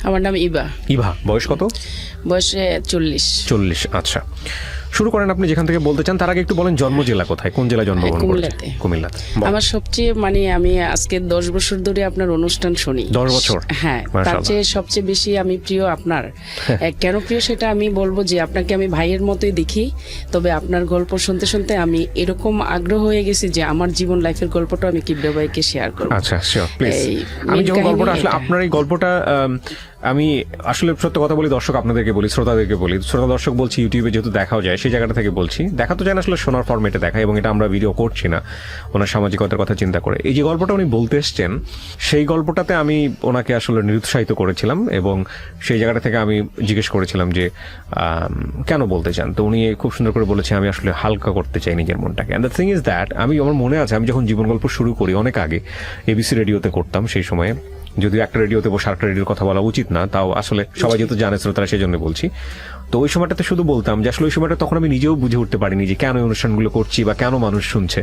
আমার নাম ইবা। ইভা, বয়স কত? বয়স 40। 40। আচ্ছা, শুরু করেন আপনি যেখান থেকে বলতে চান। তার আগে একটু বলেন জন্ম জেলা কোথায়, কোন জেলায় জন্মগ্রহণ করেছেন? কুমিল্লাতে। আমার সবচেয়ে আমি আজকে 10 বছর ধরে আপনার অনুষ্ঠান শুনি। 10 বছর? হ্যাঁ, তার চেয়ে সবচেয়ে বেশি আমি প্রিয় আপনার। কেন প্রিয় সেটা আমি বলবো যে আপনাকে আমি ভাইয়ের মতোই দেখি, তবে আপনার গল্প শুনতে শুনতে আমি এরকম আগ্রহ হয়ে গেছি যে আমার জীবন লাইফের গল্পটা আমি কিবরিয়া ভাইকে শেয়ার করব। আচ্ছা, শিওর, প্লিজ। আমি যখন গল্পটা আসলে আপনার এই গল্পটা আমি আসলে সত্য কথা বলি, দর্শক আপনাদেরকে বলি, শ্রোতাদেরকে বলি, শ্রোতা দর্শক বলছি, ইউটিউবে যেহেতু দেখাও যায় সেই জায়গাটা থেকে বলছি, দেখা তো যায় না আসলে শোনার ফরম্যাটে দেখা, এবং এটা আমরা ভিডিও করছি না ওনার সামাজিকতার কথা চিন্তা করে। এই যে গল্পটা উনি বলতে এসছেন সেই গল্পটাতে আমি ওনাকে আসলে নিরুৎসাহিত করেছিলাম, এবং সেই জায়গাটা থেকে আমি জিজ্ঞেস করেছিলাম যে কেন বলতে চান। তো উনি খুব সুন্দর করে বলেছে আমি আসলে হালকা করতে চাই নিজের মনটাকে। And the thing is that আমার মনে আছে আমি যখন জীবন গল্প শুরু করি অনেক আগে এবিসি রেডিওতে করতাম, সেই সময়ে, যদিও একটা রেডিওতে বসে আরেকটা রেডিওর কথা বলা উচিত না, তাও আসলে সবাই যেহেতু জানে শ্রোতারা সেই জন্য বলছি। তো ওই সময়টাতে শুধু বলতাম যে আসলে ওই সময়টা তখন আমি নিজেও বুঝে উঠতে পারিনি যে কেন এই অনুষ্ঠানগুলো করছি বা কেন মানুষ শুনছে।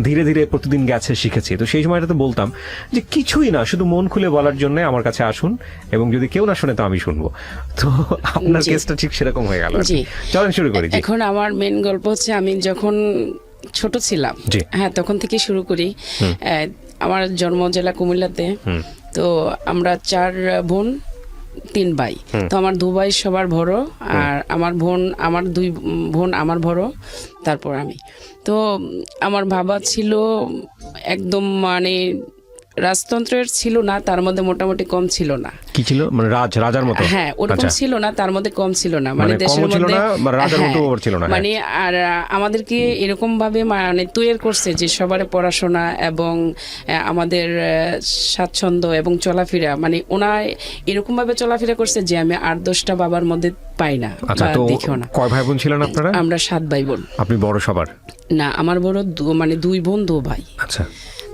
ধীরে ধীরে প্রতিদিন গেছে, শিখেছি। তো সেই সময়টাতে বলতাম যে কিছুই না, শুধু মন খুলে বলার জন্য আমার কাছে আসুন, এবং যদি কেউ না শুনে তো আমি শুনবো। তো আপনার কেসটা ঠিক সেরকম হয়ে গেল। চলেন শুরু করি। এখন আমার মেন গল্প হচ্ছে আমি যখন ছোট ছিলাম, হ্যাঁ, তখন থেকে শুরু করি। আমার জন্ম জেলা কুমিল্লাতে। তো আমরা 4 বোন 3 ভাই। তো আমার 2 ভাই সবার বড়, আর আমার 2 বোন আমার বড়, তারপর আমি। তো আমার বাবা ছিল একদম রাজতন্ত্রের ছিল না, তার মধ্যে মোটামুটি কম ছিল না। কি ছিল? মানে রাজার মতো? হ্যাঁ, ওরকম ছিল না, তার মধ্যে কম ছিল না, দেশের মধ্যে মানে আর আমাদেরকে এরকম ভাবে তৈরি করছে যে সবার পড়াশোনা এবং আমাদের স্বাচ্ছন্দ্য এবং চলাফেরা, ওনা এরকম ভাবে চলাফেরা করছে যে আমি 8-10টা বাবার মধ্যে পাই না। আচ্ছা, তো কয় ভাই বোন ছিলেন আপনারা? আমরা 7 ভাই বোন। আপনি বড় সবার? না, আমার বড় 2 বোন 2 ভাই। আচ্ছা।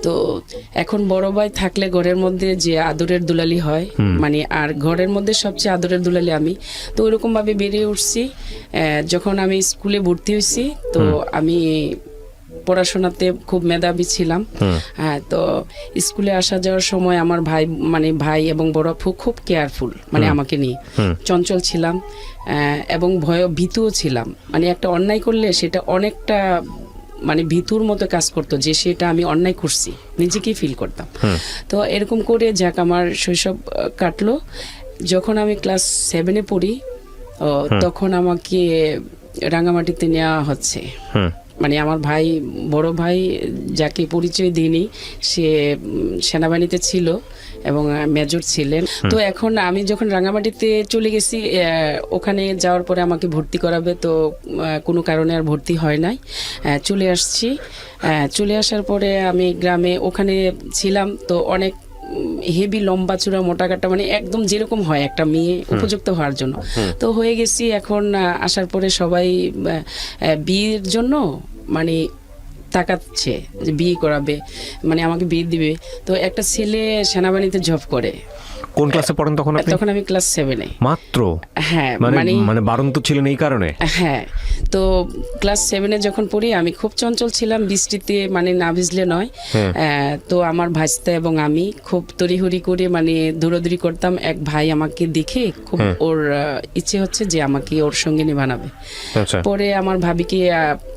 তো এখন বড় ভাই থাকলে ঘরের মধ্যে যে আদরের দুলালি হয়, আর ঘরের মধ্যে সবচেয়ে আদরের দুলালি আমি। তো ওইরকম ভাবে বেরিয়ে উঠছি। যখন আমি স্কুলে ভর্তি হয়েছি, তো আমি পড়াশোনাতে খুব মেধাবী ছিলাম। হ্যাঁ, তো স্কুলে আসা যাওয়ার সময় আমার ভাই এবং বড় আপু খুব কেয়ারফুল, আমাকে নিয়ে। চঞ্চল ছিলাম এবং ভীতুও ছিলাম। একটা অন্যায় করলে সেটা অনেকটা ভীতুর মতো কাজ করতো, যে সেটা আমি অন্যায় করছি, নিজেকেই ফিল করতাম। তো এরকম করে যাক আমার শৈশব কাটলো। যখন আমি ক্লাস 7-এ পড়ি, তখন আমাকে রাঙামাটিতে নেওয়া হচ্ছে। আমার বড় ভাই যাকে পরিচয় দিইনি, সে সেনাবাহিনীতে ছিল এবং মেজর ছিলেন। তো এখন আমি যখন রাঙামাটিতে চলে গেছি, ওখানে যাওয়ার পরে আমাকে ভর্তি করাবে, তো কোনো কারণে আর ভর্তি হয় নাই। চলে আসছি। চলে আসার পরে আমি গ্রামে ওখানে ছিলাম। তো অনেক হেভি, লম্বা চূড়া, মোটা কাটা, একদম যেরকম হয় একটা মেয়ে উপযুক্ত হওয়ার জন্য, তো হয়ে গেছি। এখন আসার পরে সবাই বিয়ের জন্য তাকাচ্ছে যে বিয়ে করাবে, আমাকে বিয়ে দিবে। তো একটা ছেলে সেনাবাহিনীতে জব করে। কোন ক্লাসে পড়েন তখন আপনি? তখন আমি ক্লাস 7-এ মাত্র। হ্যাঁ, বারন্ত ছিলেন এই কারণে? হ্যাঁ, তো ক্লাস 7-এ যখন পড়ি আমি খুব চঞ্চল ছিলাম, বৃষ্টিতে না ভিজলে নয়। তো আমার ভাইস্তা এবং আমি খুব তড়িহড়ি করে দৌড়াদৌড়ি করতাম। এক ভাই আমাকে দেখে খুব ওর ইচ্ছে হচ্ছে যে আমাকে ওর সঙ্গে নিয়ে বানাবে। পরে আমার ভাবিকে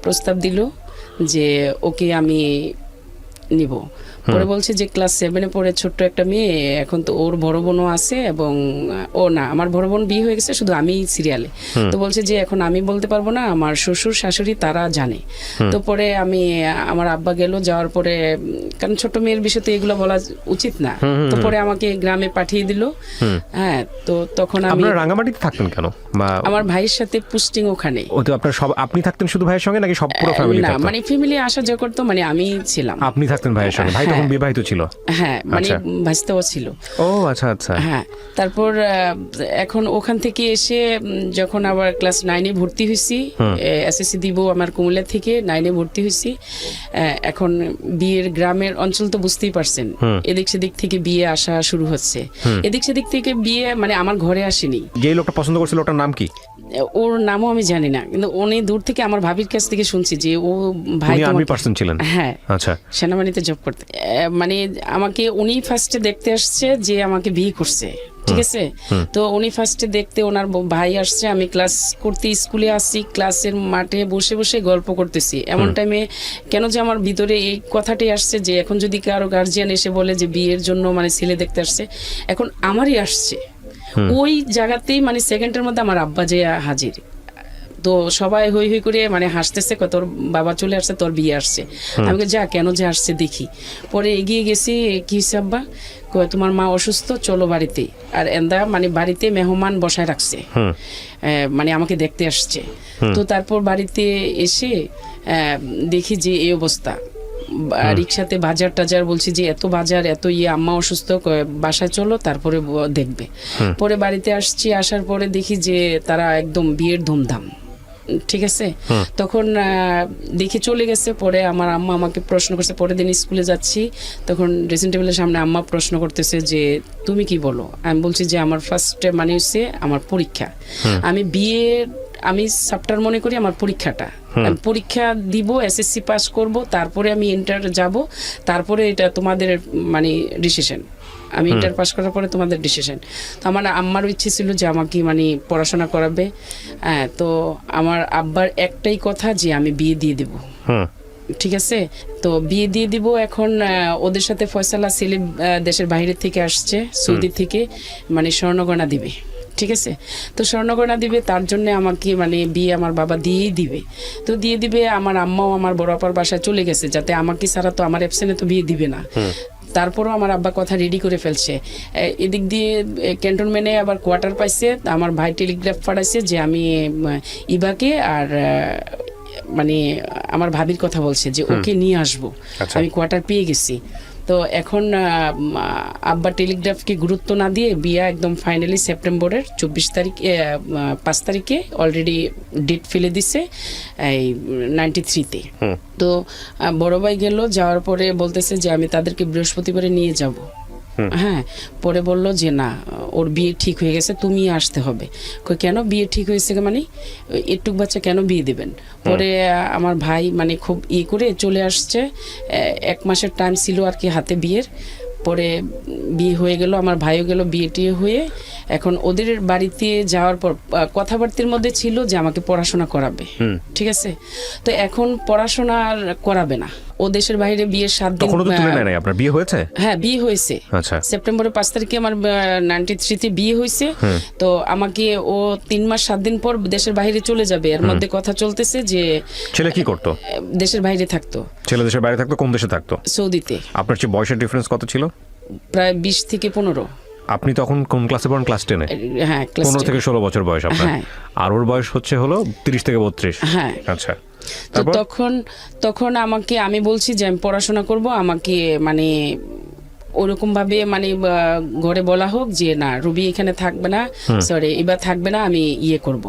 প্রস্তাব দিল যে ওকে আমি নিব। পরে বলছে যে ক্লাস 7-এ পড়ে ছোট্ট একটা মেয়ে, এখন তো ওর বড় বোনও আছে, এবং আমার বড় বোন বিয়ে হয়ে গেছে, শুধু আমি সিরিয়ালে। তো বলছে যে এখন আমি বলতে পারবো না, আমার শ্বশুর শাশুড়ি তারা জানে। তো পরে আমার আব্বা গেল, যাওয়ার পরে, কারণ ছোট মেয়ের বিষয়তে এগুলো বলা উচিত না, তো পরে আমাকে গ্রামে পাঠিয়ে দিল। হ্যাঁ, তো তখন আমি। রাঙামাটিতে থাকতেন কেন? আমার ভাইয়ের সাথে পোস্টিং ওখানে। আপনি থাকতেন শুধু ভাইয়ের সঙ্গে নাকি সব পুরো ফ্যামিলি? না, ফ্যামিলি আসা যাওয়া করতো, আমি ছিলাম। আপনি থাকতেন ভাইয়ের সঙ্গে? ভাই তখন বিবাহিত ছিল? হ্যাঁ, ভাইস্তাও ছিল। ও আচ্ছা আচ্ছা। হ্যাঁ, তারপর এখন ওখান থেকে এসে যখন আবার ক্লাস 9-এ ভর্তি হয়েছি, এসএসসি দিব আমার কুমিল্লা থেকে, 9-এ ভর্তি হয়েছি। এখন বিয়ের গ্রামের অঞ্চল তো বুঝতেই পারছেন, এদিক সেদিক থেকে বিয়ে আসা শুরু হচ্ছে। এদিক সেদিক থেকে বিয়ে আমার ঘরে আসেনি। যে লোকটা পছন্দ করছিল ওটার নাম কি? ওর নামও আমি জানি না, কিন্তু অনেক দূর থেকে আমার ভাবির কাছ থেকে শুনছি যে ও ভাই আর্মি পার্সন ছিলেন। হ্যাঁ, আচ্ছা, সেনাবাহিনীতে জব করতে। আমাকে উনি ফার্স্টে দেখতে আসছে যে আমাকে বিয়ে করছে। ঠিক আছে। তো উনি ফার্স্টে দেখতে ওনার ভাই আসছে, আমি ক্লাস করতে স্কুলে আসছি, ক্লাসের মাঠে বসে বসে গল্প করতেছি, এমন টাইমে কেন যে আমার ভিতরে এই কথাটাই আসছে যে এখন যদি কারো গার্জিয়ান এসে বলে যে বিয়ের জন্য মানে ছেলে দেখতে আসছে, এখন আমারই আসছে, ওই জায়গাতেই মানে সেকেন্ডের মধ্যে আমার আব্বা যে হাজির। তো সবাই হই হই করে মানে হাসতেছে, তোর বাবা চলে আসছে, তোর বিয়ে আসছে। আমি যা কেন যে আসছে দেখি। পরে এগিয়ে গেছি, কি হচ্ছে আব্বা? কয় তোমার মা অসুস্থ, চলো বাড়িতে। আর এন্দা মানে বাড়িতে মেহমান বসায় রাখছে, মানে আমাকে দেখতে আসছে। তো তারপর বাড়িতে এসে দেখি যে এই অবস্থা, রিক্সাতে বাজার টাজার, বলছি যে এত বাজার এত আম্মা অসুস্থ, বাসায় চলো তারপরে দেখবে। পরে বাড়িতে আসছি, আসার পরে দেখি যে তারা একদম বিয়ের ধুমধাম, ঠিক আছে। তখন দেখি চলে গেছে। পরে আমার আম্মা আমাকে প্রশ্ন করছে, পরের দিন স্কুলে যাচ্ছি, তখন ড্রেসিং টেবিলের সামনে আম্মা প্রশ্ন করতেছে যে তুমি কি বলো? আমি বলছি যে আমার ফার্স্টে মানে হচ্ছে আমার পরীক্ষা, আমি সাপ্টার মনে করি আমার পরীক্ষাটা, আমি পরীক্ষা দিব, এসএসসি পাস করব, তারপরে আমি ইন্টার যাব, তারপরে এটা তোমাদের মানে ডিসিশন, আমি ইন্টার পাস করার পরে তোমাদের ডিসিশন। তো আমার আম্মার ইচ্ছে ছিল যে আমাকে মানে পড়াশোনা করাবে। তো আমার আব্বার একটাই কথা যে আমি বিয়ে দিয়ে দেব, ঠিক আছে। তো বিয়ে দিয়ে দিব। এখন ওদের সাথে ফয়সালা ছেলে দেশের বাইরে থেকে আসছে, সৌদি থেকে, মানে স্বর্ণগয়না দিবে, ঠিক আছে। তো স্বর্ণগয়না দিবে, তার জন্য আমাকে মানে বিয়ে আমার বাবা দিয়েই দিবে। তো দিয়ে দিবে, আমার আম্মাও আমার বড় আপার বাসায় চলে গেছে, যাতে আমাকে ছাড়া তো আমার অ্যাবসেন্টে তো বিয়ে দিবে না। তারপরও আমার আব্বা কথা রেডি করে ফেলছে। এদিক দিয়ে ক্যান্টনমেন্টে আবার কোয়ার্টার পাইছে, আমার ভাই টেলিগ্রাফ পাঠাইছে যে আমি ইবাকে আর মানে আমার ভাবির কথা বলছে যে ওকে নিয়ে আসবো, আমি কোয়ার্টার পেয়ে গেছি। তো এখন আব্বা টেলিগ্রাফকে গুরুত্ব না দিয়ে বিয়া একদম ফাইনালি সেপ্টেম্বরের 5 তারিখে অলরেডি ডেট ফেলে দিছে এই 93-তে। তো বড় ভাই গেল, যাওয়ার পরে বলতেছে যে আমি তাদেরকে বৃহস্পতিবারে নিয়ে যাব। হ্যাঁ, পরে বলল যে না, ওর বিয়ে ঠিক হয়ে গেছে, তুমি আসতে হবে। কেন বিয়ে ঠিক হয়েছে মানে একটুক বাচ্চা কেন বিয়ে দেবেন? পরে আমার ভাই মানে খুব করে চলে আসছে, 1 মাসের টাইম ছিল আর কি হাতে বিয়ের। পরে বিয়ে হয়ে গেল, আমার ভাইও গেল বিয়ে টিয়ে হয়ে। এখন ওদের বাড়িতে যাওয়ার পর কথাবার্তার মধ্যে ছিল যে আমাকে পড়াশোনা করাবে, ঠিক আছে। তো এখন পড়াশোনা আর করাবে না, ও দেশের বাইরে বিয়ের 7 দিন। আপনার বিয়ে হয়েছে? হ্যাঁ, বিয়ে হয়েছে। আচ্ছা, সেপ্টেম্বরের 5 তারিখে আমার 93-তে বিয়ে হয়েছে। তো আমাকে ও 3 মাস 7 দিন পর দেশের বাইরে চলে যাবে। এর মধ্যে কথা চলতেছে যে ছেলে কি করতো? দেশের বাইরে থাকতো। ছেলে দেশের বাইরে থাকতো? কোন দেশে থাকতো? সৌদিতে। আপনার যে বয়সের ডিফারেন্স কত ছিল? প্রায় 20 থেকে 15। আপনি তখন কোন ক্লাসে পড়েন? ক্লাস 10-এ? হ্যাঁ, ক্লাস 15 থেকে 16 বছর বয়স আপনার। আর ওর বয়স হলো 30 থেকে 32। হ্যাঁ, আচ্ছা। তো তখন আমাকে, আমি বলছি যে আমি পড়াশোনা করব, আমাকে মানে ওরকম ভাবে মানে ঘরে বলা হোক যে না, রুবি এখানে থাকবে না, সরি এবার থাকবে না, আমি ইয়ে করব।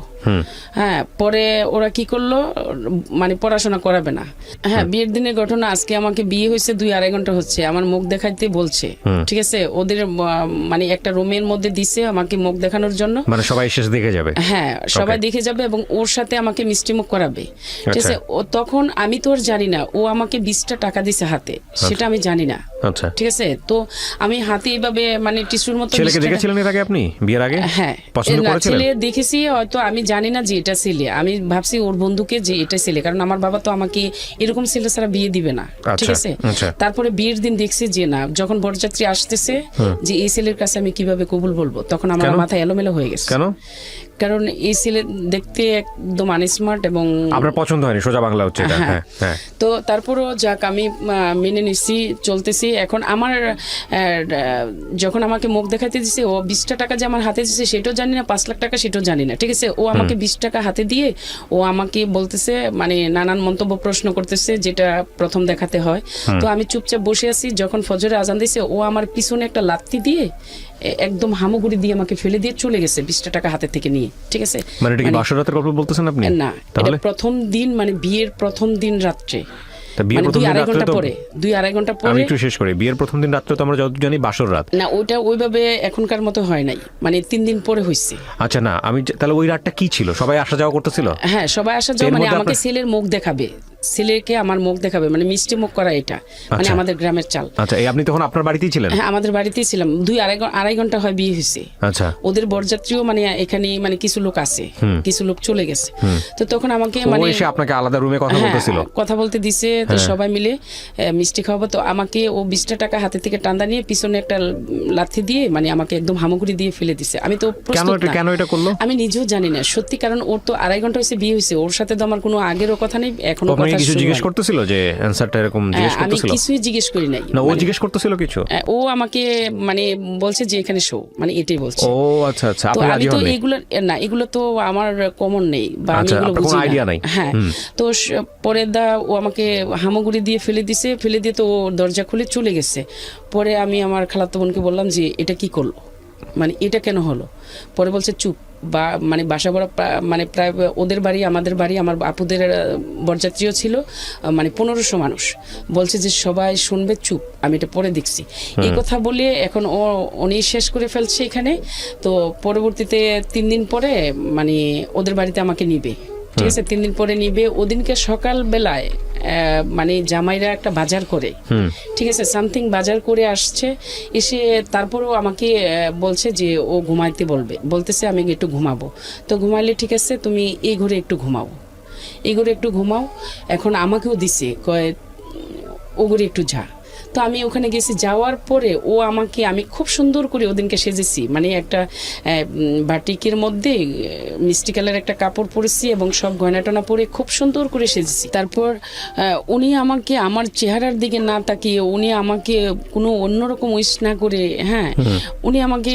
হ্যাঁ, পরে ওরা কি করলো, মানে পড়াশোনা করাবে না। হ্যাঁ, বিয়ের দিনের ঘটনা, আজকে আমাকে বিয়ে হয়েছে 2-2.5 ঘন্টা হচ্ছে, আমার মুখ দেখাইতে বলছে, ঠিক আছে। ওদের মানে একটা রুমের মধ্যে দিছে আমাকে মুখ দেখানোর জন্য, মানে সবাই শেষ দেখে যাবে। হ্যাঁ, সবাই দেখে যাবে এবং ওর সাথে আমাকে মিষ্টি মুখ করাবে, ঠিক আছে। ও তখন আমি তো আর জানি না, ও আমাকে 20টা টাকা দিছে হাতে, সেটা আমি জানি না, ঠিক আছে। তো আমি হাতে এইভাবে মানে টিস্যুর মতো। ছেলেকে দেখেছিলেন এর আগে আপনি বিয়ের আগে? হ্যাঁ, পছন্দ করেছিলেন? ছেলে দেখেছি, হয়তো আমি জানি না যে এটা ছেলে, আমি ভাবছি ওর বন্ধুকে যে এটা ছেলে, কারণ আমার বাবা তো আমাকে এরকম ছেলে ছাড়া বিয়ে দিবে না, ঠিক আছে। তারপরে বিয়ের দিন দেখছি যে না, যখন বরযাত্রী আসতেছে যে এই ছেলের কাছে আমি কিভাবে কবুল বলবো, তখন আমার মাথায় এলোমেলো হয়ে গেছে। কেন? কারণ এই ছেলে দেখতে একদম আনস্মার্ট এবং আপনার পছন্দ হয়নি, সোজা বাংলা হচ্ছে এটা। হ্যাঁ, তো তারপরও যাক, আমি মেনে নিচ্ছি, চলতেছি। এখন আমার যখন আমাকে মুখ দেখাতে দিছে, ও 20টা টাকা যে আমার হাতে দিছে সেটাও জানি না, 5 লাখ টাকা সেটাও জানি না, ঠিক আছে। ও আমাকে 20 টাকা হাতে দিয়ে ও আমাকে বলতেছে, মানে নানান মন্তব্য প্রশ্ন করতেছে, যেটা প্রথম দেখাতে হয়। তো আমি চুপচাপ বসে আছি। যখন ফজরে আজান দিয়েছে, ও আমার পিছনে একটা লাত্তি দিয়ে একদম হামাগুড়ি দিয়ে আমাকে ফেলে দিয়ে চলে গেছে 20টা টাকা হাতে থেকে নিয়ে, ঠিক আছে। মানে এটা কি বাসর রাতের গল্প বলতেছেন আপনি? না, এটা প্রথম দিন, মানে বিয়ের প্রথম দিন রাত্রে, মানে 2-2.5 ঘন্টা পরে। 2-2.5 ঘন্টা পরে আমি একটু শেষ করি। বিয়ের প্রথম দিন রাত্রে তো আমরা যত জানি বাসর রাত না, ওইটা ওইভাবে এখনকার মতো হয় নাই, মানে 3 দিন পরে হয়েছে। আচ্ছা, না আমি তাহলে ওই রাতটা কি ছিল? সবাই আসা যাওয়া করতেছিল? হ্যাঁ, সবাই আসা যাওয়া, মানে আমাকে ছেলের মুখ দেখাবে, ছেলেকে আমার মুখ দেখাবে, মানে মিষ্টি মুখ করা, এটা মানে আচ্ছা। আমাদের গ্রামের চাল। আচ্ছা, এই আপনি তখন আপনার বাড়িতেই ছিলেন? হ্যাঁ, আমাদের বাড়িতেই ছিলাম। আড়াই ঘন্টা হয় বিয়ে হয়েছে। আচ্ছা। ওদের বরযাত্রীও মানে এখানে মানে কিছু লোক আছে, কিছু লোক চলে গেছে। তো তখন আমাকে ও মানে এসে আপনাকে আলাদা রুমে কথা হ্যাঁ, বলতেছিল? কথা বলতে দিছে। তো সবাই মিলে মিষ্টি খাওয়াবো। তো আমাকে ও 20টা টাকা হাতে থেকে টান্দা নিয়ে পিছনে একটা লাথি দিয়ে মানে আমাকে একদম হামাগুড়ি দিয়ে ফেলে দিছে। আমি তো প্রস্তুত না। কেন এটা করলো? আমি নিজেও জানি না সত্যি, কারণ ওর তো আড়াই ঘন্টা হয়েছে বিয়ে হয়েছে, ওর সাথে তো আমার কোনো আগেরও কথা নেই, এখনো আপনাকে কথা কিছু শুরু জিজ্ঞেস হয়নি। করতেছিল যে অ্যানসারটা এরকম জিজ্ঞেস আমি করতেছিল? কিছুই জিজ্ঞেস করি নাই। না, ও জিজ্ঞেস করতেছিল কিছু? ও আমাকে মানে বলছে যে এখানে শো, মানে এটাই বলছে। ও আচ্ছা আচ্ছা, তো আপনি আমি রাজি তো হননি? এগুলো তো আমার কমন নেই বা আমি আচ্ছা, এগুলো আপনার কোনো বুঝি আইডিয়া না। নাই? হ্যাঁ, তো পরে ও আমাকে হামাগুড়ি দিয়ে ফেলে দিয়ে তো ও দরজা খুলে চলে গেছে। পরে আমি আমার খালাতো বোনকে বললাম যে এটা কি করলো, মানে এটা কেন হলো? পরে বলছে চুপ, বা মানে বাসা বড় মানে প্রায় ওদের বাড়ি আমাদের বাড়ি, আমার আপুদের বরযাত্রীও ছিল মানে 1500 মানুষ। বলছে যে সবাই শুনবে, চুপ, আমি এটা পরে দেখছি। এই কথা বলে এখন উনি শেষ করে ফেলছে এখানে। তো পরবর্তীতে 3 দিন পরে মানে ওদের বাড়িতে আমাকে নিবে, ঠিক আছে? 3 দিন পরে নিবে। ওদিনকে সকাল বেলায় মানে জামাইরা একটা বাজার করে, ঠিক আছে, সামথিং বাজার করে আসছে, এসে তারপরেও আমাকে বলছে যে ও ঘুমাইতে বলতেছে আমি একটু ঘুমাবো। তো ঘুমাইলে ঠিক আছে, তুমি এই ঘরে একটু ঘুমাও। এখন আমাকেও দিছে, কয় ও ঘরে একটু যা। তো আমি ওখানে গেছি, যাওয়ার পরে আমি খুব সুন্দর করে ওদিনকে সেজেছি, মানে একটা বাটিকের মধ্যে মিষ্টি কালার একটা কাপড় পরেছি এবং সব গয়না টনা পরে খুব সুন্দর করে সেজেছি। তারপর উনি আমাকে আমার চেহারার দিকে না তাকিয়ে, উনি আমাকে কোনো অন্যরকম উইশ না করে, হ্যাঁ, উনি আমাকে,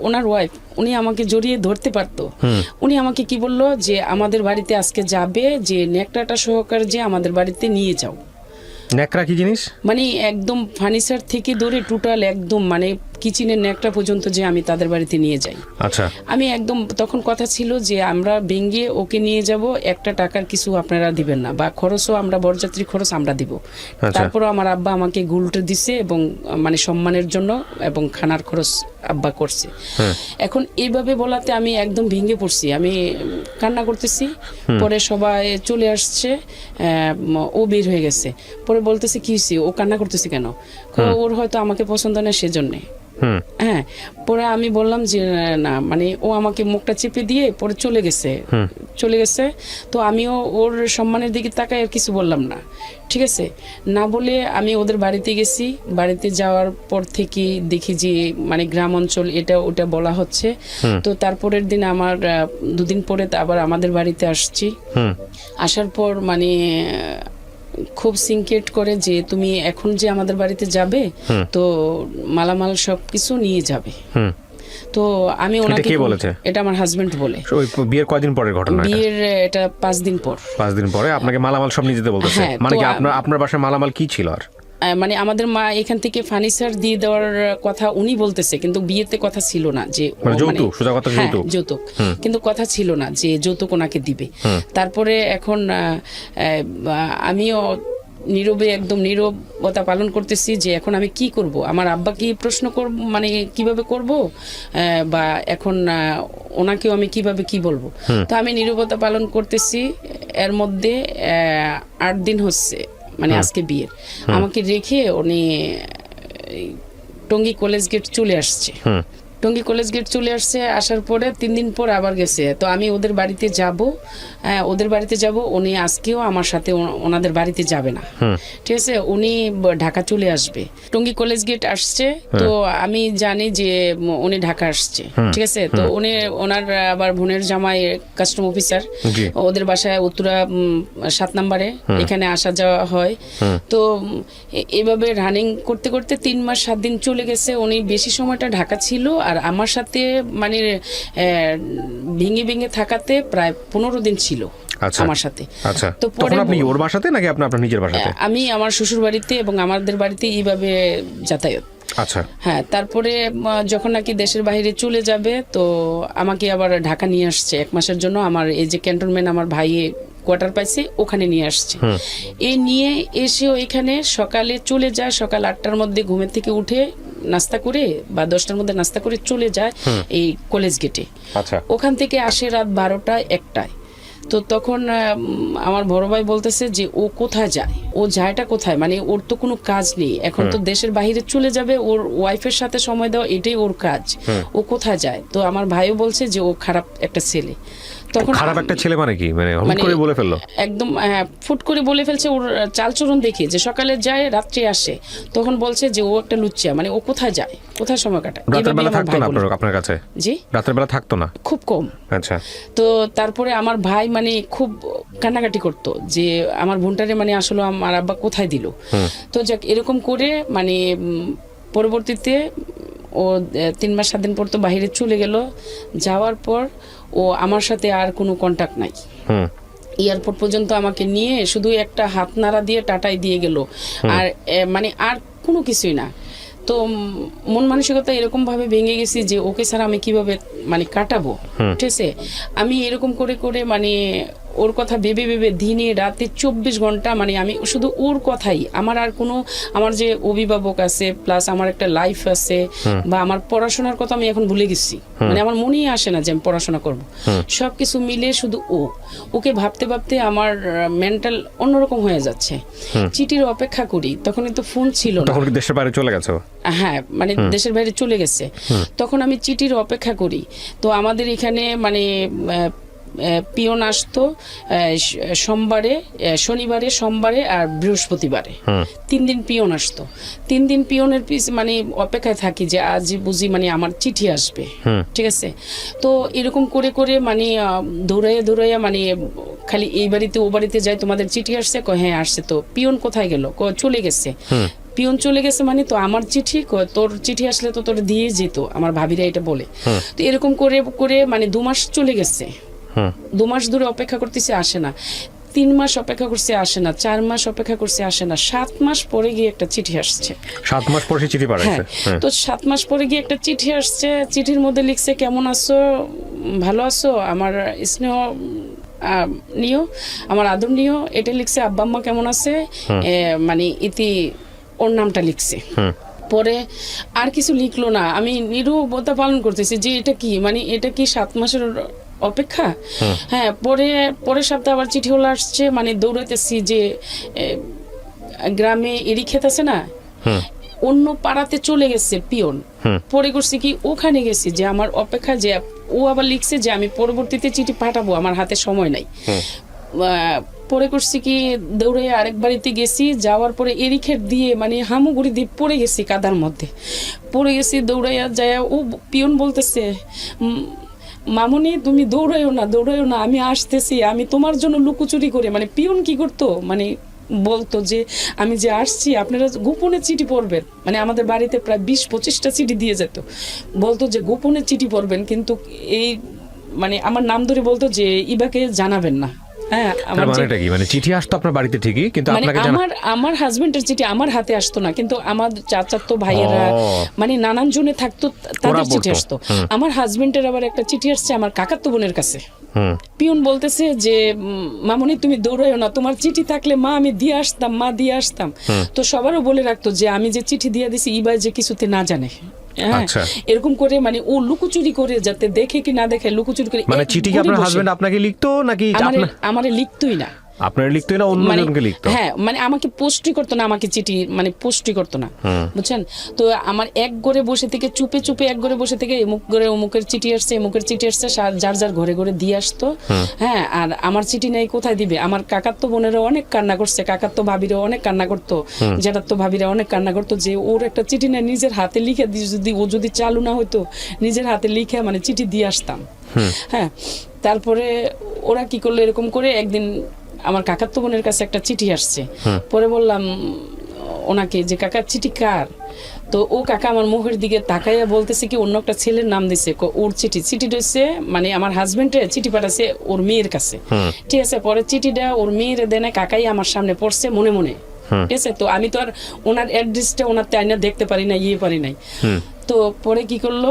ওনার ওয়াইফ, উনি আমাকে জড়িয়ে ধরতে পারতো। উনি আমাকে কি বললো যে আমাদের বাড়িতে আজকে যাবে, যে নেকড়াটা সহকারে যে আমাদের বাড়িতে নিয়ে যাও। নেকড়া কি জিনিস? মানে একদম ফার্নিচার থেকে ধরে টোটাল একদম মানে কিচেনের নেকটা পর্যন্ত যে আমি তাদের বাড়িতে নিয়ে যাই। আচ্ছা। আমি একদম, তখন কথা ছিল যে আমরা ভেঙে ওকে নিয়ে যাব, একটা টাকার কিছু আপনারা দিবেন না, বা খরচও আমরা, বরযাত্রী খরচ আমরা দিব। তারপর আমার আব্বা আমাকে গুলটে দিছে এবং মানে সম্মানের জন্য, এবং খানার খরচ আব্বা করছে। এখন এইভাবে বলাতে আমি একদম ভেঙে পড়ছি, আমি কান্না করতেছি। পরে সবাই চলে আসছে, ও বের হয়ে গেছে। পরে বলতেছে কি হয়েছে, ও কান্না করতেছে কেন? ওর হয়তো আমাকে পছন্দ না সেজন্যে। হ্যাঁ, পরে আমি বললাম যে না, মানে ও আমাকে মুখটা চেপে দিয়ে পরে চলে গেছে। তো আমিও ওর সম্মানের দিকে তাকাই আর কিছু বললাম না, ঠিক আছে? না বলে আমি ওদের বাড়িতে গেছি। বাড়িতে যাওয়ার পর থেকে দেখি যে মানে গ্রাম অঞ্চল এটা ওটা বলা হচ্ছে। তো তারপরের দিন আমার 2 দিন পরে আবার আমাদের বাড়িতে আসছি। আসার পর মানে খুব সিনক্রেট করে যে তুমি এখন যে আমাদের বাড়িতে যাবে, তো মালামাল সবকিছু নিয়ে যাবে। তো আমি ওনাকে, এটা আমার হাজবেন্ড বলে। ওই বিয়ের কয়দিন পরের ঘটনা? বিয়ের এটা 5 দিন পর। 5 দিন পরে আপনাকে মালামাল সব নিয়ে যেতে বলতেছে? হ্যাঁ, মানে কি আপনার বাসায় মালামাল কি ছিল? আর মানে আমাদের মা এখান থেকে ফার্নিচার দিয়ে দেওয়ার কথা উনি বলতেছে, কিন্তু বিয়েতে কথা ছিল না যে যৌতুক, সোজা কথা যৌতুক, কিন্তু কথা ছিল না যে যৌতুক ওনাকে দিবে। তারপরে এখন আমিও একদম নীরবতা পালন করতেছি যে এখন আমি কি করব, আমার আব্বা কি প্রশ্ন করব, মানে কিভাবে করব, বা এখন ওনাকেও আমি কিভাবে কি বলবো। তো আমি নীরবতা পালন করতেছি। এর মধ্যে 8 দিন হচ্ছে মানে আজকে বিয়ের, আমাকে রেখে উনি টঙ্গী কলেজ গেট চলে আসছে। টঙ্গী কলেজ গেট চলে আসছে, আসার পরে 3 দিন পর আবার গেছে। তো আমি ওদের বাড়িতে যাব, উনি আজকেও আমার সাথে ওনাদের বাড়িতে যাবে না, ঠিক আছে? উনি ঢাকা চলে আসবে। টঙ্গী কলেজ গেট আসছে, তো আমি জানি যে উনি ঢাকা আসছে, ঠিক আছে? তো ওনার আবার বোনের জামাই কাস্টম অফিসার, ওদের বাসায় উত্তরা 7 নম্বরে, এখানে আসা যাওয়া হয়। তো এভাবে রানিং করতে করতে 3 মাস 7 দিন চলে গেছে। উনি বেশি সময়টা ঢাকা ছিল, আর আমার সাথে মানে ভেঙে থাকাতে প্রায় 15 দিন ছিল আমার সাথে। আচ্ছা, তো তখন আপনি ওর বাসাতে নাকি আপনার নিজের বাসাতে? আমি আমার শ্বশুর বাড়িতে এবং আমাদের বাড়িতে এইভাবে যাতায়াত। আচ্ছা, হ্যাঁ। তারপরে যখন নাকি দেশের বাইরে চলে যাবে, তো আমাকে আবার ঢাকা নিয়ে আসছে 1 মাসের জন্য। আমার এই যে ক্যান্টনমেন্ট আমার ভাই কোয়ার্টার পাইছে, ওখানে নিয়ে আসছে। এই নিয়ে এসেও এখানে সকালে চলে যায়, সকাল 8টার মধ্যে ঘুমের থেকে উঠে নাস্তা করে বা 10টার মধ্যে নাস্তা করে চলে যায় এই কলেজ গেটে। আচ্ছা, ওখান থেকে আসে রাত 12টা 1টায়। তো তখন আমার বড় ভাই বলতেছে যে ও কোথায় যায়, ও যায়টা কোথায়, মানে ওর তো কোনো কাজ নেই এখন, তো দেশের বাইরে চলে যাবে, ওর ওয়াইফের সাথে সময় দেওয়া এটাই ওর কাজ, ও কোথায় যায়। তো আমার ভাইও বলছে যে ও খারাপ একটা ছেলে। তখন খারাপ একটা ছেলে মানে কি, মানে হুট করে বলে ফেললো? একদম ফুট করে বলে ফেলছে, ওর চালচরণ দেখে যে সকালে যায় রাত্রে আসে, তখন বলছে যে ও একটা লুচ্চা, মানে ও কোথায় যায়, কোথায় সময় কাটায়। রাতের বেলা থাকতো না আপনার কাছে? জি, রাতের বেলা থাকতো না, খুব কম। আচ্ছা। তো তারপরে আমার ভাই মানে খুব কান্নাকাটি করতো যে আমার বোনটারে মানে আসলে আমার আব্বা কোথায় দিল। তো যাক এরকম করে মানে পরবর্তীতে ও 3 মাস 7 দিন পর তো বাইরে চলে গেল। যাওয়ার পর ও আমার সাথে আর কোনো কন্টাক্ট নাই। এয়ারপোর্ট পর্যন্ত আমাকে নিয়ে শুধু একটা হাত নাড়া দিয়ে টাটাই দিয়ে গেল, আর মানে আর কোনো কিছুই না। তো মন মানসিকতা এরকম ভাবে ভেঙে গেছি যে ওকে ছাড়া আমি কিভাবে মানে কাটাবো, ঠিক আছে। আমি এরকম করে করে মানে ওর কথা ভেবে ভেবে দিনে রাতে 24 ঘন্টা মানে আমি শুধু ওর কথাই, আমার আর কোনো, আমার যে অভিভাবক আছে প্লাস আমার একটা লাইফ আছে বা আমার পড়াশোনার কথা আমি এখন ভুলে গেছি, মানে আমার মনেই আসে না যে আমি পড়াশোনা করব। সবকিছু মিলে শুধু ওকে ভাবতে ভাবতে আমার মেন্টাল অন্যরকম হয়ে যাচ্ছে। চিঠির অপেক্ষা করি, তখন তো ফোন ছিল না। তখন কি দেশের বাইরে চলে গেছো? হ্যাঁ, মানে দেশের বাইরে চলে গেছে। তখন আমি চিঠির অপেক্ষা করি। তো আমাদের এখানে মানে পিয়ন আসতো সোমবারে, শনিবারে, সোমবারে আর বৃহস্পতিবারে, 3 দিন পিয়ন আসতো। 3 দিন পিয়নের মানে অপেক্ষায় থাকি যে আজ বুঝি মানে আমার চিঠি আসবে, ঠিক আছে। তো এরকম করে করে মানে দৌড়াইয়া দৌড়াইয়া মানে খালি এই বাড়িতে ও বাড়িতে যাই, তোমাদের চিঠি আসছে? হ্যাঁ আসছে। তো পিয়ন কোথায় গেল? চলে গেছে। পিয়ন চলে গেছে মানে তো আমার চিঠি, তোর চিঠি আসলে তো তোর দিয়ে যেত, আমার ভাবিরা এটা বলে। তো এরকম করে করে মানে 2 মাস চলে গেছে। 2 মাস ধরে অপেক্ষা করতেছে, আসে না। 3 মাস অপেক্ষা করছে, আসে না। 4 মাস অপেক্ষা করছে, আসে না। 7 মাস পরে গিয়ে একটা চিঠি আসছে। 7 মাস পরে চিঠি পাঠাইছে? তো 7 মাস পরে গিয়ে একটা চিঠি আসছে। চিঠির মধ্যে লিখছে, কেমন আছো, ভালো আছো, আমার স্নেহ নিও, আমার আদর নিও, এটা লিখছে। আব্বা আম্মা কেমন আছে, মানে ইতি ওর নামটা লিখছে। পরে আর কিছু লিখলো না। আমি নিরবতা পালন করতেছি যে এটা কি, মানে এটা কি 7 মাসের অপেক্ষা? হ্যাঁ, পরের সপ্তাহে আবার চিঠি হলো আসছে। মানে দৌড়াইতেছি যে গ্রামে এরি ক্ষেত আছে না, অন্য পাড়াতে চলে গেছে পিয়ন। পরে করছি কি, ওখানে গেছি যে আমার অপেক্ষা, যে ও আবার লিখছে যে আমি পরবর্তীতে চিঠি পাঠাবো, আমার হাতে সময় নাই। পরে করছি কি, দৌড়ে আরেক বাড়িতে গেছি। যাওয়ার পরে এরিখেট দিয়ে মানে হামুগুড়ি দিয়ে পড়ে গেছি, কাদার মধ্যে পড়ে গেছি। দৌড়াইয়া যায় ও পিয়ন বলতেছে, মামুনি তুমি দৌড়াইও না, আমি আসতেছি, আমি তোমার জন্য লুকোচুরি করে, মানে পিয়ন কি করতো, মানে বলতো যে আমি যে আসছি আপনারা গোপনে চিঠি পড়বেন, মানে আমাদের বাড়িতে প্রায় 20-25টা চিঠি দিয়ে যেত। বলতো যে গোপনে চিঠি পড়বেন, কিন্তু এই মানে আমার নাম ধরে বলতো যে ইবাকে জানাবেন না। হ্যাঁ, মানেটা কি, মানে চিঠি আসতো আপনার বাড়িতে ঠিকই, কিন্তু আপনাকে আমার হাজবেন্ডের চিঠি আমার হাতে আসতো না, কিন্তু আমার চাচাতো ভাইয়েরা মানে নানান জনে থাকতো, তাদের চিঠি আসতো। আমার হাজবেন্ডের আবার একটা চিঠি আসছে আমার কাকাতো বোনের কাছে। পিয়ন বলতেছে যে মামুনি তুমি দৌড়াইও না, তোমার চিঠি থাকলে মা আমি দিয়ে আসতাম। তো সবারও বলে রাখতো যে আমি যে চিঠি দিয়ে দিছি ইবা যে কিছুতে না জানে। এরকম করে মানে ও লুকোচুরি করে, যাতে দেখে কি না দেখে লুকোচুরি করে। মানে চিঠি কি আপনার হাজবেন্ড আপনাকে লিখতো নাকি? আমারে লিখতোই না, আপনার লিখতোই না, অন্যজনকে লিখতো। হ্যাঁ, মানে আমাকে পোস্টই করতো না, আমাকে চিঠি মানে পোস্টই করতো না, বুঝছেন। তো আমার এক ঘরে বসে থেকে চুপে চুপে এক ঘরে বসে থেকে এমুক ঘরে অমুকের চিঠি আসছে, এমুকের চিঠি আসছে, যার যার ঘরে ঘরে দিয়ে আসতো। হ্যাঁ, আর আমার চিঠি নেই, কোথায় দিবে? আমার কাকাতো বোনেরা অনেক কান্না করছে, কাকাতো ভাবিরা অনেক কান্না করতো, জ্যাঠাতো ভাবিরা অনেক কান্না করতো যে ওর একটা চিঠি নেই, নিজের হাতে লিখে যদি ও যদি চালু না হইতো, নিজের হাতে লিখে মানে চিঠি দিয়ে আসতাম। হ্যাঁ, তারপরে ওরা কি করলো, এরকম করে একদিন আমার কাকাতো বোনের কাছে একটা চিঠি আসছে। পরে বললাম ওনাকে যে কাকার চিঠি কার? তো ও কাকা আমার মুখের দিকে তাকাইয়া বলতেছে কি অন্য একটা ছেলের নাম দিছে, ওর চিঠিটা হচ্ছে মানে আমার হাজবেন্ডের চিঠি পাঠাচ্ছে ওর মেয়ের কাছে, ঠিক আছে। পরে চিঠিটা ওর মেয়ের দেনে কাকাই আমার সামনে পড়ছে মনে মনে, ঠিক আছে। তো আমি তো আর ওনার অ্যাড্রেসটা ওনার আইনা দেখতে পারি না, পারি নাই। তো পরে কি করলো,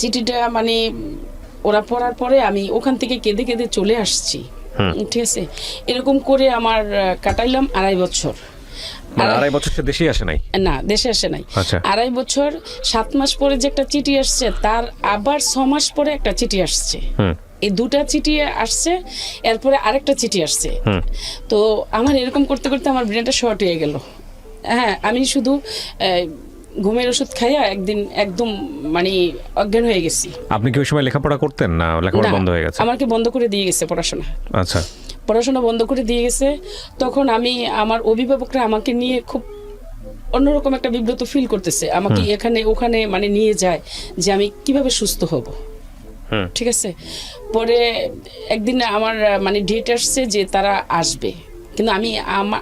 চিঠিটা মানে ওরা পড়ার পরে আমি ওখান থেকে কেঁদে কেঁদে চলে আসছি, ঠিক আছে। এরকম করে আমার কাটাইলাম 2.5 বছর। 2.5 বছর সে দেশে আসে নাই? না, দেশে আসে নাই। 2.5 বছর 7 মাস পরে যে একটা চিঠি আসছে, তার আবার 6 মাস পরে একটা চিঠি আসছে, এই 2টা চিঠি আসছে, এরপরে আরেকটা চিঠি আসছে। তো আমার এরকম করতে করতে আমার ব্রেনটা শর্ট হয়ে গেল। হ্যাঁ, আমি শুধু ঘুমের ওষুধ খাইয়া একদিন একদম মানে অজ্ঞান হয়ে গেছি। আপনি কি ওই সময় লেখাপড়া করতেন না লেখাপড়া বন্ধ হয়ে গেছে? আমাকে বন্ধ করে দিয়ে গেছে পড়াশোনা। আচ্ছা, পড়াশোনা বন্ধ করে দিয়ে গেছে। তখন আমি, আমার অভিভাবকরা আমাকে নিয়ে খুব অন্যরকম একটা বিব্রত ফিল করতেছে, আমাকে এখানে ওখানে মানে নিয়ে যায় যে আমি কিভাবে সুস্থ হব। ঠিক আছে, পরে একদিন আমার মানে ডেট আসছে যে তারা আসবে, কিন্তু আমি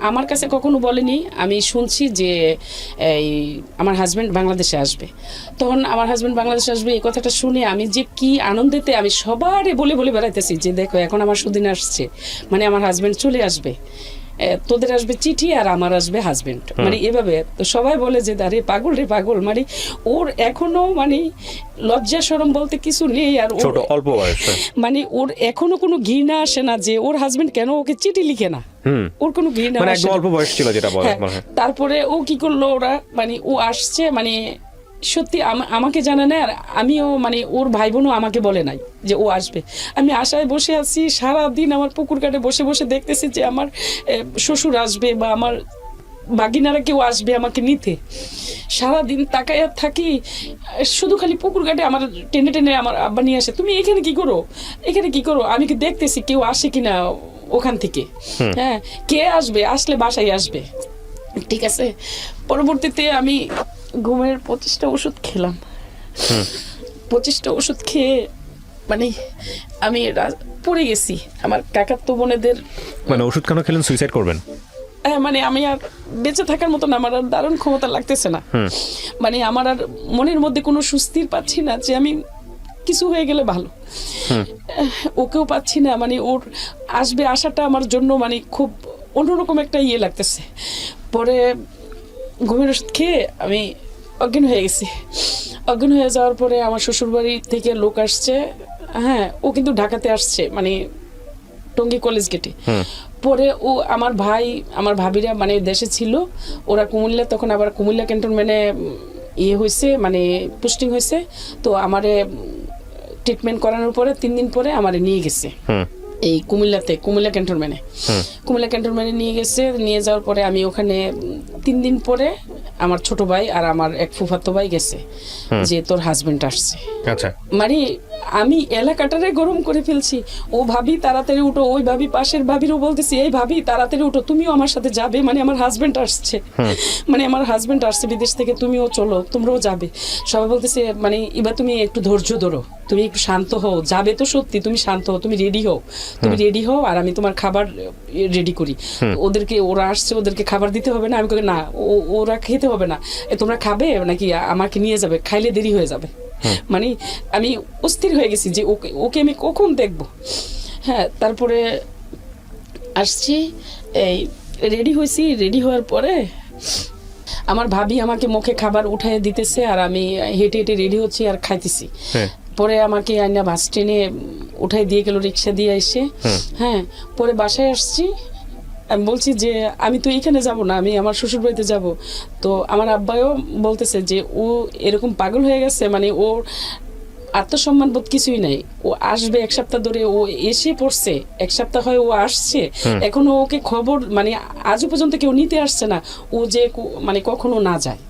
আমার কাছে কখনো বলেনি। আমি শুনছি যে এই আমার হাজব্যান্ড বাংলাদেশে আসবে। তখন আমার হাজব্যান্ড বাংলাদেশে আসবে এই কথাটা শুনে আমি যে কি আনন্দেতে আমি সবারে বলে বলে বেড়াইতেছি যে দেখো এখন আমার সুদিন আসছে, মানে আমার হাজব্যান্ড চলে আসবে, তোদের আসবে চিঠি আর আমার আসবে হাজবেন্ড, মানে এভাবে। তো সবাই বলে যে আরে পাগল রে পাগল, মানে ওর এখনো মানে লজ্জা শরম বলতে কিছু নেই, আর ছোট অল্প বয়সে মানে ওর এখনো কোনো ঘৃণা আসে না যে ওর হাজবেন্ড কেন ওকে চিঠি লিখে না, ওর কোনো ঘৃণা মানে আসে একদম না। অল্প বয়স ছিল যেটা বলে। তারপরে ও কি করলো, ওরা মানে ও আসছে, মানে সত্যি আমাকে জানে না, আর আমিও মানে ওর ভাই বোনও আমাকে বলে নাই যে ও আসবে। আমি আশায় বসে আছি সারাদিন, আমার পুকুর ঘাটে বসে বসে দেখতেছি যে আমার শ্বশুর আসবে বা আমার বাগিনারা কেউ আসবে আমাকে নিতে। সারাদিন তাকায় থাকি, শুধু খালি পুকুর ঘাটে আমার টেনে টেনে আমার আব্বা নিয়ে আসে, তুমি এখানে কি করো, এখানে কি করো। আমি কি দেখতেছি কেউ আসে কিনা ওখান থেকে, হ্যাঁ কে আসবে, আসলে বাসায় আসবে। ঠিক আছে, পরবর্তীতে আমি ঘুমের 25টা ওষুধ খেলাম। 25টা ওষুধ খেয়ে মানে আমি পড়ে গেছি। আমার কাকাতো বোনেদের মানে ওষুধ কেন খেলেন, সুইসাইড করবেন? মানে আমি আর বেঁচে থাকার মতন আমার আর দারুণ ক্ষমতা লাগতেছে না, মানে আমার আর মনের মধ্যে কোনো সুস্থির পাচ্ছি না যে আমি কিছু হয়ে গেলে ভালো। ওকেও পাচ্ছি না, মানে ওর আসবে আসাটা আমার জন্য মানে খুব অন্যরকম একটা ইয়ে লাগতেছে। পরে ঘুমের ওষুধ খেয়ে আমি অজ্ঞান হয়ে গেছি। অজ্ঞান হয়ে যাওয়ার পরে আমার শ্বশুরবাড়ি থেকে লোক আসছে। হ্যাঁ, ও কিন্তু ঢাকাতে আসছে, মানে টঙ্গী কলেজ গেটে। পরে ও আমার ভাই আমার ভাবিরা মানে দেশে ছিল, ওরা কুমিল্লা, তখন আবার কুমিল্লা ক্যান্টনমেন্টে ইয়ে হয়েছে, মানে পোস্টিং হয়েছে। তো আমারে ট্রিটমেন্ট করানোর পরে 3 দিন পরে আমারে নিয়ে গেছে এই কুমিল্লা ক্যান্টনমেন্টে নিয়ে গেছে। নিয়ে যাওয়ার পরে আমি ওখানে 3 দিন পরে আমার ছোট ভাই আর আমার এক ফুফাতো ভাই গেছে যে তোর হাজবেন্ড আসছে। আচ্ছা, মানে আমি এলাকাটারে গরম করে ফেলছি। ও ভাবি তাড়াতাড়ি উঠো, ওই ভাবি পাশের ভাবিরও বলতেছি এই ভাবি তাড়াতাড়ি উঠো, তুমিও আমার সাথে যাবে, মানে আমার হাজবেন্ড আসছে, মানে আমার হাজবেন্ড আসছে বিদেশ থেকে, তুমিও চলো, তোমরাও যাবে। সবাই বলতেছে মানে এবার তুমি একটু ধৈর্য ধরো, তুমি একটু শান্ত হও, যাবে তো সত্যি, তুমি শান্ত হও, তুমি রেডি হও আর আমি তোমার খাবার রেডি করি। ওদেরকে, ওরা আসছে, ওদেরকে খাবার দিতে হবে না? আমি কই না, ওরা খেতে হবে না, তোমরা খাবে নাকি আমাকে নিয়ে যাবে, খাইলে দেরি হয়ে যাবে। মানে আমি অস্থির হয়ে গেছি যে ওকে আমি কখন দেখবো। হ্যাঁ, তারপরে আসছি, এই রেডি হওয়ার পরে আমার ভাবি আমাকে মুখে খাবার উঠায় দিতেছে আর আমি হেঁটে হেঁটে রেডি হচ্ছি আর খাইতেছি। পরে আমাকে আইনা বাস ট্রেনে উঠাই দিয়ে গেল, রিক্সা দিয়ে এসে। হ্যাঁ, পরে বাসায় আসছি, আমি বলছি যে আমি তো এখানে যাব না, আমি আমার শ্বশুর বাড়িতে যাব। তো আমার আব্বাও বলতেছে যে ও এরকম পাগল হয়ে গেছে, মানে ওর আত্মসম্মান বোধ কিছুই নাই। ও আসবে 1 সপ্তাহ ধরে, ও এসে পড়ছে 1 সপ্তাহ হয় ও আসছে, এখনো ওকে খবর মানে আজও পর্যন্ত কেউ নিতে আসছে না। ও যে মানে কখনো না যায়,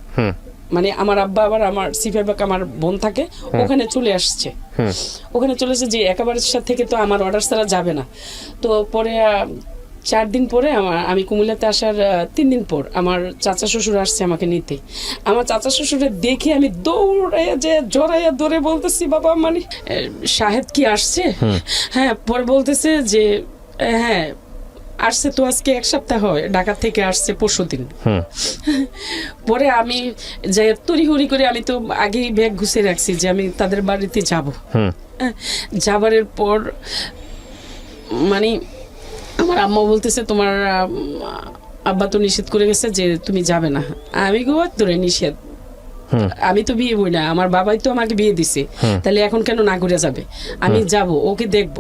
মানে আমার আব্বা আবার আমার সিফাইবাক আমার বোন থাকে, ওখানে চলে আসছে। ওখানে চলে এসে যে একেবারে থেকে তো আমার অর্ডার ছাড়া যাবে না। তো পরে 4 দিন পরে আমি কুমিল্লাতে আসার 3 দিন পর আমার চাচা শ্বশুর আসছে আমাকে নিতে। আমার চাচা শ্বশুরের দেখে আমি দৌড়াইয়া যে জড়াইয়া ধরে বলতেছি বাবা মানে শাহেদ কি আসছে? হ্যাঁ, পরে বলতেছে যে হ্যাঁ আসছে তো, আজকে 1 সপ্তাহ হয়, ঢাকা থেকে আসছে পরশুদিন। পরে আমি যাই তড়িঘড়ি করে, আমি তো আগেই ব্যাগ গুছিয়ে রাখছি যে আমি তাদের বাড়িতে যাব। যাবারের পর মানে আমার আম্মা বলতেছে তোমার আব্বা তো নিষেধ করে গেছে যে তুমি যাবে না। আমি গোয়ার ধরে নিষেধ, আমি তো বিয়ে বই না, আমার বাবাই তো আমাকে বিয়ে দিছে, তাহলে এখন কেন না করে যাবে? আমি যাব, ওকে দেখব।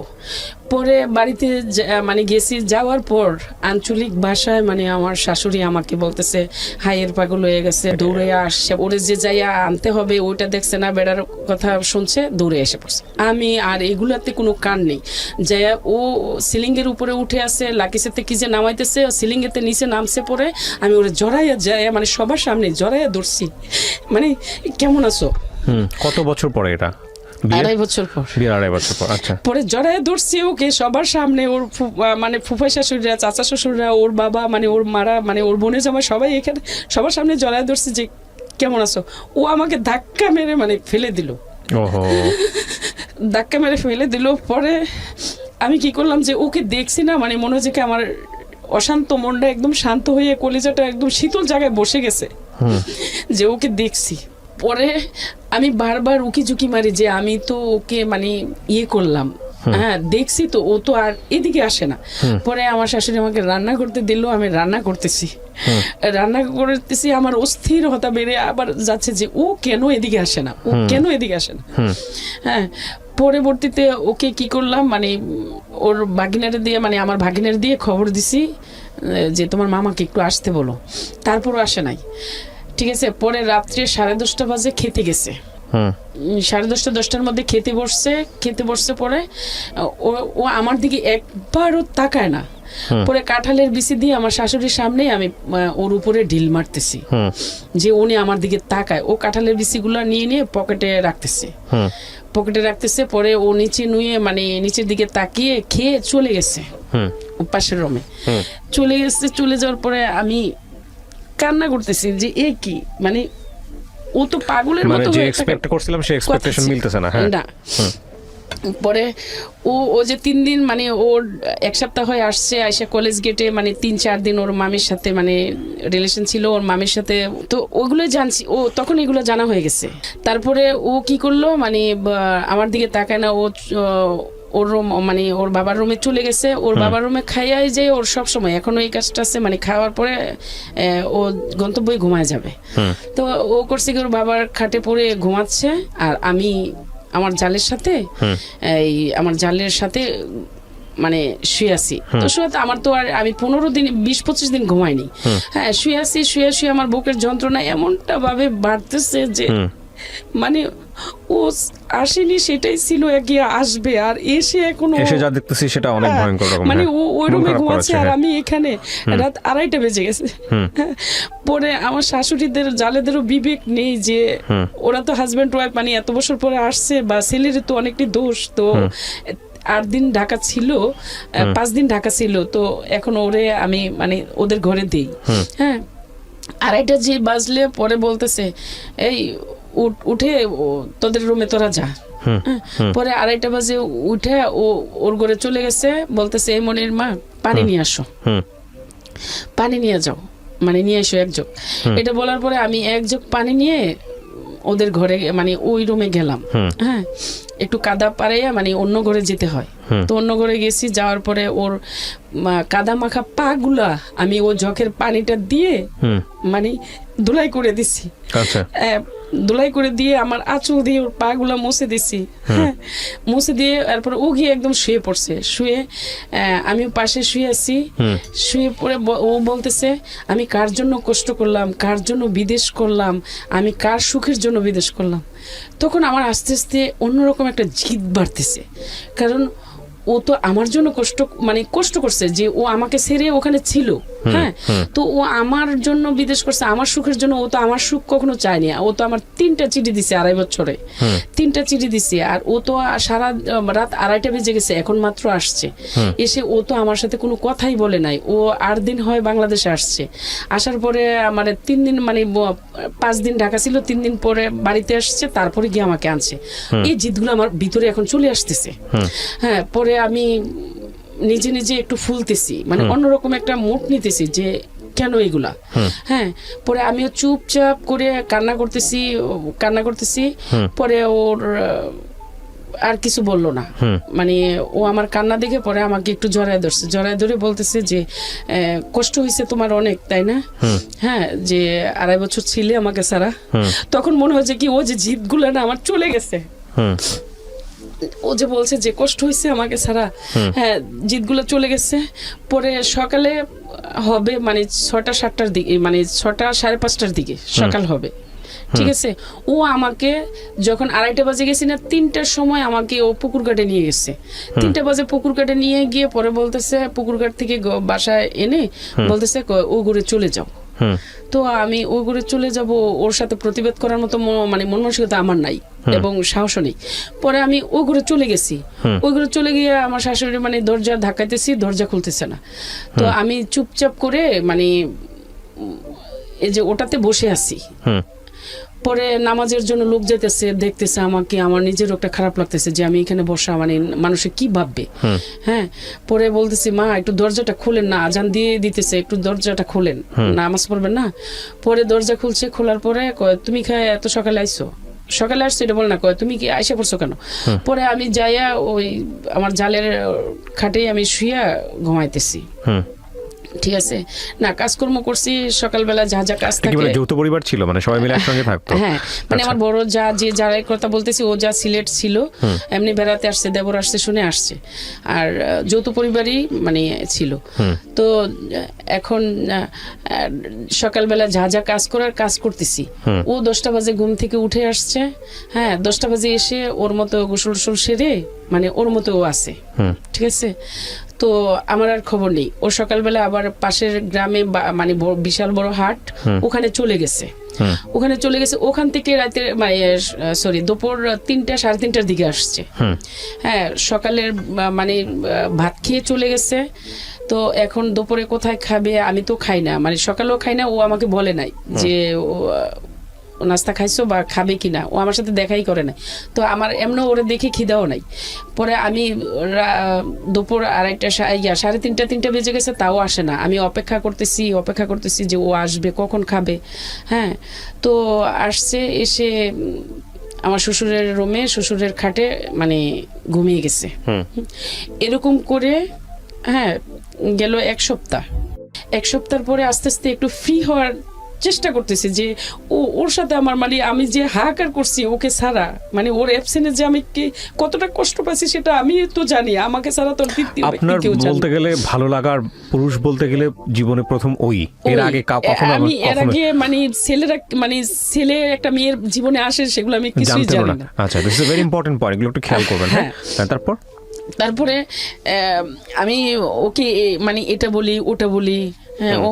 পরে বাড়িতে মানে গেছি, যাওয়ার পর আঞ্চলিক ভাষায় মানে আমার শাশুড়ি আমাকে বলতেছে হাইয়ের পাগল হয়ে গেছে, দৌড়ে আসছে, ওরে যে যাইয়া আনতে হবে ওইটা দেখছে না, বেড়ার কথা শুনছে, দৌড়ে এসে পড়ছে। আমি আর এগুলাতে কোনো কান নেই, যাইয়া ও সিলিংয়ের উপরে উঠে আছে, লাকিসেতে কি যে নামাইতেছে, সিলিংয়েতে নিচে নামছে, পরে আমি ওরে জড়াইয়া যাইয়া মানে সবার সামনে জড়াইয়া ধরছি, মানে কেমন আছো। কত বছর পরে এটা? 2.5 বছর পর। 2.5 বছর পর, আচ্ছা। পরে জড়াইয়া ধরছি ওকে সবার সামনে, ওর মানে ফুফাই শাশুড়িরা, চাচা শ্বশুররা, ওর বাবা, মানে ওর মারা, মানে ওর বোনের জামাই, সবাই এখানে সবার সামনে জড়াইয়া ধরছি যে কেমন আছো। ও আমাকে ধাক্কা মেরে মানে ফেলে দিল, ওহো, ধাক্কা মেরে ফেলে দিল। পরে আমি কি করলাম যে ওকে দেখছি না, মানে মনে হচ্ছে কি আমার অশান্ত মনটা একদম শান্ত হয়ে কলিজাটা একদম শীতল জায়গায় বসে গেছে যে ওকে দেখছি। পরে আমি বারবার উকি ঝুঁকি মারি যে আমি তো ওকে মানে ইয়ে করলাম, হ্যাঁ দেখছি তো, ও তো আর এদিকে আসে না। পরে আমার শাশুড়ি আমাকে রান্না করতে দিল, আমি রান্না করতেছি, আমার অস্থিরতা বেড়ে আবার যাচ্ছে যে ও কেন এদিকে আসে না, ও কেন এদিকে আসে না। হ্যাঁ, পরবর্তীতে ওকে কি করলাম, মানে ওর ভাগিনারে দিয়ে, মানে আমার ভাগিনার দিয়ে খবর দিছি যে তোমার মামাকে একটু আসতে বলো, তারপরও আসে নাই। ঠিক আছে, পরে রাত্রে 10:30 বাজে খেতে গেছে, 10:30 10টার মধ্যে খেতে বসছে। পরে ও আমার দিকে একবারও তাকায় না। পরে কাঁঠালের বিচি দিয়ে আমার শাশুড়ির সামনে আমি ওর উপরে ঢিল মারতেছি যে উনি আমার দিকে তাকায়। ও কাঁঠালের বিচিগুলো নিয়ে পকেটে রাখতেছে। পরে ও নিচে নুয়ে মানে নিচের দিকে তাকিয়ে খেয়ে চলে গেছে পাশের রুমে। চলে যাওয়ার পরে আমি কান্না করতেছি যে এ কি, মানে ও তো পাগলের মতো, যে এক্সপেক্ট করছিলাম সেই এক্সপেকটেশন মিলতেছে না। হ্যাঁ, পরে ও যে 3 দিন মানে ওর 1 সপ্তাহ হয়ে আসছে, আইসা কলেজ গেটে মানে 3-4 দিন ওর মামির সাথে মানে রিলেশন ছিল ওর মামির সাথে, তো ওগুলো জানছি, ও তখন এগুলো জানা হয়ে গেছে। তারপরে ও কি করলো, মানে আমার দিকে তাকায় না, ওর রুম মানে ওর বাবার রুমে চলে গেছে। ওর বাবার রুমে খাইয়াই যে ওর সব সময় এখনো এই কাজটা আছে, মানে খাওয়ার পরে ও গন্তব্যে ঘুমায় যাবে। তো ও করছে কি, ওর বাবার খাটে পড়ে ঘুমাচ্ছে, আর আমি আমার জালের সাথে মানে শুয়ে আছি। তো শুয়ে আমার তো আর আমি 15 দিন 20-25 দিন ঘুমাইনি। হ্যাঁ, শুয়ে আছি, শুয়ে আমার বুকের যন্ত্রণা এমনটা ভাবে বাড়তেছে যে মানে ও আসেনি, সেটাই ছিল এগিয়ে আসবে, আর এসে যা দেখতেছি সেটা অনেক ভয়ঙ্কর রকম। মানে ও ওই রুমে ঘুমাচ্ছে আর আমি এখানে, রাত 2:30 বেজে গেছে। পরে আমার শাশুড়িদের জালেদেরও বিবেক নেই যে ওরা তো হাজবেন্ড ওয়াইফ, মানে এত বছর পরে আসছে, বা ছেলের তো অনেকটি দোষ, তো 8 দিন ঢাকা ছিল, 5 দিন ঢাকা ছিল, তো এখন ওরে আমি মানে ওদের ঘরে দিই। হ্যাঁ, 2:30 যে বাজলে পরে বলতেছে এই উঠে তোদের রুমে তোরা যা। পরে 2:30 বাজে উঠে ওর ঘরে চলে গেছে, বলতেছে এই মনির মা পানি নিয়ে আসো, পানি নিয়ে যাও, মানে নিয়ে এসো 1 জগ। এটা বলার পরে আমি 1 জগ পানি নিয়ে ওদের ঘরে মানে ওই রুমে গেলাম। হ্যাঁ, একটু কাদা পাড়াইয়া মানে অন্য ঘরে যেতে হয়, তো অন্য ঘরে গেছি। যাওয়ার পরে ওর কাদা মাখা পা গুলা আমি ও জগের পানিটা দিয়ে মানে ধুলাই করে দিছি। ধুলাই করে দিয়ে আমার আঁচল দিয়ে ওর পা গুলা মুছে দিছি। হ্যাঁ, মুছে দিয়ে তারপরে ও গিয়ে একদম শুয়ে পড়ছে। আমি পাশে শুয়ে আছি, শুয়ে পড়ে ও বলতেছে আমি কার জন্য কষ্ট করলাম, কার জন্য বিদেশ করলাম, আমি কার সুখের জন্য বিদেশ করলাম। তখন আমার আস্তে আস্তে অন্যরকম একটা জিদ বাড়তেছে, কারণ ও তো আমার জন্য কষ্ট করছে যে ও আমাকে ছেড়ে ওখানে ছিল। হ্যাঁ, তো ও আমার জন্য বিদেশ করছে, আমার সুখের জন্য। ও তো আমার সুখ কখনো চায়নি। ও তো আমার 3টা চিঠি দিছে 2.5 বছরে, 3টা চিঠি দিছে, আর ও তো সারা রাত 2:30 বেজে গেছে, এখন মাত্র আসছে। এসে ও তো আমার সাথে কোনো কথাই বলে নাই। ও 8 দিন হয় বাংলাদেশে আসছে, আসার পরে মানে 3 দিন মানে 5 দিন ঢাকা ছিল, 3 দিন পরে বাড়িতে আসছে, তারপরে গিয়ে আমাকে আনছে। এই জিদগুলো আমার ভিতরে এখন চলে আসতেছে। হ্যাঁ, পরে আমি নিজে একটু ফুলতেছি, মানে অন্যরকম একটা মুড নিতেছি যে কেন এগুলা। হ্যাঁ, পরে আমিও চুপচাপ করে কান্না করতেছি। পরে ওর আর কিছু বললো না, মানে ও আমার কান্না দেখে পরে আমাকে একটু জড়ায় ধরছে, জড়ায় ধরে বলতেছে যে কষ্ট হয়েছে তোমার অনেক, তাই না? হ্যাঁ, যে 2.5 বছর ছিলে আমাকে ছাড়া। তখন মনে হচ্ছে কি ও যে জিদগুলো না আমার চলে গেছে, ও যে বলছে যে কষ্ট হয়েছে আমাকে ছাড়া, হ্যাঁ জিদগুলো চলে গেছে। পরে সকালে হবে মানে 6টা-7টার দিকে, মানে 6টা 5:30টার দিকে সকাল হবে, ঠিক আছে? ও আমাকে যখন 2:30 বাজে গেছি না, 3টার সময় আমাকে ও পুকুর ঘাটে নিয়ে গেছে। 3টা বাজে পুকুর ঘাটে নিয়ে গিয়ে পরে বলতেছে পুকুর ঘাট থেকে বাসায় এনে বলতেছে ও ঘুরে চলে যাও। তো আমি ওই ঘুরে চলে যাব, ওর সাথে প্রতিবাদ করার মতো মানে মন মানসিকতা আমার নাই এবং সাহসও নেই। পরে আমি ওই ঘুরে চলে গেছি, ওই ঘুরে চলে গিয়ে আমার শাশুড়ি মানে দরজা ধাক্কাইতেছি, দরজা খুলতেছে না। তো আমি চুপচাপ করে মানে এই যে ওটাতে বসে আছি। পরে নামাজের জন্য লোক যেতেছে, দেখতেছে আমাকে, আমার নিজেরও একটা খারাপ লাগতেছে যে আমি এখানে বসা, মানে মানুষে কি ভাববে। হ্যাঁ, পরে বলতেছি মা একটু দরজাটা খুলেন না, আজান দিয়ে দিতেছে, একটু দরজাটা খুলেন, নামাজ পড়বেন না। পরে দরজা খুলছে, খোলার পরে কয় তুমি এত সকালে আইসো? সকালে আসছো এটা বল না, কয় তুমি কি আইসা পড়ছো কেন? পরে আমি যাইয়া ওই আমার জালের খাটে আমি শুইয়া ঘুমাইতেছি, ঠিক আছে না, কাজকর্ম করছি সকালবেলা, যা যা কাজ থাকে। যৌথ পরিবার ছিল, মানে সবাই মিলে একসঙ্গে থাকতো? হ্যাঁ, মানে আমার বড় যা, যে যার কথা বলতেছি, ও যা সিলেট ছিল, এমনি বেড়াতে আসছে, দেবর আসছে শুনে আসছে, আর যৌথ পরিবারই মানে ছিল। তো এখন সকালবেলা যা যা কাজ করার কাজ করতেছি, ও 10টা বাজে ঘুম থেকে উঠে আসছে। হ্যাঁ, 10টা বাজে এসে ওর মতো গোসল টোসল সেরে মানে ওর মতো ও আছে, ঠিক আছে? তো আমার আর খবর নেই। ও সকালবেলা আবার পাশের গ্রামে মানে বিশাল বড় হাট, ওখানে চলে গেছে। ওখান থেকে রাতে দুপুর 3টা 3:30টার দিকে আসছে। হ্যাঁ, সকালের মানে ভাত খেয়ে চলে গেছে। তো এখন দুপুরে কোথায় খাবে? আমি তো খাই না, মানে সকালেও খাই না, ও আমাকে বলে নাই যে নাস্তা খাইছো বা খাবে কিনা, ও আমার সাথে দেখাই করে নাই। তো আমার এমন ওরে দেখে খিদাও নাই। পরে আমি দুপুর 2:30 3:30 বেজে গেছে, তাও আসে না। আমি অপেক্ষা করতেছি যে ও আসবে, কখন খাবে। হ্যাঁ, তো আসছে, এসে আমার শ্বশুরের রুমে, শ্বশুরের খাটে মানে ঘুমিয়ে গেছে। এরকম করে হ্যাঁ গেল 1 সপ্তাহ। 1 সপ্তাহ পরে আস্তে আস্তে একটু ফ্রি হওয়ার চেষ্টা করতেছি যে ওর সাথে আমার মানে আমি যে হাহাকার করছি ওকে ছাড়া, মানে ওর অ্যাবসেন্সে যে আমি কতটা কষ্ট পাচ্ছি সেটা আমি তো জানি, আমাকে ছাড়া তো আপনার বলতে গেলে ভালো লাগার পুরুষ বলতে গেলে জীবনে প্রথম ওই। এর আগে কখনো আমি এর আগে মানে ছেলে একটা মেয়ের জীবনে আসে সেগুলো আমি কিছুই জানি না। আচ্ছা, this is a very important point, এগুলো একটু খেয়াল করবেন। হ্যাঁ, তারপরে আমি ওকে মানে এটা বলি ওটা বলি, হ্যাঁ ও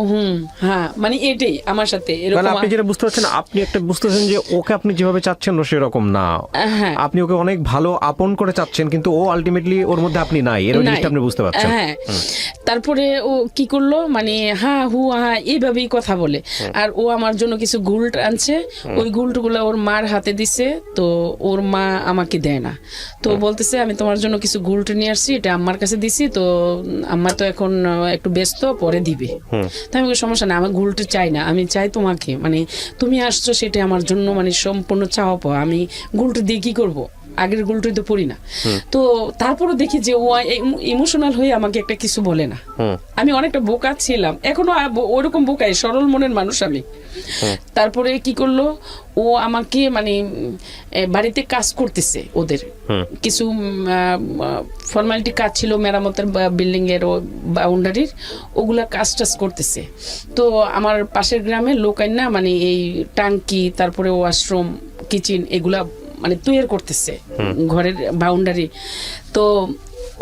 হ্যাঁ মানে এটাই আমার সাথে এরকম। আপনি যেটা বুঝতে পারছেন, আপনি একটা বুঝতেছেন যে ওকে আপনি যেভাবে চাচ্ছেন ও সেরকম না। আপনি ওকে অনেক ভালো আপন করে চাচ্ছেন, কিন্তু ও আলটিমেটলি ওর মধ্যে আপনি নাই, এর জিনিসটা আপনি বুঝতে পারছেন। হ্যাঁ, তারপরে ও কি করলো মানে এইভাবেই কথা বলে। আর ও আমার জন্য কিছু গুল্ট আনছে, ওই গুল্টগুলো ওর মার হাতে দিছে, তো ওর মা আমাকে দেয় না। তো বলতেছে আমি তোমার জন্য কিছু গুল্ট নিয়ে আসছি, এটা আম্মার কাছে দিছি, তো আম্মা তো এখন একটু ব্যস্ত, পরে দিবে। তাই আমি সমস্যা না, আমার গুলটা চাই না, আমি চাই তোমাকে, মানে তুমি আসছো সেটা আমার জন্য মানে সম্পূর্ণ চাওয়া পাওয়া। আমি গুলটা দিয়ে কি করবো? আগের গুলটাই তো পড়ি না। তো তারপরও দেখি যে ও ইমোশনাল হয়ে আমাকে একটা কিছু বলে না। আমি অনেকটা বোকা ছিলাম, এখনো ওরকম বোকাই, সরল মনের মানুষ আমি। তারপরে কি করলো, ও আমাকে মানে বাড়িতে কাজ করতেছে, ওদের কিছু ফর্মালিটি কাজ ছিল, মেরামতের বিল্ডিং এর বাউন্ডারির, ওগুলা কাজ টাজ করতেছে। তো আমার পাশের গ্রামে লোক আইনা মানে এই টাঙ্কি, তারপরে ওয়াশরুম, কিচেন এগুলা মানে তৈরি করতেছে ঘরের বাউন্ডারি। তো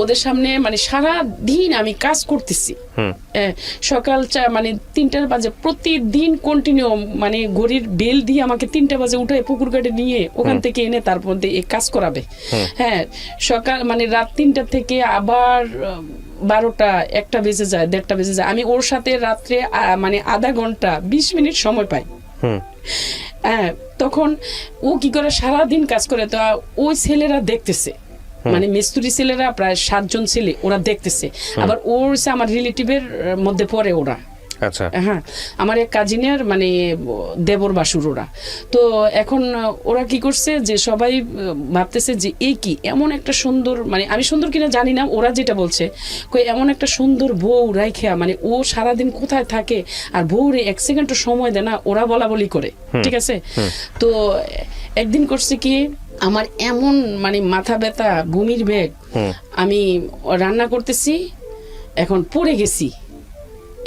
ওদের সামনে মানে সারা দিন আমি কাজ করতেছি, সকাল মানে 3টা বাজে প্রতিদিন কন্টিনিউ, মানে ঘড়ির বেল দিয়ে আমাকে 3টা বাজে উঠে পুকুর ঘাটে নিয়ে ওখান থেকে এনে তারপর এই কাজ করাবে। হ্যাঁ, সকাল মানে রাত 3টা থেকে আবার 12টা 1টা বেজে যায়, 1:30 বেজে যায়। আমি ওর সাথে রাত্রে মানে আধা ঘন্টা 20 মিনিট সময় পাই। হ্যাঁ, তখন ও কি করে সারাদিন কাজ করে, তো ওই ছেলেরা দেখতেছে, মানে মিস্ত্রি ছেলেরা প্রায় 7 জন ছেলে, ওরা দেখতেছে। আবার ওর আমার রিলেটিভের মধ্যে পড়ে ওরা, আচ্ছা হ্যাঁ, আমার এক কাজিনের মানে দেবর বাসুর ওরা। তো এখন ওরা কি করছে যে সবাই ভাবতেছে যে এই কি এমন একটা সুন্দর, মানে আমি সুন্দর কিনা জানি না, ওরা যেটা বলছে কই এমন একটা সুন্দর বউ রাইখা, মানে ও সারাদিন কোথায় থাকে আর বউরে এক সেকেন্ডও সময় দেয় না, ওরা বলা বলি করে, ঠিক আছে। তো একদিন করছে কি, আমার এমন মানে মাথা ব্যথা, বমির বেগ, আমি রান্না করতেছি, এখন পড়ে গেছি,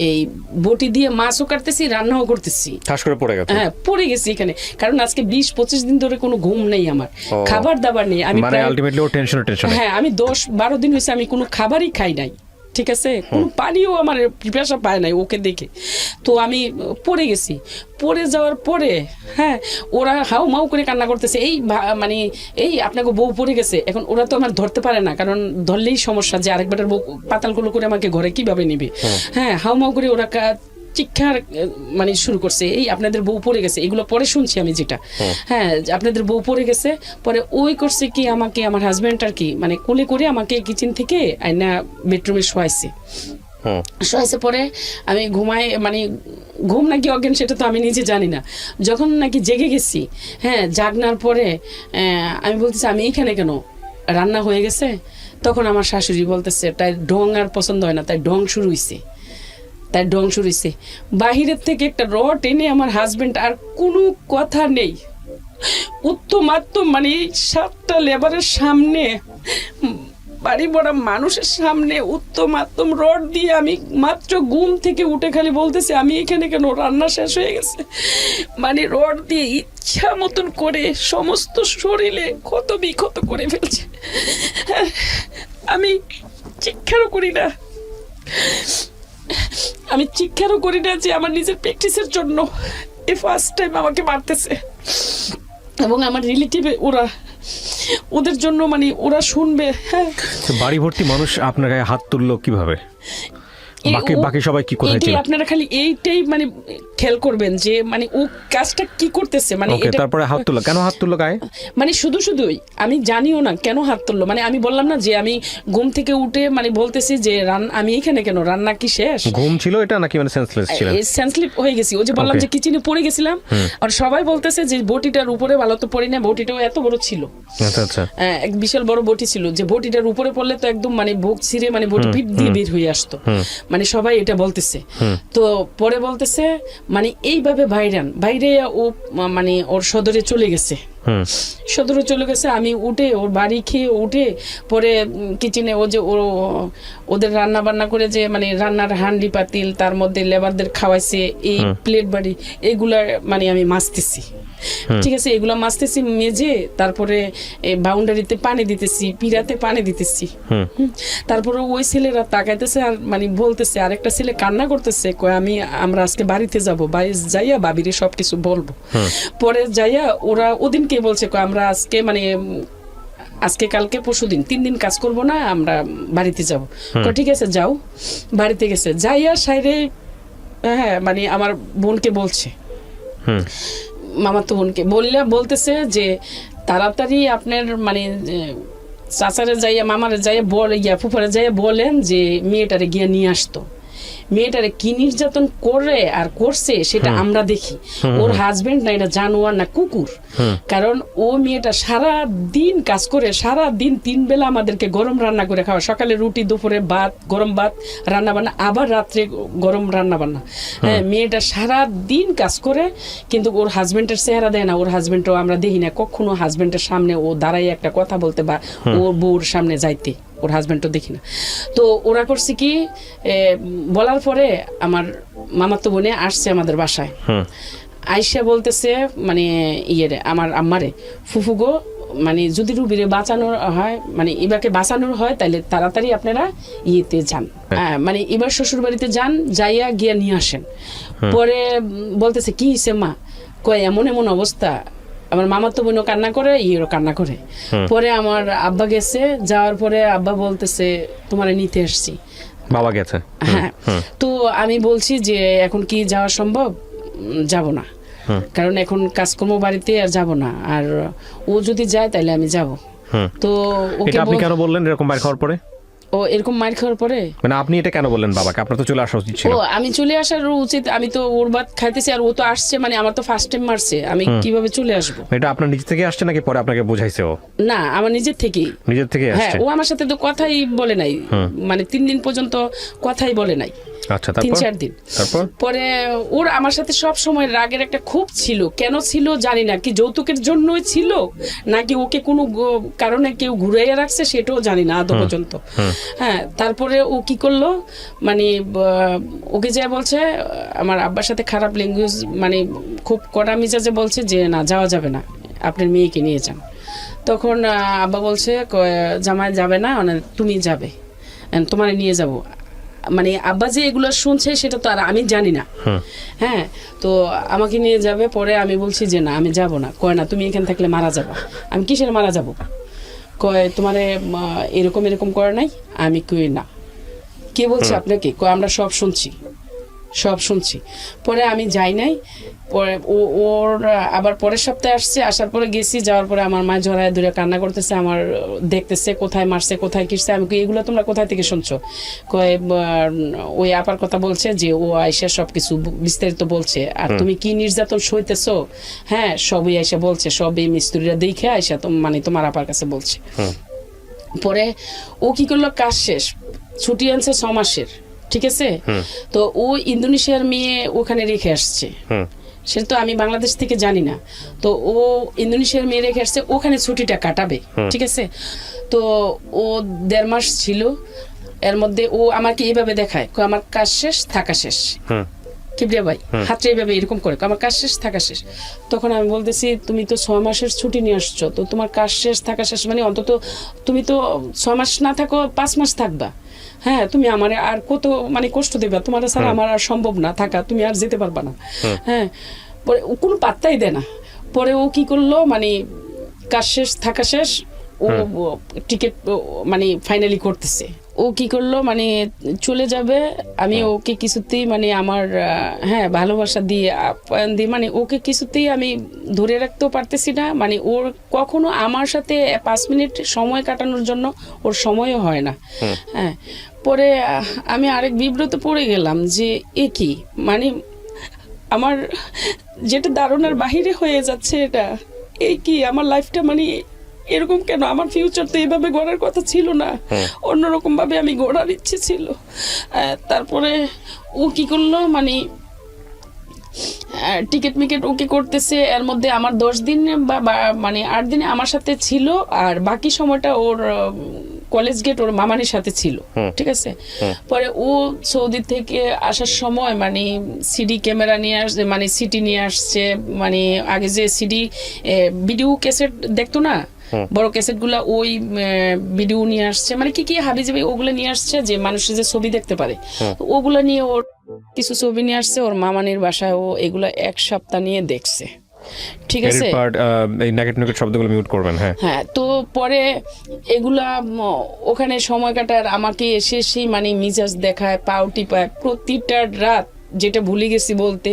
এই বটি দিয়ে মাছও কাটতেছি, রান্নাও করতেছি, ঠাস করে পড়ে গেছে। হ্যাঁ পড়ে গেছি এখানে, কারণ আজকে 20-25 দিন ধরে কোনো ঘুম নেই আমার, খাবার দাবার নেই, আমি মানে আলটিমেটলি ও টেনশন। হ্যাঁ আমি 10-12 দিন হয়েছে আমি কোনো খাবারই খাই নাই, ঠিক আছে, কোনো পানিও আমার পিপাসা পায় নাই ওকে দেখে। তো আমি পড়ে গেছি, পড়ে যাওয়ার পরে হ্যাঁ ওরা হাউ মাউ করে কান্না করতেছে, এই মানে এই আপনাকে বউ পড়ে গেছে। এখন ওরা তো আমার ধরতে পারে না, কারণ ধরলেই সমস্যা যে আরেকবারের বউ পাতাল করে আমাকে ঘরে কিভাবে নিবে। হ্যাঁ হাউ মাউ করে ওরা চিৎকার মানে শুরু করছে, এই আপনাদের বউ পড়ে গেছে, এগুলো পরে শুনছি আমি যেটা, হ্যাঁ আপনাদের বউ পড়ে গেছে। পরে ওই করছে কি, আমাকে আমার হাজবেন্ড আর কি মানে কোলে করে আমাকে কিচেন থেকে আইনা বেডরুমে শোয়াইছে। শোয়াইছে পরে আমি ঘুমাই, মানে ঘুম নাকি অজ্ঞান সেটা তো আমি নিজে জানি না, যখন নাকি জেগে গেছি, হ্যাঁ জাগনার পরে আমি বলতেছি আমি এইখানে কেন, রান্না হয়ে গেছে। তখন আমার শাশুড়ি বলতেছে তাই ঢং আর পছন্দ হয় না, তাই ঢং শুরু হয়েছে, তাই ঢং শুরু হয়েছে। বাহিরের থেকে একটা রড এনে আমার হাজবেন্ড, আর কোনো কথা নেই, উত্তম মানে 7টা লেবারের সামনে, বাড়ি ভরা মানুষের সামনে উত্তম রড দিয়ে, আমি মাত্র ঘুম থেকে উঠে খালি বলতেছি আমি এখানে কেন, রান্না শেষ হয়ে গেছে, মানে রড দিয়ে ইচ্ছা মতন করে সমস্ত শরীরে ক্ষত বিক্ষত করে ফেলছে। আমি চিৎকারও করি না, আমি চিৎকারও করি না যে আমার নিজের প্র্যাকটিসের জন্য এই ফার্স্ট টাইম আমাকে মারতেছে। এবং আমার রিলেটিভে ওরা, ওদের জন্য মানে ওরা শুনবে। হ্যাঁ বাড়ি ভর্তি মানুষ আপনার গায়ে হাত তুললো কিভাবে? বাকি সবাই কি কোথায় ছিল? আপনারা খালি এইটাই মানে খেয়াল করবেন যে মানে ও কাজটা কি করতেছে, মানে এটা তারপরে হাত তুললো কেন, হাত তুললো গায়ে, মানে শুধুই আমি জানিও না কেন হাত তুললো। মানে আমি বললাম না যে আমি ঘুম থেকে উঠে মানে বলতেছি যে আমি এখানে কেন, রান্না কি শেষ? ঘুম ছিল এটা নাকি মানে সেন্সলেস ছিলেন? সেন্সলেস হয়ে গেছি, ও যে বললাম যে কিচেনে পড়ে গেছিলাম, আর সবাই বলতেছে যে বটিটার উপরে, ভালো তো পড়ি না, বটিটাও এত বড় ছিল, আচ্ছা আচ্ছা এক বিশাল বড় বটি ছিল, যে বটিটার উপরে পড়লে তো একদম মানে বুক ছিঁড়ে মানে বটি পিঠ দিয়ে বের হয়ে আসতো, মানে সবাই এটা বলতেছে। তো পরে বলতেছে মানে এইভাবে বাইরে ও মানে ওর সদরে চলে গেছে, আমি উঠে ওর বাড়ি খেয়ে উঠে পরে কিচেনে ও যে ওদের রান্না বান্না করে যে মানে রান্নার হান্ডি পাতিল, তার মধ্যে লেবারদের খাওয়াইছে, এই প্লেট বাড়ি এগুলা মানে আমি মাজতেছি, ঠিক আছে, এগুলা মাজতেছি মেজে, তারপরে বাউন্ডারিতে পানি দিতেছি, পিড়াতে পানি দিতেছি। তারপরে ওই ছেলেরা তাকাইতেছে আর মানে বলতেছে, আরেকটা ছেলে কান্না করতেছে, কয় আমরা আজকে বাড়িতে যাবো, বাড়ি যাইয়া বাবিরে সবকিছু বলবো। পরে যাইয়া ওরা ওদিনকে বলছে আমরা আজকে মানে আজকে কালকে পরশুদিন 3 দিন কাজ করব না, আমরা বাড়িতে যাব। ঠিক আছে যাও। বাড়িতে গেছে, যাইয়া সাইরে হ্যাঁ মানে আমার বোনকে বলছে, মামাতো বোনকে বলতেছে যে তাড়াতাড়ি আপনার মানে চাচারে যাইয়া মামারে যাইয়া ফুফারে যাইয়া বলেন যে মেয়েটারে গিয়ে নিয়ে আসতো। মেয়েটারে কি নির্যাতন করে আর করছে সেটা আমরা দেখি। ওর হাজবেন্ড না এটা জানোয়ার না কুকুর, কারণ ও মেয়েটা সারা দিন কাজ করে, সারা দিন 3 বেলা আমাদেরকে গরম রান্না করে খাওয়া, সকালে রুটি, দুপুরে ভাত, গরম ভাত রান্না বান্না, আবার রাত্রে গরম রান্না বান্না। হ্যাঁ মেয়েটা সারা দিন কাজ করে, কিন্তু ওর হাজবেন্ডের চেহারা দেয় না। ওর হাজবেন্ডও আমরা দেখি না কখনো হাজবেন্ডের সামনে ও দাঁড়াই একটা কথা বলতে বা ওর বউর সামনে যাইতে, ওর হাজবেন্ডও দেখি না। তো ওরা করছে কি, বলার পরে আমার মামাতো বোনে আসছে আমাদের বাসায়, আইসা বলতেছে মানে আমার আম্মারে, ফুফুগো মানে যদি রুবিরে বাঁচানোর হয়, মানে এবারকে বাঁচানোর হয় তাহলে তাড়াতাড়ি আপনারা ইয়েতে যান, মানে এবার শ্বশুর বাড়িতে যান, যাইয়া গিয়া নিয়ে আসেন। পরে বলতেছে কি হইছে মা, কয় এমন অবস্থা। আমার মামা তো বোনও কান্না করে, ইয়েরও কান্না করে। পরে আমার আব্বা গেছে, যাওয়ার পরে আব্বা বলতেছে তোমারে নিতে আসছি, বাবা গেছে। হ্যাঁ তো আমি বলছি যে এখন কি যাওয়া সম্ভব, যাব না, কারণ এখন কাজকর্ম বাড়িতে আর যাব না, আর ও যদি যায় তাহলে আমি যাব। তো ওকে আপনি কেন বললেন এরকম বাইরে খাওয়ার পরে? ও এরকম মার খাওয়ার পরে মানে আপনি এটা কেন বললেন বাবাকে? আপনার তো চলে আসা উচিত ছিল। ও আমি চলে আসার উচিত, আমি তো ওর ভাত খাইতেছি আর ও তো আসছে, মানে আমার তো ফার্স্ট টাইম মারছে, আমি কিভাবে চলে আসবো? এটা আপনার নিজে থেকে আসছে নাকি পরে আপনাকে বোঝাইছে ও? না, আমার নিজের থেকেই। নিজের থেকে হ্যাঁ, আসছে। ও আমার সাথে তো কথাই বলে নাই, মানে 3 দিন পর্যন্ত কথাই বলে নাই। আচ্ছা, 3-4 দিন তারপর পরে ওর আমার সাথে সব সময় রাগের একটা খুব ছিল। কেন ছিল জানি না, কি যৌতুকের জন্যই ছিল নাকি ওকে কোনো কারণে কেউ ঘুরাইয়া রাখছে সেটাও জানি না আদৌ পর্যন্ত। হ্যাঁ, তারপরে ও কি করলো, মানে ওকে যা বলছে আমার আব্বার সাথে খারাপ ল্যাঙ্গুয়েজ, মানে খুব কড়া মিজাজে বলছে যে না যাওয়া যাবে না, আপনার মেয়েকে নিয়ে যান। তখন আব্বা বলছে জামাই যাবে না, মানে তুমি যাবে, তোমার নিয়ে যাব। মানে আব্বা যে এগুলো শুনছে সেটা তো আর আমি জানি না। হ্যাঁ, তো আমাকে নিয়ে যাবে। পরে আমি বলছি যে না আমি যাব না। কয় না তুমি এখানে থাকলে মারা যাবা। আমি কিসের মারা যাব? কয় তোমারে এরকম এরকম করে নাই। আমি কই না। কে বলছে আপনাকে? কয় আমরা সব শুনছি, সব শুনছি। পরে আমি যাই নাই। পরে ওর আবার পরের সপ্তাহে আসছে, আসার পরে গেছি, যাওয়ার পরে আমার মা জড়ায় ধরে কান্না করতেছে, আমার দেখতেছে কোথায় মারছে কোথায় কিসছে। আমি এগুলো তোমরা কোথায় থেকে শুনছো? কয় ওই আপার কথা বলছে যে ও আয়সা সবকিছু বিস্তারিত বলছে। আর তুমি কি নির্যাতন সইতেছো, হ্যাঁ সবই আয়সা বলছে, সবই মিস্ত্রিরা দেখে আয়সা মানে তোমার আপার কাছে বলছে। পরে ও কি করলো, কাজ শেষ, ছুটি আনছে 6 মাসের, ঠিক আছে? তো ও ইন্দোনেশিয়ার মেয়ে ওখানে রেখে আসছে, সেটা তো আমি বাংলাদেশ থেকে জানি না। তো ও ইন্দোনেশিয়ার মেয়ে রেখে আসছে, ওখানে ছুটিটা কাটাবে, ঠিক আছে? তো ও 1.5 মাস ছিল। এর মধ্যে ও আমাকে এইভাবে দেখায়, আমার কাজ শেষ থাকা শেষ, কিবরিয়া ভাই হাতটা এইভাবে এরকম করে, আমার কাজ শেষ থাকা শেষ। তখন আমি বলতেছি তুমি তো 6 মাসের ছুটি নিয়ে আসছো, তো তোমার কাজ শেষ থাকা শেষ মানে অন্তত তুমি তো 6 মাস না থাকো 5 মাস থাকবা। হ্যাঁ, তুমি আমার আর কত মানে কষ্ট দেবে, তোমার ছাড়া আমার আর সম্ভব না থাকা, তুমি আর যেতে পারবা না। হ্যাঁ, পরে ও কোনো পাত্তাই দেয় না। পরে ও কি করলো, মানে কাজ শেষ থাকা শেষ, ও টিকিট মানে ফাইনালি করতেছে। ও কি করলো, মানে চলে যাবে। আমি ওকে কিছুতেই মানে আমার হ্যাঁ ভালোবাসা দিয়ে আপ্যায়ন দিয়ে মানে ওকে কিছুতেই আমি ধরে রাখতেও পারতেছি না। মানে ওর কখনো আমার সাথে 5 মিনিট সময় কাটানোর জন্য ওর সময়ও হয় না। হ্যাঁ, পরে আমি আরেক বিব্রত পড়ে গেলাম যে এ কি, মানে আমার যেটা ধারণার বাহিরে হয়ে যাচ্ছে, এটা এই কি আমার লাইফটা, মানে এরকম কেন? আমার ফিউচার তো এইভাবে গড়ার কথা ছিল না, অন্যরকম ভাবে আমি গড়ার ইচ্ছে ছিল। তারপরে ও কি করলো, মানে টিকিট মিকেট ওকে করতেছে। এর মধ্যে আমার 10 দিন বা মানে 8 দিনে আমার সাথে ছিল, আর বাকি সময়টা ওর কলেজ গেট ওর মামানির সাথে ছিল, ঠিক আছে? পরে ও সৌদি থেকে আসার সময় মানে সিডি ক্যামেরা নিয়ে আসছে, মানে সিটি নিয়ে আসছে। মানে আগে যে সিডি ভিডিও ক্যাসেট দেখতো না, বড় ক্যাসেট গুলা, ওই ভিডিও নিয়ে আসছে, মানে কি কি হাবি যাবে ওগুলো নিয়ে আসছে, যে মানুষের যে ছবি দেখতে পারে ওগুলা নিয়ে ওর কিছু ছবি নিয়ে আসছে। ওর মামানির বাসায় ও এগুলা 1 সপ্তাহ নিয়ে দেখছে, ঠিক আছে? এই নেগেটিভ শব্দগুলো মিউট করবেন। হ্যাঁ হ্যাঁ, তো পরে এগুলা ওখানে সময় কাটার আমাকে এসে সেই মানে মিজাজ দেখায়, পাউটি পায় প্রতিটা রাত, যেটা ভুলে গেছি বলতে।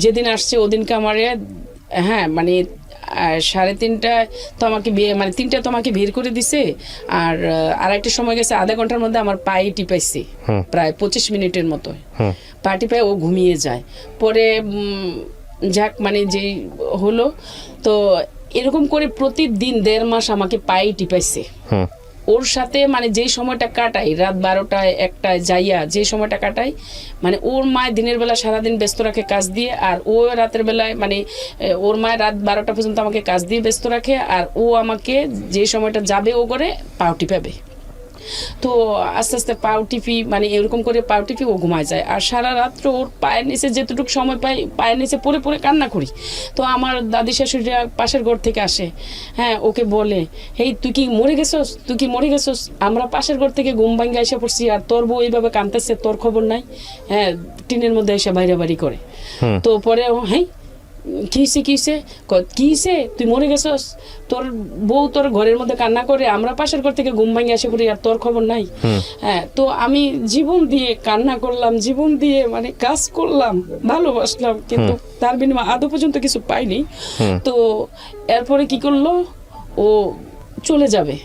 যেদিন আসছে ওদিনকে আমার হ্যাঁ মানে 3:30টায় তো আমাকে মানে 3টা তো আমাকে বের করে দিছে। আর আরেকটা সময় গেছে আধা ঘন্টার মধ্যে আমার পায়ে টিপাইছে, প্রায় 25 মিনিটের মতো পা টিপায় ও ঘুমিয়ে যায়। পরে যাক মানে যে হলো, তো এরকম করে প্রতিদিন 1.5 মাস আমাকে পায়ে টিপাইছে। ওর সাথে মানে যেই সময়টা কাটাই, রাত 12টায় 1টায় যাইয়া যে সময়টা কাটাই, মানে ওর মায় দিনের বেলা সারাদিন ব্যস্ত রাখে কাজ দিয়ে, আর ও রাতের বেলায় মানে ওর মায় রাত 12টা পর্যন্ত আমাকে কাজ দিয়ে ব্যস্ত রাখে, আর ও আমাকে যে সময়টা যাবে ও করে পাউটি পাবে। তো আস্তে আস্তে পাউ টিপি, মানে এরকম করে পাউ টিপি ও ঘুমায় যায়। আর সারা রাত্র ওর পায়ের নিচে যেটুকু সময় পাই পায়ের নিচে পড়ে পড়ে কান্না করি। তো আমার দাদি শাশুড়িরা পাশের ঘর থেকে আসে, হ্যাঁ ওকে বলে, হেই তুই কি মরে গেছস, তুই কি মরে গেছস? আমরা পাশের ঘর থেকে ঘুম ভাঙ্গে এসে পড়ছি, আর তোর বউ এইভাবে কাঁদতেছে, তোর খবর নাই? হ্যাঁ, টিনের মধ্যে এসে বাইরে বাড়ি করে। তো পরে হ্যাঁ কিসে তুই মরে গেছস, তোর বউ তোর ঘরের মধ্যে কান্না করে, আমরা পাশের ঘর থেকে ঘুম ভাঙে এসে পড়ি, আর তোর খবর নাই? হ্যাঁ, তো আমি জীবন দিয়ে কান্না করলাম, জীবন দিয়ে মানে কাজ করলাম, ভালোবাসলাম, কিন্তু তার বিনিময়ে আদৌ পর্যন্ত কিছু পাইনি। তো এরপরে কি করলো, ও চলে যাবে,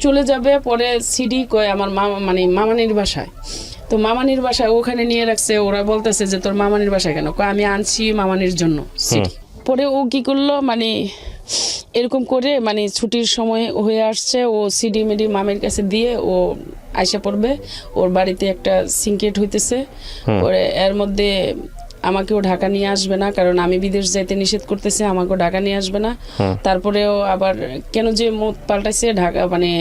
চলে যাবে। পরে সিডি কয় আমার মামা মানে মামানির বাসায়, তো মামানির বাসায় ওখানে নিয়ে রাখছে। ওরা বলতেছে যে তোর মামানির বাসায় কেন? কয় আমি আনছি মামানির জন্য সিডি। পরে ও কি করলো মানে এরকম করে মানে ছুটির সময় হয়ে আসছে, ও সিডি মিডি মামের কাছে দিয়ে ও আইসা পড়বে। ওর বাড়িতে একটা সিনকেট হইতেছে। পরে এর মধ্যে আমাকেও ঢাকা নিয়ে আসবে না, কারণ আমি বিদেশ যাইতে নিষেধ করতেছে, আমাকেও ঢাকা নিয়ে আসবে না। তারপরেও আবার কেন যে মত পাল্টাইছে, ঢাকা মানে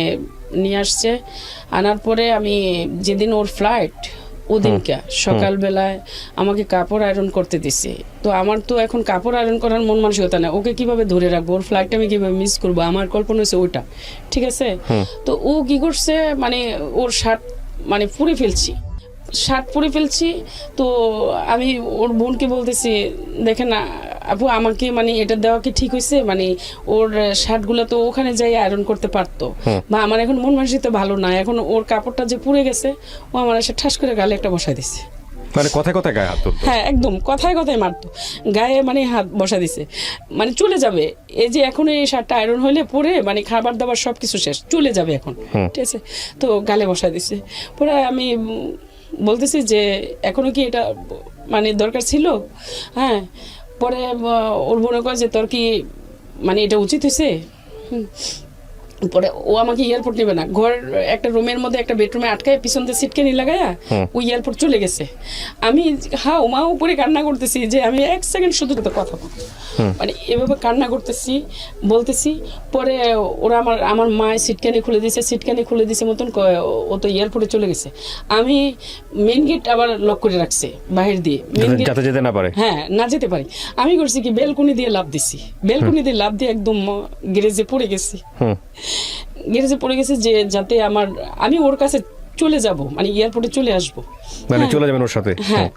নিয়ে আসছে। আনার পরে আমি যেদিন ওর ফ্লাইট ওদিনকে সকালবেলায় আমাকে কাপড় আয়রন করতে দিছে। তো আমার তো এখন কাপড় আয়রন করার মন মানসিকতা না, ওকে কিভাবে ধরে রাখবো, ওর ফ্লাইটটা আমি কিভাবে মিস করবো, আমার কল্পনা হয়েছে ওইটা, ঠিক আছে। তো ও কি করছে মানে ওর শার্ট মানে পুড়ে ফেলছি, শার্ট পরে ফেলছি। তো আমি ওর বোনকে বলতেছি, দেখে না আপু আমাকে মানে এটা দেওয়া কি ঠিক হয়েছে, মানে ওর শার্টগুলো তো ওখানে যাই আয়রন করতে পারতো, বা আমার এখন মন মানসিকতা ভালো না, এখন ওর কাপড়টা যে পুড়ে গেছে ও আমার এসে ঠাস করে গালে একটা বসায় দিছে। মানে কথায় কথায় গায়ে হাত তুলতো? হ্যাঁ একদম কথায় কথায় মারতো, গায়ে মানে হাত বসা দিছে, মানে চলে যাবে। এই যে এখন এই শার্টটা আয়রন হইলে পরে মানে খাবার দাবার সবকিছু শেষ, চলে যাবে এখন, ঠিক আছে। তো গালে বসা দিছে। পরে আমি বলতেছি যে এখনো কি এটা মানে দরকার ছিল? হ্যাঁ। পরে ওর মনে করে যে তোর কি মানে এটা উচিত হয়েছে? পরে ও আমাকে এয়ারপোর্ট নেবে না, ঘর একটা রুমের মধ্যে একটা বেডরুমে আটকায় পিছন দিয়ে সিটকানি লাগায়া ওই এয়ারপোর্ট চলে গেছে। আমি হাও মা উপরে কান্না করতেছি যে আমি এক সেকেন্ড শুধু তো কথা বলবো, মানে এভাবে কান্না করতেছি বলতেছি। পরে ওরা আমার মা সিটকানি খুলে দিছে মতন ও তো এয়ারপোর্টে চলে গেছে। আমি মেন গেট আবার লক করে রাখছে বাহির দিয়ে, মেন গেট যাতে যেতে না পারে, হ্যাঁ না যেতে পারি। আমি করছি কি বেলকনি দিয়ে লাফ দিছি, বেলকনি দিয়ে লাফ দিয়ে একদম গ্যারেজে পড়ে গেছি। গ্যারেজে পড়ে গেছে যে যাতে আমি ওর কাছে চলে যাব, মানে এয়ারপোর্টে চলে আসবো, মানে চলে যাবেন ওর সাথে। হ্যাঁ।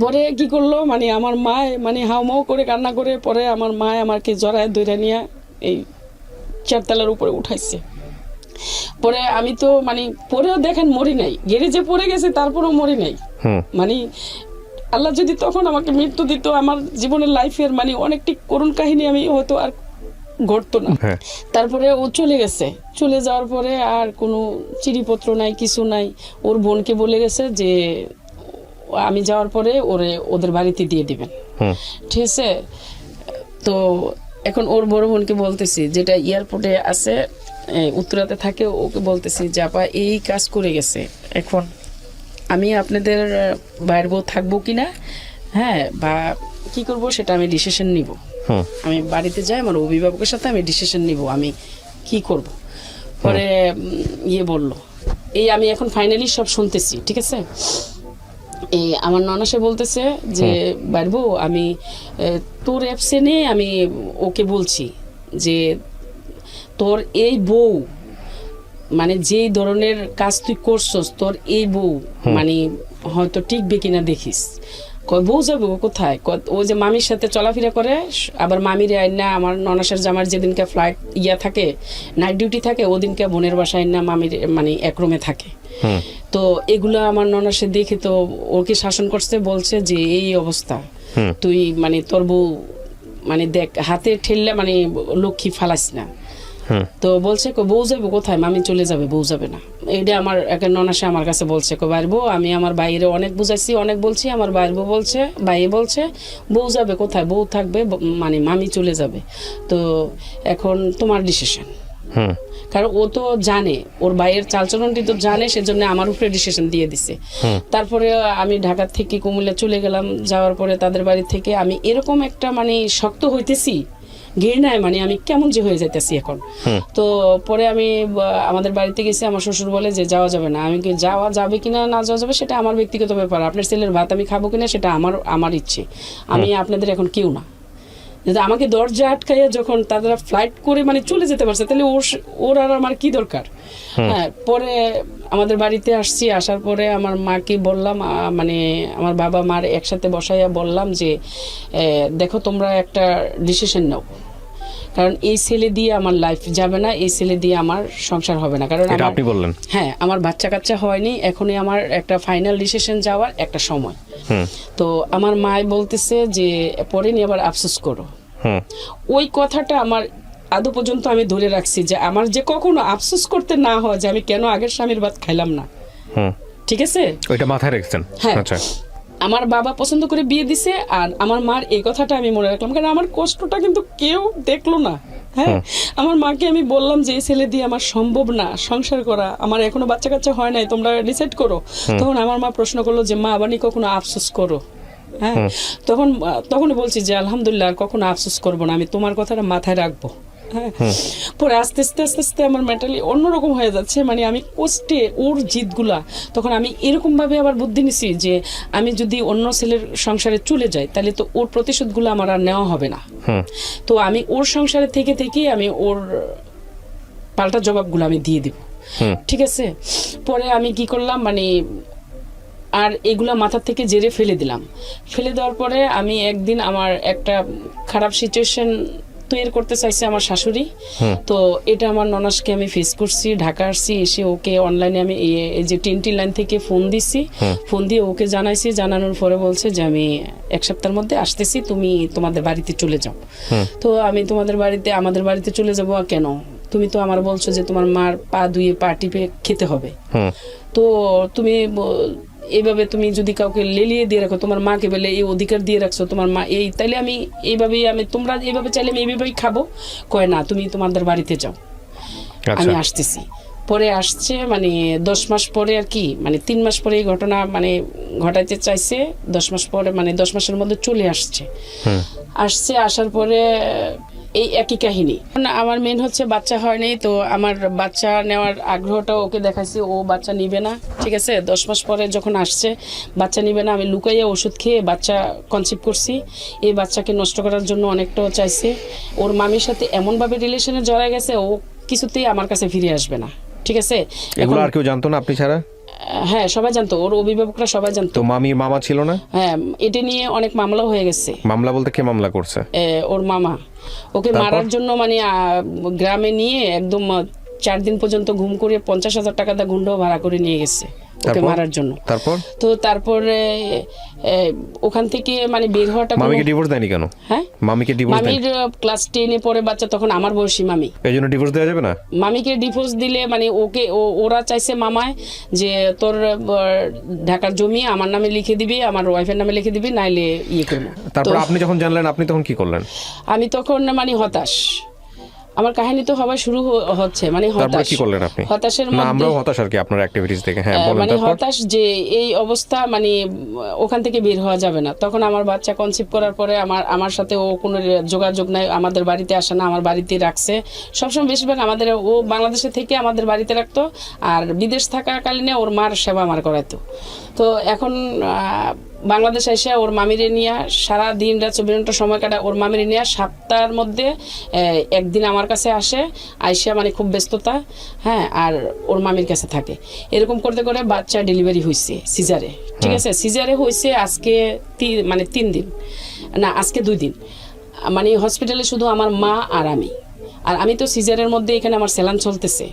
পরে কি করলো মানে আমার মা মানে হাউমাউ করে কান্না করে, পরে আমার মা আমাকে জড়ায় দইরা নিয়ে এই 4 তলার উপরে উঠাইছে। পরে আমি তো মানে পরেও দেখেন মরি নাই, গ্যারেজে পড়ে গেছে তারপরেও মরি নাই। মানে আল্লাহ যদি তখন আমাকে মৃত্যু দিত, আমার জীবনের লাইফের মানে অনেকটি করুণ কাহিনী আমি হয়তো আর ঘটতো না। তারপরে ও চলে গেছে, চলে যাওয়ার পরে আর কোনো চিঠিপত্র নাই, কিছু নাই। ওর বোনকে বলে গেছে যে আমি যাওয়ার পরে ওদের বাড়িতে দিয়ে দিবেন, ঠিক আছে। তো এখন ওর বড় বোনকে বলতেছি, যেটা এয়ারপোর্টে আছে উত্তরাতে থাকে, ওকে বলতেছি যে আপা এই কাজ করে গেছে, এখন আমি আপনাদের বাইরের বউ থাকবো কিনা, হ্যাঁ বা কি করব সেটা আমি ডিসিশন নিব। আমি বাড়িতে যাই, আমার অভিভাবকের সাথে আমি ডিসিশন নিব আমি কি করব। পরে বলল এই আমি এখন ফাইনালি সব শুনতেছি, ঠিক আছে। এই আমার ননাসে বলতেছে যে বাইরবো আমি তোর অ্যাবসেন্টে আমি ওকে বলছি যে তোর এই বউ মানে যেই ধরনের কাজ তুই করছস, তোর এই বউ মানে হয়তো টিকবে কিনা দেখিস। কয় বউ যাবে ও কোথায়? ও যে মামির সাথে চলাফেরা করে, আবার মামির আইনা আমার ননাসের জামার যেদিনকে ফ্লাইট থাকে নাইট ডিউটি থাকে, ওদিনকে বোনের বাসায় না মামির মানে এক রুমে থাকে। তো এগুলো আমার ননাসে দেখে তো ওকে শাসন করছে, বলছে যে এই অবস্থা তুই মানে তোর বউ মানে দেখ হাতে ঠেললে মানে লক্ষ্মী ফালাস না। তো বলছে বউ যাবে কোথায়, মামি চলে যাবে, বউ যাবে না। এইটা আমার একটা ননাসে আমার কাছে বলছে, বাইর বউ আমি আমার বাইরে অনেক বুঝাইছি, অনেক বলছি, আমার বাইর বউ বলছে, ভাই বলছে বউ যাবে কোথায়, বউ থাকবে মানে মামি চলে যাবে। তো এখন তোমার ডিসিশন। কারণ ও তো জানে, ওর ভাইয়ের চালচলনটি তো জানে, সেজন্য আমার উপরে ডিসিশন দিয়ে দিছে। তারপরে আমি ঢাকা থেকে কুমিল্লা চলে গেলাম, যাওয়ার পরে তাদের বাড়ি থেকে আমি এরকম একটা মানে শক্ত হইতেছি ঘৃণায়, মানে আমি কেমন যে হয়ে যাইতেছি এখন। তো পরে আমি আমাদের বাড়িতে গেছি, আমার শ্বশুর বলে যে যাওয়া যাবে না। আমি কি যাওয়া যাবে কিনা না যাওয়া যাবে সেটা আমার ব্যক্তিগত ব্যাপার, আপনার ছেলের ভাত আমি খাবো কিনা সেটা আমার ইচ্ছে, আমি আপনাদের এখন কেউ না। যদি আমাকে দরজা আটকাইয়া যখন তারা ফ্লাইট করে মানে চলে যেতে পারছে, তাহলে ওর আর আমার কি দরকার। হ্যাঁ। পরে আমাদের বাড়িতে আসছি, আসার পরে আমার মাকে বললাম, মানে আমার বাবা মার একসাথে বসাইয়া বললাম যে দেখো তোমরা একটা ডিসিশন নাও, কারণ এই ছেলে দিয়ে আমার লাইফ যাবে না, এই ছেলে দিয়ে আমার সংসার হবে না। কারণ আপনি বললেন হ্যাঁ আমার বাচ্চা কাচ্চা হয়নি, এখনই আমার একটা ফাইনাল ডিসিশন যাওয়ার একটা সময়। তো আমার মা বলতেছে যে পরে নিয়ে আবার আফসোস করো। ওই কথাটা আমার আদৌ পর্যন্ত আমি ধরে রাখছি যে আমার যে কখনো আফসোস করতে না হয় যে আমি কেন আগের স্বামীর ভাত খাইলাম না। ঠিক আছে, ওইটা মাথায় রেখেছেন। হ্যাঁ। আচ্ছা, আমার বাবা পছন্দ করে বিয়ে দিছে, আর আমার মার এই কথাটা আমি মনে রাখলাম, কারণ আমার কষ্টটা কিন্তু কেউ দেখলো না। হ্যাঁ, আমার মাকে আমি বললাম যে এই ছেলে দিয়ে আমার সম্ভব না সংসার করা, আমার এখনো বাচ্চা কাচ্চা হয় নাই, তোমরা ডিসাইড করো। তখন আমার মা প্রশ্ন করলো যে মা আবার কখনো আফসোস করো? হ্যাঁ, তখন বলছি যে আলহামদুলিল্লাহ আর কখনো আফসোস করবো না, আমি তোমার কথাটা মাথায় রাখবো। হ্যাঁ, পরে আস্তে আস্তে আস্তে আস্তে আমার মেন্টালি অন্যরকম হয়ে যাচ্ছে, মানে আমি কষ্টে ওর জিদগুলা, তখন আমি এরকম ভাবে আবার বুদ্ধি নিছি যে আমি যদি অন্য ছেলের সংসারে চলে যাই তাহলে তো ওর প্রতিশোধগুলো আমার আর নেওয়া হবে না। তো আমি ওর সংসারে থেকে থেকেই আমি ওর পাল্টা জবাবগুলো আমি দিয়ে দিব। ঠিক আছে, পরে আমি কি করলাম, মানে আর এগুলা মাথা থেকে জেরে ফেলে দিলাম। ফেলে দেওয়ার পরে আমি একদিন আমার একটা খারাপ সিচুয়েশন তৈরি করতে চাইছে আমার শাশুড়ি। তো এটা আমার ননাসকে আমি ফেস করছি, ঢাকা আসছি, এসে ওকে অনলাইনে আমি এই যে টিনটি লাইন থেকে ফোন দিছি, ফোন দিয়ে ওকে জানাইছি। জানানোর পরে বলছে যে আমি 1 সপ্তাহের মধ্যে আসতেছি, তুমি তোমাদের বাড়িতে চলে যাও। তো আমি আমাদের বাড়িতে চলে যাবো কেন, তুমি তো আমার বলছো যে তোমার মার পা ধুয়ে পা টিপে খেতে হবে, তো তুমি এইভাবে তুমি যদি কাউকে লেলিয়ে দিয়ে রাখো, তোমার মাকে বলে এই অধিকার দিয়ে রাখছো তোমার মা এই, তাইলে আমি এইভাবেই তোমরা এইভাবে চাইলে আমি এইভাবেই খাবো। কয় না, তুমি তোমাদের বাড়িতে যাও, আমি আসতেছি। পরে আসছে, মানে 10 মাস পরে আর কি, মানে 3 মাস পরে এই ঘটনা মানে ঘটাইতে চাইছে। 10 মাস পরে, মানে 10 মাসের মধ্যে চলে আসছে। আসার পরে এই একই কাহিনী। আমার মেন হচ্ছে বাচ্চা হয়নি, তো আমার বাচ্চা নেওয়ার আগ্রহটা ওকে দেখাইছি, ও বাচ্চা নিবে না। ঠিক আছে, 10 মাস পরে যখন আসছে বাচ্চা নিবে না, আমি লুকাইয়া ওষুধ খেয়ে বাচ্চা কনসিভ করছি। এই বাচ্চাকে নষ্ট করার জন্য অনেকটাও চাইছে। ওর মামির সাথে এমনভাবে রিলেশনে জড়ায় গেছে, ও কিছুতেই আমার কাছে ফিরে আসবে না। ঠিক আছে, এগুলো আর কেউ জানতো না আপনি ছাড়া? হ্যাঁ, সবাই জানতো, ওর অভিভাবকরা সবাই জানতো। তো মামা ছিল না? হ্যাঁ, এটা নিয়ে অনেক মামলাও হয়ে গেছে। মামলা বলতে কে মামলা করছে? ওর মামা ওকে মারার জন্য, মানে গ্রামে নিয়ে একদম 4 দিন পর্যন্ত ঘুম করে 50,000 টাকা দা গুন্ডা ভাড়া করে নিয়ে গেছে ওকে মারার জন্য। তারপরে ওখান থেকে মানে বের হওয়াটা। মামিকে ডিভোর্স দেয়নি কেন? হ্যাঁ, মামিকে ডিভোর্স দেয়নি। মামির ক্লাস 10 এ পড়ে বাচ্চা, তখন আমার বয়সী মামি। এইজন্য ডিভোর্স দেওয়া যাবে না? মামিকে ডিভোর্স দিলে মানে ওরা চাইছে মামায় যে তোর ঢাকার জমি আমার নামে লিখে দিবি, আমার ওয়াইফের নামে লিখে দিবি, নাইলে ইয়ে করবো। তারপর আপনি যখন জানলেন আপনি তখন কি করলেন? আমি তখন মানে হতাশ, আমার কাহিনী তো হওয়া শুরু হচ্ছে, মানে হতাশ। কি করলেন আপনি? হতাশের মধ্যে আমরাও হতাশ আর কি আপনার অ্যাক্টিভিটিস দেখে। হ্যাঁ, বলেন। মানে হতাশ যে এই অবস্থা, মানে ওখান থেকে বের হওয়া যাবে না। তখন আমার বাচ্চা কনসিভ করার পরে আমার সাথে ও কোনো যোগাযোগ নাই, আমাদের বাড়িতে আসে না, আমার বাড়িতে রাখছে সবসময়। বেশিরভাগ ও বাংলাদেশে থেকে আমাদের বাড়িতে রাখতো, আর বিদেশ থাকাকালীনে ওর মার সেবা আমার করাইতো। তো এখন বাংলাদেশে এসে ওর মামিরে নিয়ে সারা দিন রাত 24 ঘন্টা সময় কাটায়। ওর মামিরে নিয়ে সপ্তাহের মধ্যে একদিন আমার কাছে আসে, আইসা মানে খুব ব্যস্ততা। হ্যাঁ, আর ওর মামির কাছে থাকে। এরকম করতে করে বাচ্চা ডেলিভারি হয়েছে সিজারে। ঠিক আছে, সিজারে হয়েছে আজকে মানে 3 দিন না, আজকে 2 দিন। মানে হসপিটালে শুধু আমার মা আর আমি তো সিজারের মধ্যে এখানে আমার সেলান চলতেছে,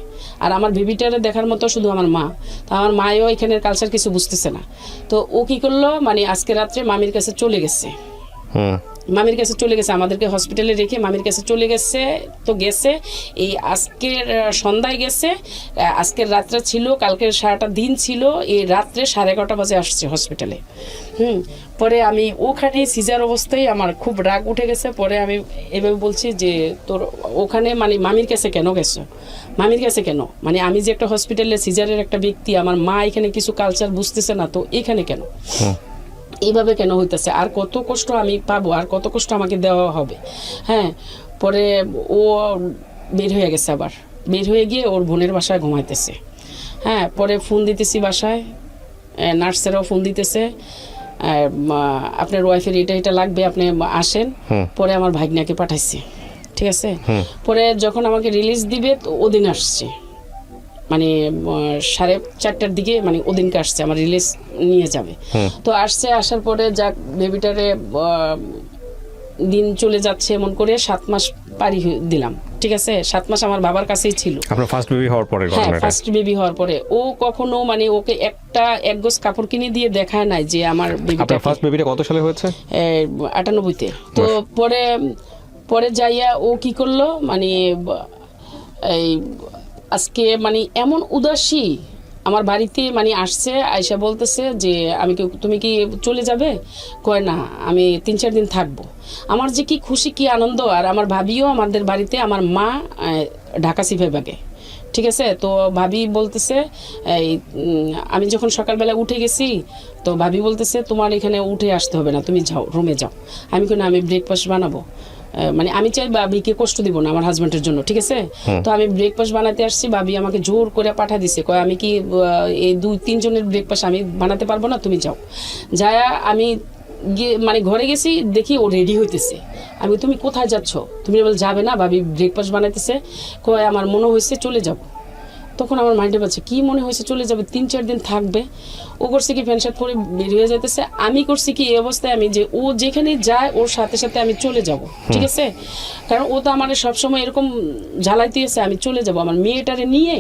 আর আমার বেবিটারে দেখার মতো শুধু আমার মা। তো আমার মায়ও এখানের কালচার কিছু বুঝতেছে না। তো ও কি করলো, মানে আজকে রাত্রে মামির কাছে চলে গেছে। আমাদেরকে হসপিটালে রেখে মামির কাছে চলে গেছে। তো গেছে এই আজকের সন্ধ্যায় গেছে, আজকের রাত্রে ছিল, কালকের সারাটা দিন ছিল, এই রাত্রে 11:30 বাজে আসছে হসপিটালে। পরে আমি ওখানে সিজার অবস্থায় আমার খুব রাগ উঠে গেছে। পরে আমি এভাবে বলছি যে তোর ওখানে মানে মামির কাছে কেন গেছো, মামির কাছে কেন, মানে আমি যে একটা হসপিটালে সিজারের একটা ব্যক্তি, আমার মা এখানে কিছু কালচার বুঝতেছে না, তো এখানে কেন, এইভাবে কেন হইতেছে, আর কত কষ্ট আমি পাবো, আর কত কষ্ট আমাকে দেওয়া হবে। হ্যাঁ, পরে ও বের হয়ে গেছে, আবার বের হয়ে গিয়ে ওর বোনের বাসায় ঘুমাইতেছে। হ্যাঁ, পরে ফোন দিতেছি বাসায়, নার্সেরাও ফোন দিতেছে, আপনার ওয়াইফের এটা লাগবে, আপনি আসেন। পরে আমার ভাগ্নাকে পাঠাইছে। ঠিক আছে, পরে যখন আমাকে রিলিজ দিবে তো ওদিন আসছে, মানে 4:30টার দিকে, মানে ওদিনকে আসছে আমার রিলিজ নিয়ে যাবে। তো আসার পরে যাক বেবিটারে দিন চলে যাচ্ছে এমন করে 7 মাস পারি দিলাম। ঠিক আছে, 7 মাস আমার বাবার কাছেই ছিল। আপনার ফার্স্ট বেবি হওয়ার পরে? হ্যাঁ, ফার্স্ট বেবি হওয়ার পরে ও কখনো মানে ওকে এক গজ কাপড় কিনে দিয়ে দেখায় নাই যে আমার বেবিটা। আপনার ফার্স্ট বেবিটা কত সালে হয়েছে? 98-তে। তো পরে পরে যাইয়া ও কি করলো মানে এই আজকে মানে এমন উদাসী আমার বাড়িতে মানে আসছে, আয়সা বলতেছে যে তুমি কি চলে যাবে? কয় না, আমি 3-4 দিন থাকবো। আমার যে কি খুশি কি আনন্দ। আর আমার ভাবিও আমাদের বাড়িতে, আমার মা ঢাকা সিফাইবাগে, ঠিক আছে। তো ভাবি বলতেছে আমি যখন সকালবেলা উঠে গেছি তো ভাবি বলতেছে তোমার এখানে উঠে আসতে হবে না, তুমি যাও রুমে যাও। আমি কেন, আমি ব্রেকফাস্ট বানাবো, মানে আমি চাই ভাবিকে কষ্ট দিব না আমার হাজব্যান্ডের জন্য, ঠিক আছে। তো আমি ব্রেকফাস্ট বানাতে আসছি, ভাবি আমাকে জোর করে পাঠা দিছে, কয় আমি কি এই 2-3 জনের ব্রেকফাস্ট আমি বানাতে পারবো না, তুমি যাও। যায় আমি মানে ঘরে গেছি, দেখি ও রেডি হইতেছে। আমি তুমি কোথায় যাচ্ছ? তুমি বল যাবে না, ভাবি ব্রেকফাস্ট বানাইতেছে। কয় আমার মনে হয়েছে চলে যাব। তখন আমার মাইন্ডে পাচ্ছে কি মনে হয়েছে চলে যাবে, 3-4 দিন থাকবে। ও করছে কি প্যান্ট শার্ট পরে বের হয়ে যাইতেছে। আমি করছি কি এই অবস্থায় আমি যে ও যেখানে যায় ওর সাথে সাথে আমি চলে যাব, ঠিক আছে। কারণ ও তো আমার সবসময় এরকম জ্বালাইতে এসে আমি চলে যাব আমার মেয়েটারে নিয়ে।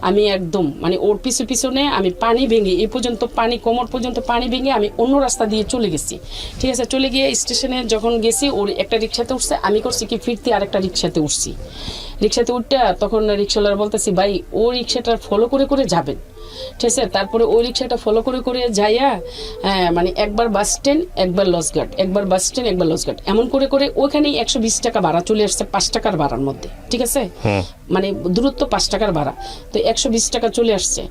আমি একদম মানে ওর পিছনে আমি পানি ভেঙে এ পর্যন্ত পানি কোমর পর্যন্ত পানি ভেঙে আমি অন্য রাস্তা দিয়ে চলে গেছি, ঠিক আছে। চলে গিয়ে স্টেশনে যখন গেছি ওর একটা রিক্সাতে উঠছে, আমি করছি কি ফিরতে আরেকটা রিক্সাতে উঠছি। রিক্সাতে উঠতে তখন রিক্সাওয়ালার বলতেছি ভাই ও রিক্সাটা ফলো করে করে যাবেন, ঠিক আছে। তারপরে ওই রিক্সাটা ফলো করে করে যাইয়া মানে একবার বাস স্ট্যান্ড একবার লজঘাট, একবার বাস স্ট্যান্ড একবার লজঘাট, এমন করে করে ওইখানেই 120 টাকা ভাড়া চলে আসছে 5 টাকার ভাড়ার মধ্যে, ঠিক আছে। মানে দূরত্ব 5 টাকার ভাড়া, তো 120 টাকা চলে আসছে।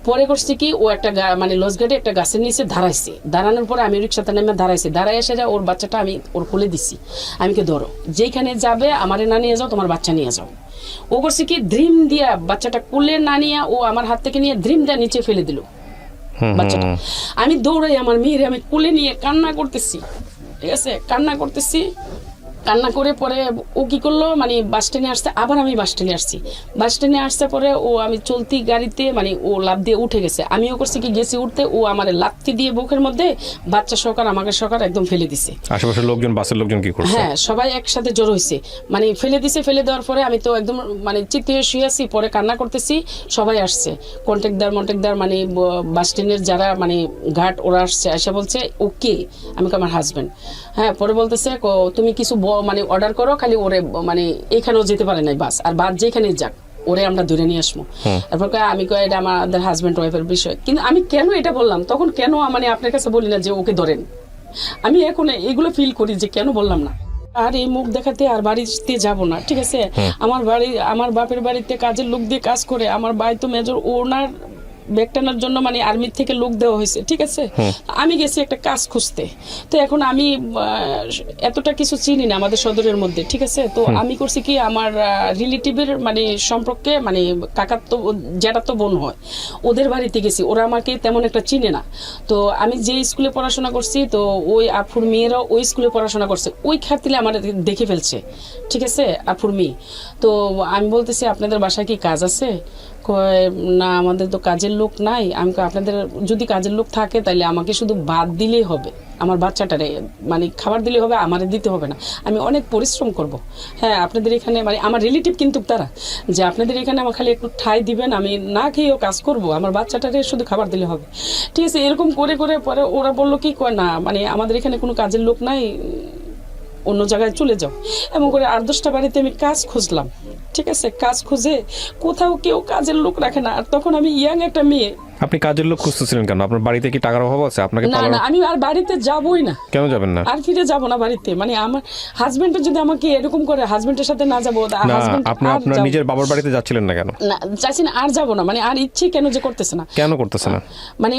পরে করছে কি ও একটা মানে লজঘাটে একটা গাছের নিচে দাঁড়াইছে। দাঁড়ানোর পরে আমি রিক্সাতে নেমে দাঁড়াই এসে যা ওর বাচ্চাটা আমি ওর কোলে দিছি। আমি কে ধরো, যেখানে যাবে আমারে না নিয়ে যাও, তোমার বাচ্চা নিয়ে যাও। ও করছে কি ধ্রিম দিয়া বাচ্চাটা কোলে না নিয়ে ও আমার হাত থেকে নিয়ে ধ্রিম দিয়া নিচে ফেলে দিল বাচ্চাটা। আমি দৌড়াই আমার মেয়েরে আমি কোলে নিয়ে কান্না করতেছি, ঠিক আছে, কান্না করে পরে ও কি করলো মানে বাস স্ট্যান্ডে আসছে, আবার আমি বাস স্ট্যান্ডে আসছে পরে ও আমি চলতি গাড়িতে মানে ও লাফ দিয়ে উঠে গেছে। আমিও করছি কি গেছি উঠতে, ও আমার লাথি দিয়ে বুকের মধ্যে বাচ্চা সহকার আমাকে সহকার একদম ফেলে দিছে। আশেপাশের লোকজন, বাসের লোকজন কি করছে? হ্যাঁ, সবাই একসাথে জড়ো হয়েছে, মানে ফেলে দিছে। ফেলে দেওয়ার পরে আমি তো একদম মানে চিৎকার শুয়ে আছি, পরে কান্না করতেছি। সবাই আসছে, কন্ট্রাক্টদার মানে বাস স্ট্যান্ডের যারা মানে ঘাট ওরা আসছে, এসে বলছে ওকে, আমি আমার হাজব্যান্ড। হ্যাঁ, পরে বলতেছে তুমি কিছু মানে অর্ডার করো, খালি ওরে মানে এখানেও যেতে পারে নাই বাস, আর বাস যেখানে যাক ওরে আমরা ধরে নিয়ে আসবো। তারপর আমি কই এটা আমাদের হাজব্যান্ড ওয়াইফের বিষয়। কিন্তু আমি কেন এটা বললাম তখন, কেন মানে আপনার কাছে বলি না যে ওকে ধরেন, আমি এখন এগুলো ফিল করি যে কেন বললাম না। আর এই মুখ দেখাতে আর বাড়িতে যাব না, ঠিক আছে। আমার বাপের বাড়িতে কাজের লোক দিয়ে কাজ করে, আমার ভাই তো মেজর, ওনার ব্যাগটানার জন্য মানে আর্মির থেকে লোক দেওয়া হয়েছে, ঠিক আছে। আমি গেছি একটা কাজ খুঁজতে। তো এখন আমি এতটা কিছু চিনি না আমাদের সদরের মধ্যে, ঠিক আছে। তো আমি করছি কি আমার রিলেটিভের মানে সম্পর্কে মানে কাকার তো যেটা তো বোন হয়, ওদের বাড়িতে গেছি। ওরা আমাকে তেমন একটা চিনে না। তো আমি যে স্কুলে পড়াশোনা করছি, তো ওই আফুর মেয়েরাও ওই স্কুলে পড়াশোনা করছে, ওই খাতিলে আমার দেখে ফেলছে, ঠিক আছে, আফুর মেয়ে। তো আমি বলতেছি আপনাদের বাসায় কি কাজ আছে? কয় না, আমাদের তো কাজের লোক নাই। আমি আপনাদের যদি কাজের লোক থাকে তাহলে আমাকে শুধু ভাত দিলেই হবে, আমার বাচ্চাটারে মানে খাবার দিলেই হবে, আমারে দিতে হবে না, আমি অনেক পরিশ্রম করব। হ্যাঁ, আপনাদের এখানে মানে আমার রিলেটিভ কিন্তু তারা, যে আপনাদের এখানে আমার খালি একটু ঠাই দিবেন, আমি না খেয়েও কাজ করব, আমার বাচ্চাটারে শুধু খাবার দিলে হবে, ঠিক আছে। এরকম করে করে পরে ওরা বললো কি কয় না, মানে আমাদের এখানে কোনো কাজের লোক নাই, অন্য জায়গায় চলে যাও। এমন করে 8-10টা বাড়িতে আমি কাজ খুঁজলাম, ঠিক আছে। কাজ খুঁজে কোথাও কেউ কাজের লোক রাখে না। আর তখন আমি ইয়াং একটা মেয়ে। আপনি কাজের লোক খুঁজতেছিলেন কেন? আপনার বাড়িতে কি টাকার অভাব আছে? আপনাকে না না, আমি আর বাড়িতে যাবই না। কেন যাবেন না? আর ফিরে যাব না বাড়িতে। মানে আমার হাজবেন্ড যদি আমাকে এরকম করে, হাজবেন্ডের সাথে না যাবো, আপনি আপনার নিজের বাবার বাড়িতে যাচ্ছিলেন না কেন? না, চাইছি না, আর যাবো না, মানে আর ইচ্ছে কেন যে করতেছে না। কেন করতেছে না? মানে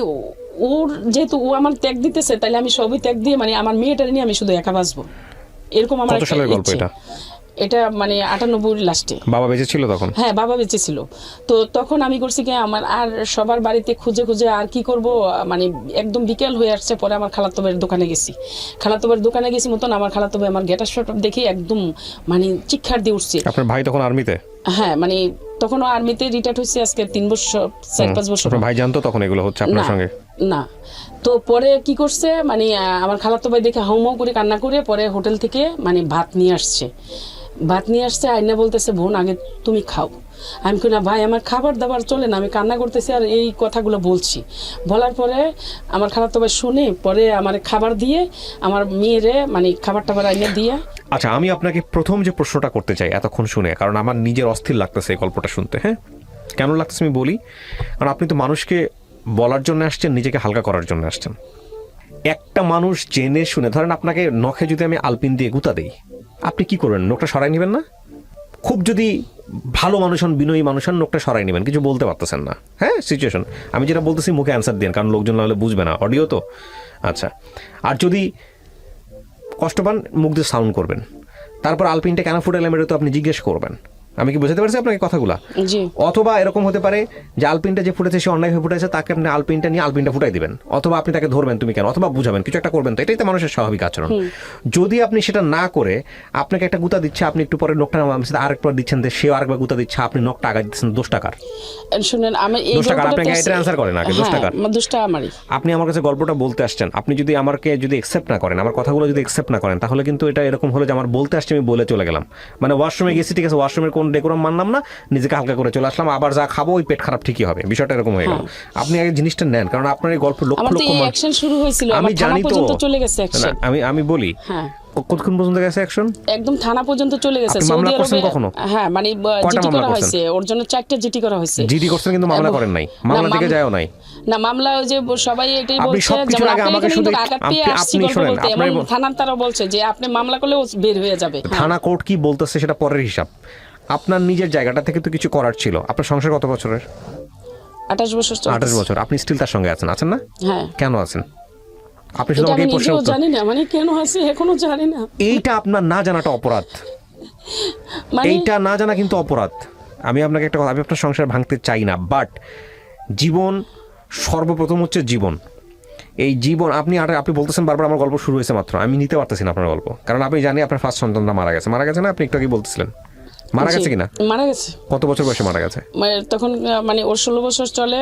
ওর যেহেতু ও আমার ত্যাগ দিতেছে, তাহলে আমি সবই ত্যাগ দিয়ে মানে আমার মেয়েটার নিয়ে আমি শুধু একা বাঁচবো, এরকম আমার কত সালের গল্প এটা? এটা মানে 98 লাস্টে। বাবা বেঁচে ছিল তখন? হ্যাঁ, বাবা বেঁচে ছিল। তো তখন আমি করছি কি, আমার আর সবার বাড়িতে খুঁজে খুঁজে আর কি করব, মানে একদম বিকেল হয়ে আসছে। পরে আমার খালাতো ভাইয়ের দোকানে গেছি মতন আমার খালাতো ভাই আমার গেটার শট দেখে একদম মানে চিৎকার দিয়ে উঠছে। আপনার ভাই তখন আর্মিতে? হ্যাঁ, মানে তখনও আর্মিতে রিটায়ার্ড হয়েছে, আজকে 4-5 বছর। আপনার ভাই জানতো তখন এগুলো হচ্ছে আপনার সঙ্গে? না। তো পরে কি করছে, মানে আমার খালাতো ভাই দেখে হাউমাউ করে কান্না করে পরে হোটেল থেকে মানে ভাত নিয়ে আসছে, আইনা বলতেছে বোন আগে তুমি খাও। আমি কই না ভাই আমার খাবার দাবার চলে না, আমি কান্না করতেছি আর এই কথাগুলো বলছি। বলার পরে আমার খালাতো ভাই শুনে পরে আমার খাবার দিয়ে আমার মেয়েরে মানে খাবার টাবার আইনে দিয়ে। আচ্ছা, আমি আপনাকে প্রথম যে প্রশ্নটা করতে চাই এতক্ষণ শুনে, কারণ আমার নিজের অস্থির লাগতেছে এই গল্পটা শুনতে। হ্যাঁ, কেন লাগতেছে আমি বলি। কারণ আপনি তো মানুষকে বলার জন্য আসছেন, নিজেকে হালকা করার জন্য আসছেন। একটা মানুষ জেনে শুনে, ধরেন আপনাকে নখে যদি আমি আলপিন দিয়ে গুঁতা দেই, আপনি কি করবেন? নখটা সরাই নেবেন না? খুব যদি ভালো মানুষ হন, বিনয়ী মানুষ হন, নখটা সরাই নেবেন, কিছু বলতে পারতেছেন না। হ্যাঁ, সিচুয়েশন আমি যেটা বলতেছি মুখে অ্যান্সার দিন, কারণ লোকজন নাহলে বুঝবে না, অডিও তো। আচ্ছা, আর যদি কষ্ট পান মুখ দিয়ে সাউন্ড করবেন। তারপর আলপিনটা কেন ফুটাইলাম এটা তো আপনি জিজ্ঞেস করবেন। আমি কি বুঝতে পারছি আপনাকে কথাগুলা? জি। অথবা এরকম হতে পারে যে আলপিনটা যে ফুটেছে সে অন্যায় হয়ে ফুটেছে, তাকে আপনি আলপিনটা নিয়ে আলপিনটা ফুটাই দিবেন, অথবা আপনি তাকে ধরবেন তুমি কেন, অথবা বুঝাবেন, কিছু একটা করবেন। তো এটাই তো মানুষের স্বাভাবিক আচরণ। যদি আপনি সেটা না করে আপনাকে একটা গুতা দিচ্ছে, আপনি একটু পরে নখটা আরেকবার দিচ্ছেন, সেও আরেকবার গুতা দিচ্ছে, আপনি নখটা আঘাত দিচ্ছেন 10 টাকার। শুনেন আমি এই 10 টাকার আপনাকে এটা অ্যান্সার করেন আগে 10 টাকার। 10 টাকা আমারই। আপনি আমার কাছে গল্পটা বলতে আসছেন, আপনি যদি আমাকে যদি অ্যাকসেপ্ট না করেন, আমার কথাগুলো যদি অ্যাকসেপ্ট না করেন, তাহলে কিন্তু এটা এরকম হলো যে আমার বলতে আসছে আমি বলে চলে গেলাম, মানে ওয়াশরুমে গেছি, ঠিক আছে, ওয়াশরুমের কোন ডেকোরাম মানলাম না, নিজেকে হালকা করে চলে আসলাম, আবার যা খাবো ওই পেট খারাপ ঠিকই হবে, বিষয়টা এরকম হয়ে গেল। আপনি আগে জিনিসটা নেন, কারণ আপনার এই গল্প লক্ষ লক্ষ অ্যাকশন শুরু হয়েছিল, আমি জানি তো, চলে গেছে অ্যাকশন। আমি বলি কতক্ষণ পর্যন্ত গেছে অ্যাকশন? একদম থানা পর্যন্ত চলে গেছে। মামলা করছেন কখনো? হ্যাঁ, মানে জিডি করা হয়েছে, ওর জন্য 4টা জিডি করা হয়েছে। জিডি করছেন কিন্তু মামলা করেন নাই, মামলা থেকে যায়ও নাই না। মামলা ওই যে সবাই এটাই আপনি বলছে, সবকিছুর আগে আমাকে শুধু আপনি শুনেন, থানার তারা বলছে যে আপনি মামলা করলে ও বের হয়ে যাবে। থানা কোর্ট কি বলতেছে সেটা পরের হিসাব। আপনার নিজের জায়গাটা থেকে তো কিছু করার ছিল। আপনার সংসার কত বছরের? 28 বছর। 28 বছর। আপনি স্টিল তার সঙ্গে আছেন না? হ্যাঁ। কেন আছেন? আপনি শুধু আমাকে প্রশ্ন করতে জানি না, মানে কেন আছে এখনো জানি না। এইটা আপনার না জানাটা অপরাধ, এইটা না জানা কিন্তু অপরাধ। আমি আপনাকে একটা কথা, আমি আপনার সংসার ভাঙতে চাই না, বাট জীবন সর্বপ্রথম হচ্ছে জীবন। এই জীবন আপনি বলতেছেন বারবার আমার গল্প শুরু হয়েছে মাত্র, আমি নিতে পারতেছি না আপনার গল্প, কারণ আপনি জানি আপনার ফার্স্ট সন্তানটা মারা গেছে না? আপনি একটু আগে বলতেছিলেন মারা গেছে কিনা? মারা গেছে। কত বছর বয়সে মারা গেছে? তখন মানে ওর 16 বছর চলে,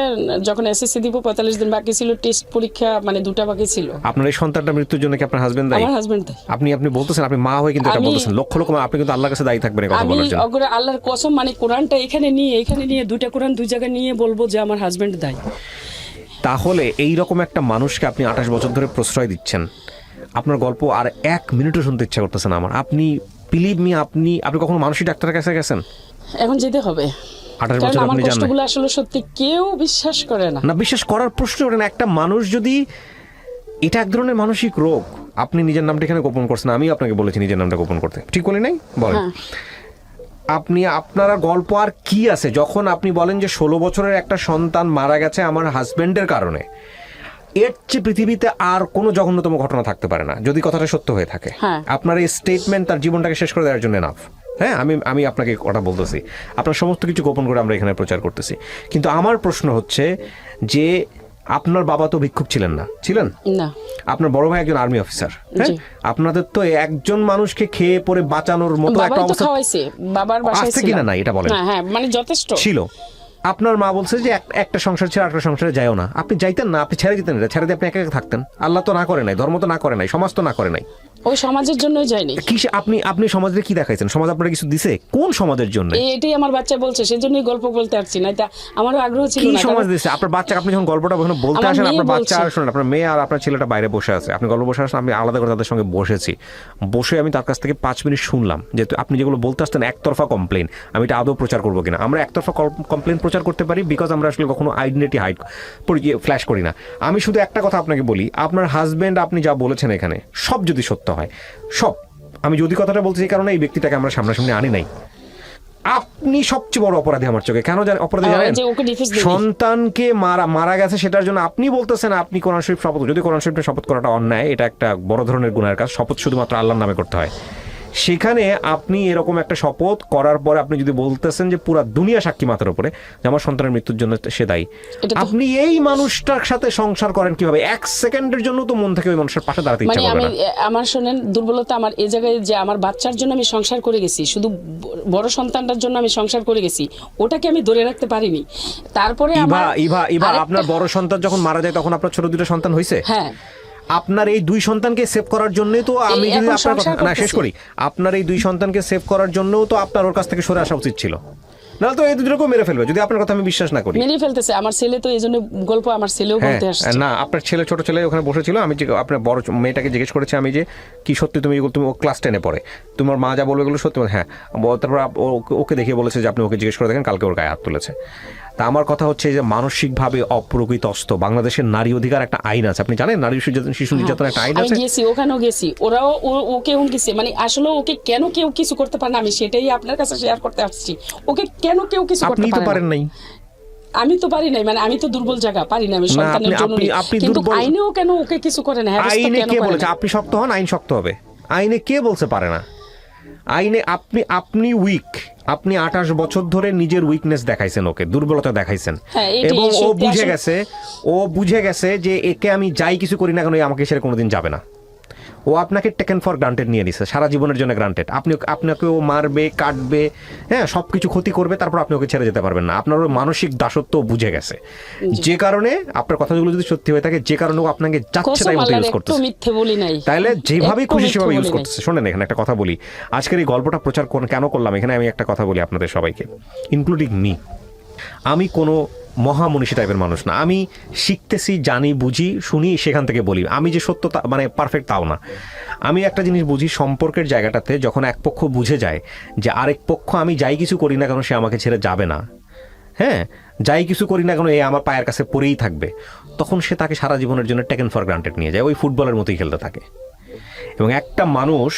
যখন এসএসসি দিব 45 দিন বাকি ছিল, টেস্ট পরীক্ষা মানে 2টা বাকি ছিল। আপনার এই সন্তানটা মৃত্যুর জন্য কি আপনার হাজবেন্ড দায়ী? আমার হাজবেন্ড দায়ী। আপনি বলতেছেন, আপনি মা হয়ে কিন্তু এটা বলতেছেন, লক্ষ লক্ষ আপনি কিন্তু আল্লাহর কাছে দায়ী থাকবেন এই কথা বলার জন্য। আমি আল্লাহর কসম, মানে কোরআনটা এখানে নিয়ে 2টা কোরআন 2 জায়গায় নিয়ে বলবো যে আমার হাজবেন্ড দায়ী। তাহলে এই রকম একটা মানুষকে আপনি 28 বছর ধরে প্রশ্রয় দিচ্ছেন, আপনার গল্প আর 1 মিনিটও শুনতে ইচ্ছা করতেছে না আমার। আপনি বিলিভ মি, আপনি কখনো মানসিক ডাক্তারের কাছে গেছেন? এখন যেতে হবে। 28 বছর আপনি জানেন কষ্টগুলো আসলে সত্যি কেউ বিশ্বাস করে না। না, বিশ্বাস করার প্রশ্ন ওঠে না। একটা মানুষ যদি, এটা এক ধরনের মানসিক রোগ। আপনি নিজের নামটা এখানে গোপন করছেন, আমি আপনাকে বলেছি নিজের নামটা গোপন করতে, ঠিক বলি নাই? বলেন আপনারা গল্প আর কি আছে যখন আপনি বলেন যে 16 বছরের একটা সন্তান মারা গেছে আমার হাজবেন্ডের কারণে। এর চেয়ে পৃথিবীতে আর কোনো জঘন্যতম ঘটনা থাকতে পারে না, যদি কথাটা সত্য হয়ে থাকে। আপনার এই স্টেটমেন্ট তার জীবনটাকে শেষ করে দেওয়ার জন্য এনাফ। হ্যাঁ, আমি আপনাকে কথা বলতেছি, আপনার সমস্ত কিছু গোপন করে আমরা এখানে প্রচার করতেছি। কিন্তু আমার প্রশ্ন হচ্ছে যে আপনার বাবা তো ভিক্ষুক ছিলেন না? ছিলেন না। আপনার বড় ভাই একজন আর্মি অফিসার। হ্যাঁ, আপনাদের তো একজন মানুষকে খেয়ে পরে বাঁচানোর মতো একটা অবস্থা বাবার বাসায় ছিল কিনা? না, এটা বলেন। হ্যাঁ, মানে যথেষ্ট ছিল। আপনার মা বলছে যে একটা সংসার ছেড়ে আরেকটা সংসারে যায়ও না, আপনি যাইতেন না, আপনি ছেড়ে দিতেন, ছেড়ে দিয়ে আপনি একা একা থাকতেন। আল্লাহ তো না করে নাই, ধর্ম তো না করে নাই, সমাজ তো না করে নাই। ওই সমাজের জন্যই যায়নি। কি আপনি সমাজে কি দেখাইছেন? সমাজ আপনারা কিছু দিছে? কোন সমাজের জন্য? এটাই আমার বাচ্চা বলছে, সেজন্যই গল্প বলতে আসছি, না এটা আমারও আগ্রহ ছিল না। কি সমাজ দিছে আপনার বাচ্চা? আপনি যখন গল্পটা বলতে আসেন, আপনার বাচ্চা আর শুনেন, আপনার মেয়ে আর আপনার ছেলেটা বাইরে বসে আছে, আপনি গল্প বসে আসেন, আমি আলাদা করে তাদের সঙ্গে বসে আমি তার কাছ থেকে 5 মিনিট শুনলাম যে আপনি যেগুলো বলতে আসতেন একতরফা কমপ্লেন, আমি এটা আদৌ প্রচার করবো কিনা। আমরা একতরফা কমপ্লেন প্রচার করতে পারি বিকজ আমরা আসলে কখনো আইডেন্টিটি হাইড ফ্ল্যাশ করি না। আমি শুধু একটা কথা আপনাকে বলি, আপনার হাজবেন্ড আপনি যা বলেছেন এখানে সব যদি সত্য হয়, সব, আমি যদি কথাটা বলছি এই কারণে এই ব্যক্তিটাকে আমরা সামনাসামনি আনি নাই। আপনি সবচেয়ে বড় অপরাধী আমার চোখে। কেন অপরাধী জানেন? সন্তানকে মারা গেছে সেটার জন্য আপনি বলতেছেন আপনি কোরআন শরীফ শপথ, যদি কোরআন শরীফে শপথ করাটা অন্যায়, এটা একটা বড় ধরনের গুনাহের কাজ। শপথ শুধুমাত্র আল্লাহর নামে করতে হয়। সেখানে আপনি এরকম একটা শপথ করার পরে আপনি যদি বলতেছেন যে পুরা দুনিয়া সাক্ষী মাথার উপরে যে আমার সন্তানের মৃত্যুর জন্য সে দায়ী, আপনি এই মানুষটার সাথে সংসার করেন কিভাবে? 1 সেকেন্ডের জন্য তো মন থেকে ওই মানুষের পাশে দাঁড়াতে ইচ্ছা করবে না। আমার শোনেন, দুর্বলতা আমার এই জায়গায় যে আমার বাচ্চার জন্য আমি সংসার করে গেছি, শুধু বড় সন্তানটার জন্য আমি সংসার করে গেছি, ওটাকে আমি ধরে রাখতে পারিনি। তারপরে আপনার বড় সন্তান যখন মারা যায় তখন আপনার ছোট 2টা সন্তান হয়েছে। হ্যাঁ, আপনার এই 2 সন্তানকে সেভ করার জন্যই তো আমি যদি আপনার কথা না শেষ করি, আপনার এই 2 সন্তানকে সেভ করার জন্যও তো আপনার ওর কাছ থেকে সরে আসা উচিত ছিল। নাহলে তো এই দুটোকেও মেরে ফেলবে যদি আপনার কথা আমি বিশ্বাস না করি। মেরে ফেলতেছে আমার ছেলে, তো এই জন্য গল্প আমার ছেলেও বলতে আসছে। না আপনার ছেলে, ছোট ছেলে ওখানে বসেছিল, আমি যে আপনার বড় মেয়েটাকে জিজ্ঞেস করেছি আমি যে কি সত্যি তুমি ও ক্লাস 10-এ পড়ে, তোমার মা যা বলবে এগুলো সত্যি? হ্যাঁ। তারপর ওকে দেখিয়ে বলেছে যে আপনি ওকে জিজ্ঞেস করে দেখেন, কালকে ওর গায়ে হাত তুলেছে। তা আমার কথা হচ্ছে যে মানসিকভাবে অপ্রকৃতস্থ বাংলাদেশের নারী অধিকার একটা আইন আছে, আপনি জানেন নারী শিশু নির্যাতন একটা আইন আছে। আমি গেছি, ওখানেও গেছি, ওরাও ওকে হুমকিছে, মানে আসলে ওকে কেন কেউ কিছু করতে পারে না, আমি সেটাই আপনার কাছে শেয়ার করতে আসছি। ওকে কেন কেউ কিছু করতে আপনি তো পারেন নাই। আমি তো পারি নাই, মানে আমি তো দুর্বল জায়গা পারি না, আমি সন্তানের জন্য। কিন্তু আইনেও কেন ওকে কিছু করে না? আইনে কে বলেছে আপনি শক্ত হন, আইন শক্ত হবে? আইনে কে বলছে পারে না? আইনে আপনি উইক, আপনি 28 বছর ধরে নিজের উইকনেস দেখাইছেন, ওকে দুর্বলতা দেখাইছেন, এবং ও বুঝে গেছে যে একে আমি যাই কিছু করি না কেন আমাকে সেটা কোনোদিন যাবে না। ও আপনাকে টেকেন ফর গ্রান্টেড নিয়ে নিছে, সারা জীবনের জন্য গ্রান্টেড। আপনাকে ও মারবে, কাটবে, হ্যাঁ সবকিছু ক্ষতি করবে, তারপর আপনি ওকে ছেড়ে যেতে পারবেন না। আপনার ওই মানসিক দাসত্ব বুঝে গেছে, যে কারণে আপনার কথাগুলো যদি সত্যি হয়ে থাকে, যে কারণে ও আপনাকে যাচ্ছে তাই মতো ইউজ করতেছে, মিথ্যে বলি নাই, তাইলে যেভাবেই খুশি সেভাবে ইউজ করতেছে। শোনেন এখানে একটা কথা বলি, আজকের এই গল্পটা প্রচার কেন করলাম এখানে আমি একটা কথা বলি আপনাদের সবাইকে, ইনক্লুডিং মি। আমি কোনো মহামনীষী টাইপের মানুষ না, আমি শিখতেছি, জানি, বুঝি, শুনি, সেখান থেকে বলি। আমি যে সত্য মানে পারফেক্ট তাও না। আমি একটা জিনিস বুঝি, সম্পর্কের জায়গাটাতে যখন এক পক্ষ বুঝে যায় যে আরেক পক্ষ আমি যাই কিছু করি না কেন সে আমাকে ছেড়ে যাবে না, হ্যাঁ যাই কিছু করি না কেন এ আমার পায়ের কাছে পড়েই থাকবে, তখন সে তাকে সারা জীবনের জন্য টেকেন ফর গ্রান্টেড নিয়ে যায়, ওই ফুটবলের মতোই খেলতে থাকে। এবং একটা মানুষ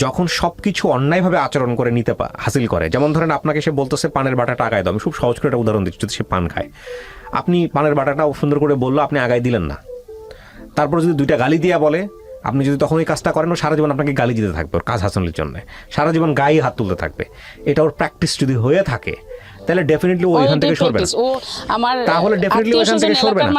যখন সব কিছু অন্যায়ভাবে আচরণ করে নিতে হাসিল করে, যেমন ধরেন আপনাকে সে বলতেছে পানের বাটাটা আগায় দাও, আমি খুব সহজ করে একটা উদাহরণ দিচ্ছি, যদি সে পান খায়, আপনি পানের বাটাটা সুন্দর করে বললো, আপনি আগায় দিলেন না, তারপর যদি 2টা গালি দিয়া বলে, আপনি যদি তখন এই কাজটা করেন, সারা জীবন আপনাকে গালি দিতে থাকবে ওর কাজ হাসিলের জন্য, সারা জীবন গায়ে হাত তুলতে থাকবে। এটা ওর প্র্যাকটিস যদি হয়ে থাকে তাহলে ডেফিনেটলি ও এখান থেকে সরবে না, তাহলে ডেফিনেটলি ওখান থেকে সরবে না।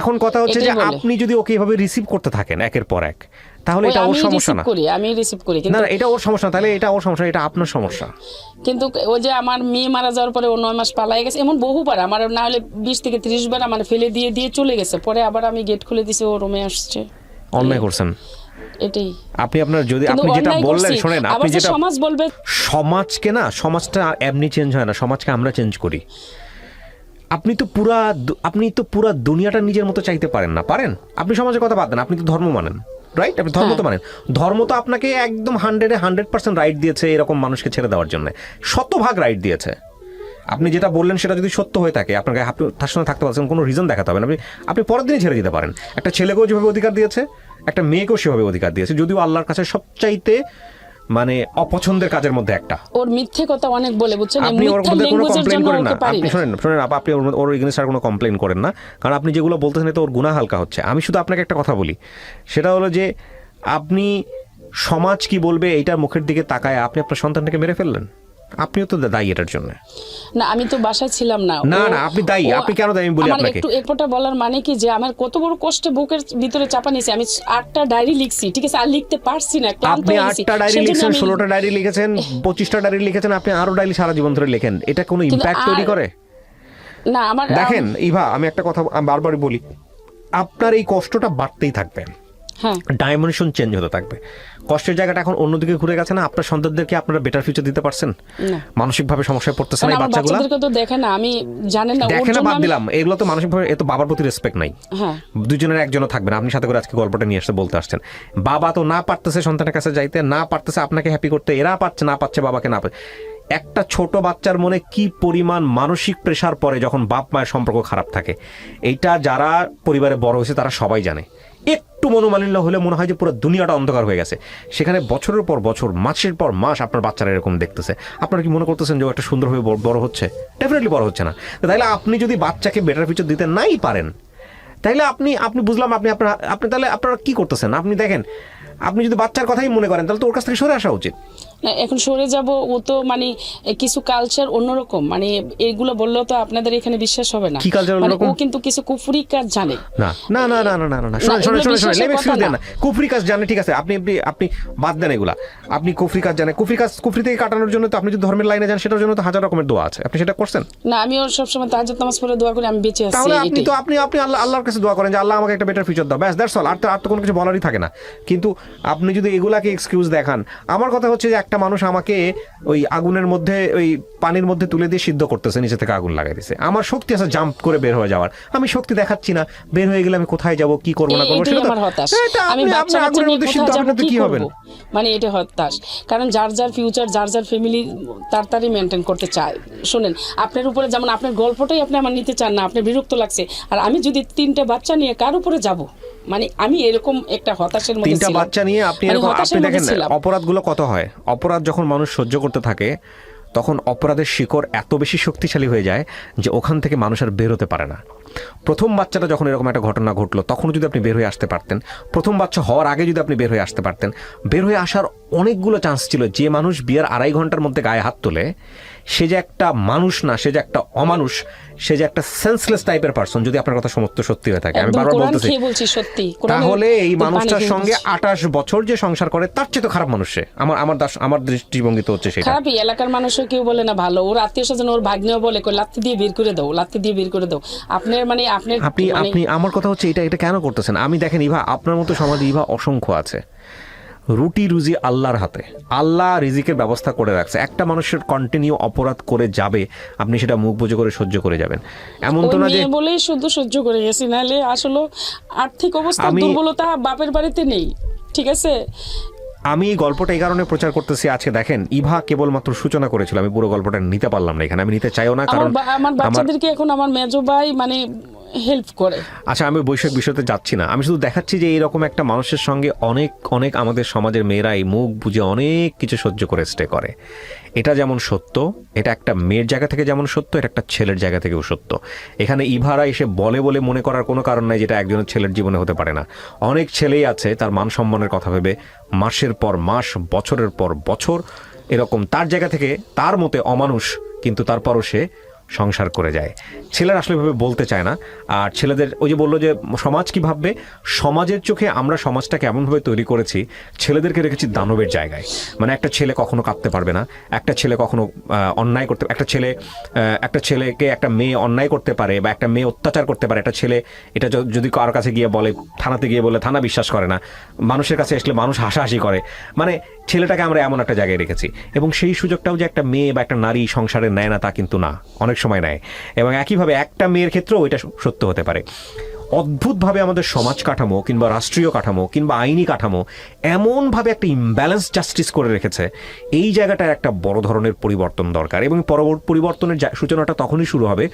এখন কথা হচ্ছে যে আপনি যদি ওকে এভাবে রিসিভ করতে থাকেন একের পর এক, তাহলে এটা ওর সমস্যা না, আমি রিসিভ করি না এটা ওর সমস্যা, তাহলে এটা ওর সমস্যা, এটা আপনার সমস্যা। কিন্তু ওই যে আমার মেয়ে মারা যাওয়ার পরে ও 9 মাস পালাই গেছে, এমন বহুবার, আমার না হলে 20 থেকে 30 বার আমার ফেলে দিয়ে চলে গেছে, পরে আবার আমি গেট খুলে দিছি, ও রুমে আসছে। অন্যায় করছেন এটাই আপনি আপনার, যদি আপনি যেটা বললেন শোনেন, আপনি যেটা সমাজ বলবে, সমাজকে না, সমাজটা এমনি চেঞ্জ হয় না, সমাজকে আমরা চেঞ্জ করি। আপনি তো পুরা দুনিয়াটা নিজের মতো চাইতে পারেন না, পারেন? আপনি সমাজের কথা বাদ দেন, আপনি তো ধর্ম মানেন, রাইট? আপনি ধর্ম তো মানেন, ধর্ম তো আপনাকে একদম 100% রাইট দিয়েছে এরকম মানুষকে ছেড়ে দেওয়ার জন্য, 100% রাইট দিয়েছে। আপনি যেটা বললেন সেটা যদি সত্য হয়ে থাকে, আপনাকে আপনি তার সঙ্গে থাকতে পারছেন, কোনো রিজন দেখাতে হবে না, আপনি পরের দিনই ছেড়ে দিতে পারেন। একটা ছেলেকেও যেভাবে অধিকার দিয়েছে, একটা মেয়েকেও সেভাবে অধিকার দিয়েছে, যদিও আল্লাহর কাছে সবচাইতে মানে অপছন্দের কাজের মধ্যে একটা। ওর মিথ্যে কথা অনেক বলে, বুঝছেন? আপনি ওর মধ্যে কোনো কমপ্লেইন করেন না, আপনি শুনেন আপনি ওর এগেইনস্ট আর কোনো কমপ্লেইন করেন না, কারণ আপনি যেগুলো বলতেছেন এতে ওর গুনাহ হালকা হচ্ছে। আমি শুধু আপনাকে একটা কথা বলি, সেটা হলো যে আপনি সমাজ কি বলবে এইটার মুখের দিকে তাকায় আপনি আপনার সন্তানটাকে মেরে ফেললেন, আপনিও তো দায়ী এটার জন্য। না আমি তো বাসায় ছিলাম না। না আপনি দায়ী, আপনি কেন দায়ী বলি আপনাকে? একটু এরপরটা বলার মানে কি যে আমার কত বড় কষ্টে বুকের ভিতরে চাপা নিয়েছি, আমি 8টা ডায়েরি লিখছি, ঠিক আছে, আর লিখতে পারছি না। আপনি 8টা ডায়েরি লিখছেন, 16টা ডায়েরি লিখেছেন, 25টা ডায়েরি লিখেছেন, আপনি আরো ডায়েরি সারা জীবন ধরে লেখেন, এটা কোনো ইম্প্যাক্ট তৈরি করে না? আমার দেখেন ইভা, আমি একটা কথা বারবারই বলি, আপনার এই কষ্টটা বাড়তেই থাকবে, ডাইমেনশন চেঞ্জ হতে থাকবে। কষ্টের জায়গাটা এখন অন্যদিকে ঘুরে গেছে না, আপনার সন্তানদেরকে আপনারা বেটার ফিউচার দিতে পারছেন, মানসিকভাবে সমস্যায় পড়তেছে না এই বাচ্চাগুলো, তো দেখে না, আমি জানেন না, দেখে না বাদ দিলাম, এগুলো তো মানসিকভাবে এত বাবার প্রতি রেসপেক্ট নাই, দুজনের একজনও থাকবে না। আপনি সাথে করে আজকে গল্পটা নিয়ে আসতে বলতে আসছেন, বাবা তো না পারতেছে সন্তানের কাছে যাইতে, না পারতেছে আপনাকে হ্যাপি করতে, এরা পাচ্ছে বাবাকে না। একটা ছোট বাচ্চার মনে কি পরিমাণ মানসিক প্রেসার পড়ে যখন বাপ মায়ের সম্পর্ক খারাপ থাকে, এইটা যারা পরিবারে বড় হয়েছে তারা সবাই জানে। একটু মনোমালিন্য হলে মনে হয় যে পুরো দুনিয়াটা অন্ধকার হয়ে গেছে, সেখানে বছরের পর বছর, মাসের পর মাস আপনার বাচ্চারা এরকম দেখতেছে, আপনারা কি মনে করতেছেন যে একটা সুন্দরভাবে বড় হচ্ছে? ডেফিনেটলি বড় হচ্ছে না। তাইলে আপনি যদি বাচ্চাকে বেটার ফিউচার দিতে নাই পারেন, তাইলে আপনি বুঝলাম আপনি তাহলে আপনারা কি করতেছেন? আপনি দেখেন, আপনি যদি বাচ্চার কথাই মনে করেন তাহলে তো ওর কাছ থেকে সরে আসা উচিত। এখন সরে যাব, ও তো মানে কিছু কালচার অন্যরকম, মানে এগুলো বললেও তো আপনাদের এখানে বিশ্বাস হবে না। কি কালচার অন্যরকম? ও কিন্তু কিছু কুফরি কাজ জানে। না না না না না না, শুনুন, কুফরি কাজ জানে, ঠিক আছে, আপনি বাদ দেন এগুলা। আপনি কুফরি কাজ জানে, কুফরি থেকে কাটানোর জন্য তো আপনি যদি ধর্মের লাইনে যান সেটার জন্য তো হাজার রকমের দোয়া আছে, আপনি সেটা করছেন না? আমি ওর সবসময় তাহাজ্জুদ নামাজ পড়ে দোয়া করি, আমি বেঁচে আছি। তাহলে আপনি আল্লাহর কাছে দোয়া করেন যে আল্লাহ আমাকে একটা বেটার ফিউচার দাও, ব্যাস, দ্যাটস অল। আর তো কোনো কিছু বলারই থাকে না। কিন্তু আপনি যদি এগুলাকে এক্সকিউজ দেখান, আমার কথা হচ্ছে যে একটা মানুষ আমাকে ওই আগুনের মধ্যে ওই পানির মধ্যে তুলে দিয়ে সিদ্ধ করতেছে, নিচে থেকে আগুন লাগাই দিছে, আমার শক্তি আছে জাম্প করে বের হয়ে যাওয়ার, আমি শক্তি দেখাচ্ছি না, বের হয়ে গেলে আমি কোথায় যাব, কি করবো না করবো, এটাই আমার হতাশ। আমি বাচ্চা আগুনের মধ্যে সিদ্ধ আপনি তো কি হবেন, মানে এটা হতাশ। কারণ যার যার ফিউচার, যার যার ফ্যামিলি তাড়াতাড়ি মেনটেন করতে চায়। শুনেন, আপনার উপরে যেমন আপনার গল্পটাই আপনি আমার নিতে চান না, আপনার বিরক্ত লাগছে, আর আমি যদি 3টা বাচ্চা নিয়ে কার উপরে যাব, মানে আমি এরকম একটা হতাশের মধ্যে 3টা বাচ্চা নিয়ে আপনি এরকম, আপনি দেখেন অপরাধগুলো কত হয়, অপরাধ যখন মানুষ সহ্য করতে থাকে তখন অপরাধের শিকড় এত বেশি শক্তিশালী হয়ে যায় যে ওখান থেকে মানুষ আর বের হতে পারে না। প্রথম বাচ্চাটা যখন এরকম একটা ঘটনা ঘটলো তখন যদি আপনি বের হয়ে আসতে পারতেন, প্রথম বাচ্চা হওয়ার আগে যদি আপনি বের হয়ে আসতে পারতেন, বের হয়ে আসার অনেকগুলো চান্স ছিল। যে মানুষ বিয়ের 2.5 ঘন্টার মধ্যে গায়ে হাত তোলে সে যে একটা মানুষ না, সে যে একটা অমানুষ, সে যে একটা সেন্সলেস টাইপের পারসন, যদি আপনার কথা সমস্ত সত্যি হয়ে থাকে, আমি বারবার বলতেছি, তাহলে এই মানুষটার সঙ্গে 28 বছর যে সংসার করে তার চেয়ে তো খারাপ মানুষ সে। আমার দৃষ্টিভঙ্গি তো হচ্ছে সেটা। খারাপই, এলাকার মানুষও কেউ বলে না ভালো, ওর আত্মীয় স্বজন, ওর ভাগ্নেও বলে লাত্তি দিয়ে বের করে দাও, লাত্তি দিয়ে বের করে দাও। আপনার মানে আপনি আমার কথা হচ্ছে এটা কেন করতেছেন? আমি দেখেন ইভা, আপনার মতো সমাজে ইভা অসংখ্য আছে। রুটি রুজি আল্লাহর হাতে, আল্লাহ রিজিকের ব্যবস্থা করে রাখছে। একটা মানুষের কন্টিনিউ অপরাধ করে যাবে, আপনি সেটা মুখ বুজে করে সহ্য করে যাবেন, এমন তো না যে বলেই শুধু সহ্য করে গেছি, নাহলে আসলে আর্থিক অবস্থা দুর্বলতা বাপের বাড়িতে নেই, ঠিক আছে। আমি এই গল্পটা এই কারণে প্রচার করতেছি, আজকে দেখেন ইভা কেবলমাত্র সূচনা করেছিল, আমি পুরো গল্পটা নিতে পারলাম না, এখানে আমি নিতে চাইও না, কারণ আমার বাচ্চাদেরকে এখন আমার মেজো ভাই মানে হেল্প করে। আচ্ছা, আমি বৈষয়িক বিষয়তে যাচ্ছি না, আমি শুধু দেখাচ্ছি যে এইরকম একটা মানুষের সঙ্গে অনেক অনেক আমাদের সমাজের মেয়েরাই মুখ বুঝে অনেক কিছু সহ্য করে স্টে করে। এটা যেমন সত্য, এটা একটা মেয়ের জায়গা থেকে যেমন সত্য, এটা একটা ছেলের জায়গা থেকেও সত্য। এখানে ইভারা এসে বলে বলে মনে করার কোনো কারণ নাই যেটা একজনের ছেলের জীবনে হতে পারে না। অনেক ছেলেই আছে তার মান সম্মানের কথা ভেবে মাসের পর মাস, বছরের পর বছর এরকম তার জায়গা থেকে তার মতে অমানুষ, কিন্তু তারপরও সে সংসার করে যায়। ছেলেরা আসলে ভাবে বলতে চায় না। আর ছেলেদের ওই যে বললো যে সমাজ কি ভাববে, সমাজের চোখে আমরা সমাজটাকে এমনভাবে তৈরি করেছি, ছেলেদেরকে রেখেছি দানবের জায়গায়। মানে একটা ছেলে কখনো কাঁদতে পারবে না, একটা ছেলে কখনো অন্যায় করতে, একটা ছেলেকে একটা মেয়ে অন্যায় করতে পারে বা একটা মেয়ে অত্যাচার করতে পারে, একটা ছেলে এটা যদি কারোর কাছে গিয়ে বলে, থানাতে গিয়ে বলে, থানা বিশ্বাস করে না, মানুষের কাছে আসলে মানুষ হাসাহাসি করে। মানে ছেলেটাকে আমরা এমন একটা জায়গায় রেখেছি, এবং সেই সুযোগটাও যে একটা মেয়ে বা একটা নারী সংসারে নেয় না তা কিন্তু না, অনেক সময় নেয়। এবং একইভাবে একটা মেয়ের ক্ষেত্রেও এটা সত্য হতে পারে। অদ্ভুতভাবে আমাদের সমাজ কাঠামো কিংবা রাষ্ট্রীয় কাঠামো কিংবা আইনি কাঠামো এমনভাবে একটা ইমব্যালেন্স জাস্টিস করে রেখেছে, এই জায়গাটার একটা বড় ধরনের পরিবর্তন দরকার। এবং পরিবর্তনের সূচনাটা তখনই শুরু হবে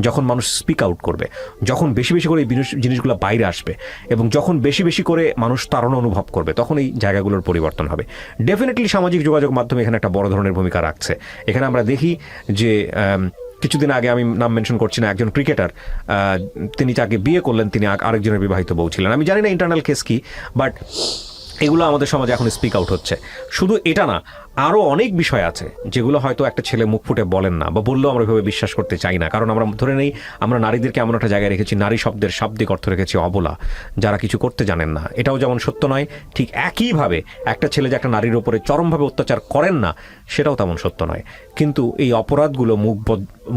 যখন মানুষ স্পিক আউট করবে, যখন বেশি বেশি করে এই জিনিসগুলো বাইরে আসবে, এবং যখন বেশি বেশি করে মানুষ তাড়না অনুভব করবে, তখন এই জায়গাগুলোর পরিবর্তন হবে। ডেফিনেটলি সামাজিক যোগাযোগ মাধ্যমে এখানে একটা বড় ধরনের ভূমিকা রাখছে। এখানে আমরা দেখি যে কিছুদিন আগে, আমি নাম মেনশন করছি না, একজন ক্রিকেটার, তিনি তাকে বিয়ে করলেন, তিনি আরেকজনের বিবাহিত বউ ছিলেন। আমি জানি না ইন্টারনাল কেস কি, বাট এগুলো আমাদের সমাজে এখন স্পিক আউট হচ্ছে। শুধু এটা না, আরও অনেক বিষয় আছে যেগুলো হয়তো একটা ছেলে মুখ ফুটে বলেন না, বা বললেও আমরা এভাবে বিশ্বাস করতে চাই না। কারণ আমরা ধরে নেই আমরা নারীদেরকে এমন একটা জায়গায় রেখেছি, নারী শব্দের শাব্দিক অর্থ রেখেছি অবলা, যারা কিছু করতে জানেন না। এটাও যেমন সত্য নয়, ঠিক একইভাবে একটা ছেলে যে একটা নারীর উপরে চরমভাবে অত্যাচার করেন না, সেটাও তেমন সত্য নয়। কিন্তু এই অপরাধগুলো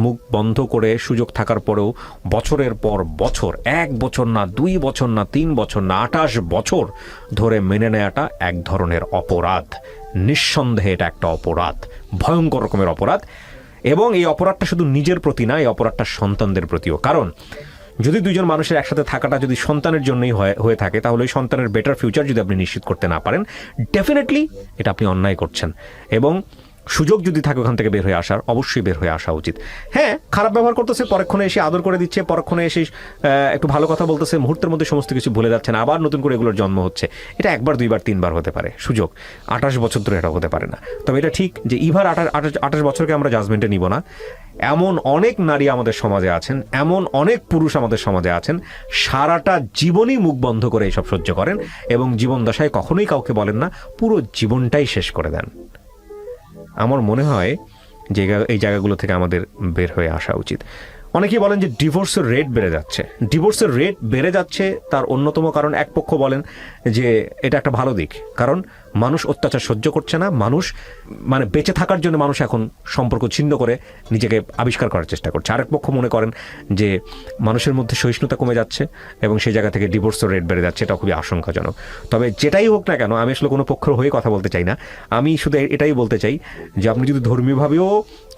মুখ বন্ধ করে সুযোগ থাকার পরেও বছরের পর বছর, 1 বছর না, 2 বছর না, 3 বছর না, 28 বছর ধরে মেনে নেওয়াটা এক ধরনের অপরাধ। নিঃসন্দেহে এটা একটা অপরাধ, ভয়ঙ্কর রকমের অপরাধ। এবং এই অপরাধটা শুধু নিজের প্রতি না, এই অপরাধটা সন্তানদের প্রতিও। কারণ যদি দুইজন মানুষের একসাথে থাকাটা যদি সন্তানের জন্যই হয়ে থাকে, তাহলে ওই সন্তানের বেটার ফিউচার যদি আপনি নিশ্চিত করতে না পারেন, ডেফিনেটলি এটা আপনি অন্যায় করছেন। এবং সুযোগ যদি থাকে ওখান থেকে বের হয়ে আসার, অবশ্যই বের হয়ে আসা উচিত। হ্যাঁ, খারাপ ব্যবহার করতেছে, পরক্ষণে এসে আদর করে দিচ্ছে, পরক্ষণে এসে একটু ভালো কথা বলতেছে, মুহূর্তের মধ্যে সমস্ত কিছু ভুলে যাচ্ছেন, আবার নতুন করে এগুলোর জন্ম হচ্ছে। এটা 1 বার 2 বার 3 বার হতে পারে সুযোগ, 28 বছর ধরে এটা হতে পারে না। তবে এটা ঠিক যে ইভার 28 বছরকে আমরা জাজমেন্টে নিব না। এমন অনেক নারী আমাদের সমাজে আছেন, এমন অনেক পুরুষ আমাদের সমাজে আছেন, সারাটা জীবনই মুখ বন্ধ করে এসব সহ্য করেন, এবং জীবন দশায় কখনোই কাউকে বলেন না, পুরো জীবনটাই শেষ করে দেন। আমার মনে হয় যে এই জায়গাগুলো থেকে আমাদের বের হয়ে আসা উচিত। অনেকেই বলেন যে ডিভোর্সের রেট বেড়ে যাচ্ছে। ডিভোর্সের রেট বেড়ে যাচ্ছে তার অন্যতম কারণ এক পক্ষ বলেন যে এটা একটা ভালো দিক, কারণ মানুষ অত্যাচার সহ্য করছে না, মানুষ মানে বেঁচে থাকার জন্য মানুষ এখন সম্পর্ক ছিন্ন করে নিজেকে আবিষ্কার করার চেষ্টা করছে। আরেক পক্ষ মনে করেন যে মানুষের মধ্যে সহিষ্ণুতা কমে যাচ্ছে এবং সেই জায়গা থেকে ডিভোর্সের রেট বেড়ে যাচ্ছে, এটা খুবই আশঙ্কাজনক। তবে যেটাই হোক না কেন, আমি আসলে কোনো পক্ষের হয়ে কথা বলতে চাই না, আমি শুধু এটাই বলতে চাই যে আপনি যদি ধর্মীয়ভাবেও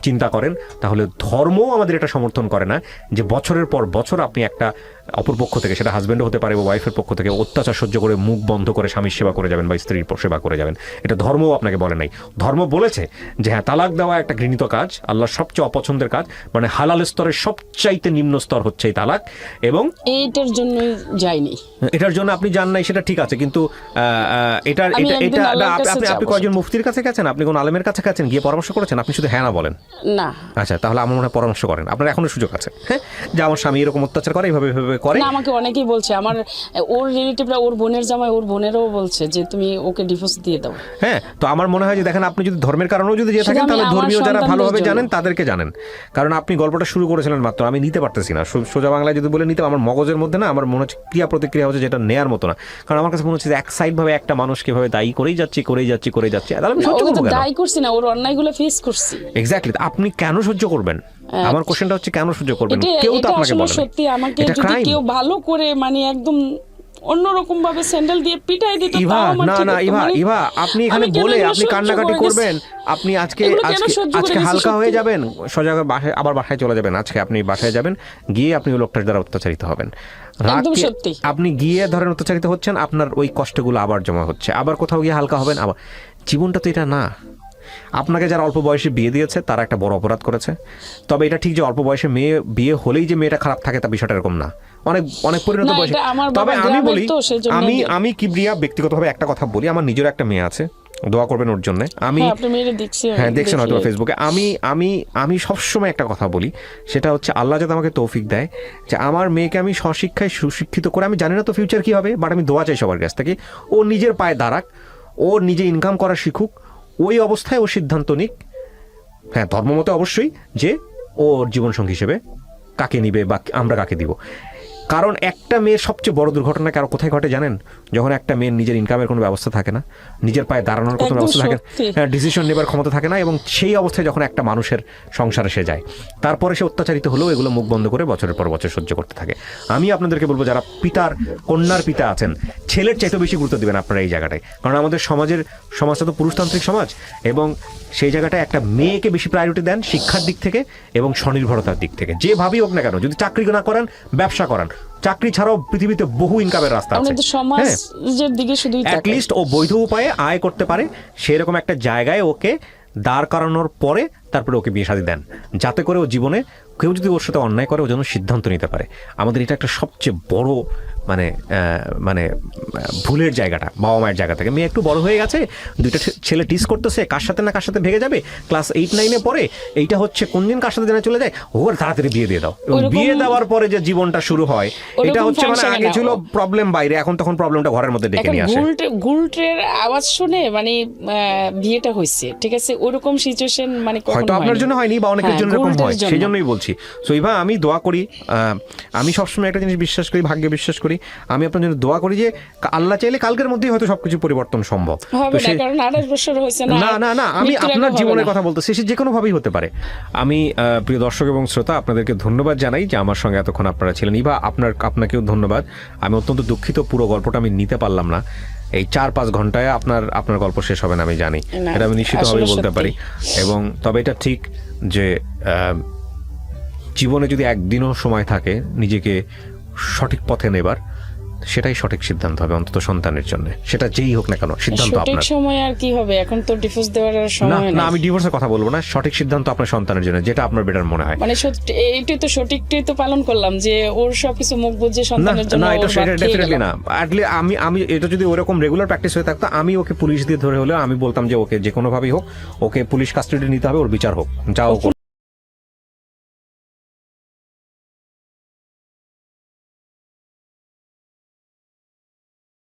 চিন্তা করেন তাহলে ধর্মও আমাদের এটা সমর্থন করে না যে বছরের পর বছর আপনি একটা অপর পক্ষ থেকে, সেটা হাজব্যান্ডও হতে পারে বা ওয়াইফের পক্ষ থেকে, অত্যাচার সহ্য করে মুখ বন্ধ করে স্বামীর সেবা করে যাবেন বা স্ত্রীর সেবা করে যাবেন। এটা ধর্মও আপনাকে বলে নাই। ধর্ম বলেছে যে হ্যাঁ, তালাক দেওয়া একটা ঘৃণিত কাজ, আল্লাহর সবচেয়ে অপছন্দের কাজ, মানে হালাল স্তরের সবচাইতে নিম্ন স্তর হচ্ছে এই তালাক, এবং এইটার জন্য যাইনি। এটার জন্য আপনি জান নাই সেটা ঠিক আছে, কিন্তু এটার আমি এটা একদিন এটা আল্লাহর আপনি কাছে আপনি যাবো। কয়জন মুফতির কাছে গেছেন, আপনি কোন আলেমের কাছে গেছেন, গিয়ে পরামর্শ করেছেন? আপনি শুধু হ্যাঁ না বলেন। না আচ্ছা, তাহলে আমার মনে হয় পরামর্শ করেন, আপনার এখনো সুযোগ আছে। হ্যাঁ, যে আমার স্বামী এরকম অত্যাচার করে, এইভাবে এইভাবে করে। না, আমাকে অনেকেই বলছে, আমার ওর রিলেটিভরা, ওর বোনের জামাই, ওর বোনেরও বলছে যে তুমি ওকে ডিভোর্স দিয়ে দাও। হ্যাঁ, তো আমার মনে হয় যে দেখেন, আপনি যদি ধর্মের কারণেও যদি যে শুধু থাকেন আমি তাহলে আমার ধর্মীয় যারা সন্তানদের ভালোভাবে জন্য। জানেন তাদেরকে জানেন, কারণ আপনি গল্পটা শুরু করেছিলেন মাত্র, আমি নিতে পারতেছি না। সোজা বাংলায় যদি বলে নিতে, আমার মগজের মধ্যে না, আমার মনে হচ্ছে ক্রিয়া প্রতিক্রিয়া হচ্ছে যেটা নেয়ার মতো না। কারণ আমার কাছে মনে হচ্ছে যে এক সাইড ভাবে একটা মানুষকে ভাবে দায়ী করেই যাচ্ছি, তাহলে আমি সহ্য ওকে করবো তো কেন? দায়ী করছি না, ওর অন্যায়গুলো ফেস করছি। এক্স্যাক্টলি, আপনি কেন সহ্য করবেন? আমার কোশ্চেনটা হচ্ছে কেন সহ্য করবেন? এটা কেউ তো এটা আপনাকে আসলে বলে না। সত্যি, আমাকে এটা যদি crime। কেউ ভালো করে মানে একদম অন্যরকম ভাবে স্যান্ডেল দিয়ে পিটাই দিত, ইভা, তাও আমার না ঠিক না, হতো। ইভা মানে ইভা আপনি এখানে আমি কেন বলে এগুলো আপনি সহ্য কান্নাকাটি করে গেছি? করবেন, আপনি আজকে এগুলো কেন আজকে সহ্য করে আজকে গেছি হালকা হয়ে সত্যি? যাবেন, সোজা বাসায় আবার বাসায় চলে যাবেন। আজকে আপনি বাসায় যাবেন, গিয়ে আপনি ওই লোকটার দ্বারা অত্যাচারিত হবেন। একদম রাগকে সত্যি। আপনি গিয়ে ধরেন অত্যাচারিত হচ্ছেন, আপনার ওই কষ্টগুলো আবার জমা হচ্ছে, আবার কোথাও গিয়ে হালকা হবেন, আবার। জীবনটা তো এটা না। আপনাকে যারা অল্প বয়সে বিয়ে দিয়েছে তারা একটা বড় অপরাধ করেছে। তবে এটা ঠিক যে অল্প বয়সে মেয়ে বিয়ে হলেই যে মেয়েটা খারাপ থাকে, তা বিষয়টা এরকম না। অনেক অনেক পরিণত না, বয়সে। এটা আমার তবে বাবা আমি গ্রামের বলি, তো, সেজন্য আমি কিবরিয়া ব্যক্তিগতভাবে একটা কথা বলি, আমার নিজের একটা মেয়ে আছে, দোয়া করবেন ওর জন্য। আমি হ্যাঁ, আপনি মেয়েরে দেখছি, হ্যাঁ দেখছেন হয়তো ফেসবুকে। আমি সবসময় একটা কথা বলি, সেটা হচ্ছে আল্লাহ যাতে আমাকে তৌফিক দেয় যে আমার মেয়েকে আমি স্বশিক্ষায় সুশিক্ষিত করে, আমি জানি না তো ফিউচার কি হবে, বাট আমি দোয়া চাই সবার কাছ থেকে, ও নিজের পায়ে দাঁড়াক, ও নিজে ইনকাম করা শিখুক, ওই অবস্থায় ও সিদ্ধান্ত নিক, হ্যাঁ ধর্মমতে অবশ্যই, যে ওর জীবনসঙ্গী হিসেবে কাকে নিবে বা আমরা কাকে দিব। কারণ একটা মেয়ের সবচেয়ে বড় দুর্ঘটনা কারো কোথায় ঘটে জানেন? যখন একটা মেয়ের নিজের ইনকামের কোনো ব্যবস্থা থাকে না, নিজের পায়ে দাঁড়ানোর কোনো একদম ব্যবস্থা থাকে সত্যি। না, ডিসিশন নেবার ক্ষমতা থাকে না, এবং সেই অবস্থায় যখন একটা মানুষের সংসারে সে যায়, তারপরে সে অত্যাচারিত হলেও এগুলো মুখ বন্ধ করে বছরের পর বছর সহ্য করতে থাকে। আমি আপনাদেরকে বলবো, যারা কন্যার পিতা আছেন, ছেলের চাইতে বেশি গুরুত্ব দিবেন আপনারা এই জায়গাটায়। কারণ আমাদের সমাজটা তো পুরুষতান্ত্রিক সমাজ, এবং সেই জায়গাটায় একটা মেয়েকে বেশি প্রায়োরিটি দেন শিক্ষার দিক থেকে এবং স্বনির্ভরতার দিক থেকে। যেভাবেই হোক না কেন, যদি চাকরি না করেন, ব্যবসা করান, চাকরি ছাড়াও পৃথিবীতে বহু ইনকামের রাস্তা আছে। আমাদের সমাজের দিকে শুধুই তাকাই। অ্যাটলিস্ট ও বৈধ উপায়ে আয় করতে পারে, সেরকম একটা জায়গায় ওকে দাঁড় করানোর পরে তারপরে ওকে বিয়ে শাদী দেন, যাতে করে ও জীবনে কেউ যদি ওর সাথে অন্যায় করে ও যেন সিদ্ধান্ত নিতে পারে। আমাদের এটা একটা সবচেয়ে বড় মানে ভুলের জায়গাটা, বাবা মায়ের জায়গা থেকে। মেয়ে একটু বড় হয়ে গেছে, দুইটা ছেলে টিস করতেছে, কার সাথে না কার সাথে ভেগে যাবে, ক্লাস 8-9 পরে, এইটা হচ্ছে কোন দিন কার সাথে চলে যায়, ওর তাড়াতাড়ি বিয়ে দিয়ে দাও। এবং বিয়ে দেওয়ার পরে যে জীবনটা শুরু হয়, এটা হচ্ছে মানে আগে ছিল প্রবলেম বাইরে, এখন তখন প্রবলেমটা ঘরের মধ্যে ডেকে নিয়ে আসে। গুলটের আওয়াজ শুনে মানে বিয়েটা হয়েছে, ঠিক আছে, ওরকম সিচুয়েশন মানে হয়তো আপনার জন্য হয়নি বা অনেকের জন্য এরকম হয়, সেই জন্যই বলছি। সো ইভা, আমি দোয়া করি, আমি সবসময় একটা জিনিস বিশ্বাস করি, ভাগ্যে বিশ্বাস করি। আমি আপনার জন্য দোয়া করি যে আল্লাহ চাইলে কালকের মধ্যেই হয়তো সবকিছু পরিবর্তন সম্ভব। হবে না, কারণ 28 বছর হয়েছে না। না না, আমি আপনার জীবনের কথা বলতেছি, সে যে কোনো ভাবেই হতে পারে। আমি প্রিয় দর্শক এবং শ্রোতা, আপনাদেরকে ধন্যবাদ জানাই যে আমার সঙ্গে এতক্ষণ আপনারা ছিলেন। ইভা, আপনাকেও ধন্যবাদ। আমি অত্যন্ত দুঃখিত, পুরো গল্পটা আমি নিতে পারলাম না। এই 4-5 ঘন্টায় আপনার গল্প শেষ হবে না, আমি জানি, এটা আমি নিশ্চিতভাবে বলতে পারি। এবং তবে এটা ঠিক যে জীবনে যদি একদিনও সময় থাকে নিজেকে সঠিক পথে নেবার, সেটাই সঠিক সিদ্ধান্ত হবে, অন্তত সন্তানের জন্য, সেটা যেই হোক না কেন, সিদ্ধান্ত সঠিক আপনার। সময় আর কি হবে, এখন তো ডিভোর্স দেওয়ার সময় না, আমি ডিভোর্সের কথা বলবো না, সঠিক সিদ্ধান্ত আপনার সন্তানের জন্য, যেটা আপনার বেটার মনে হয়। মানে এইটাই তো সঠিকটাই তো পালন করলাম, যে ওর সবকিছু মুখ বুঝে সন্তানের জন্য। না, এটা ডেফিনেটলি না। আমি এটা যদি ওরকম রেগুলার প্র্যাকটিস হয়ে থাকতো, আমি ওকে পুলিশ দিয়ে ধরে হলেও আমি বলতাম যে ওকে যে কোনো ভাবেই হোক, ওকে পুলিশ কাস্টাডি নিতে হবে, ওর বিচার হোক, যাও।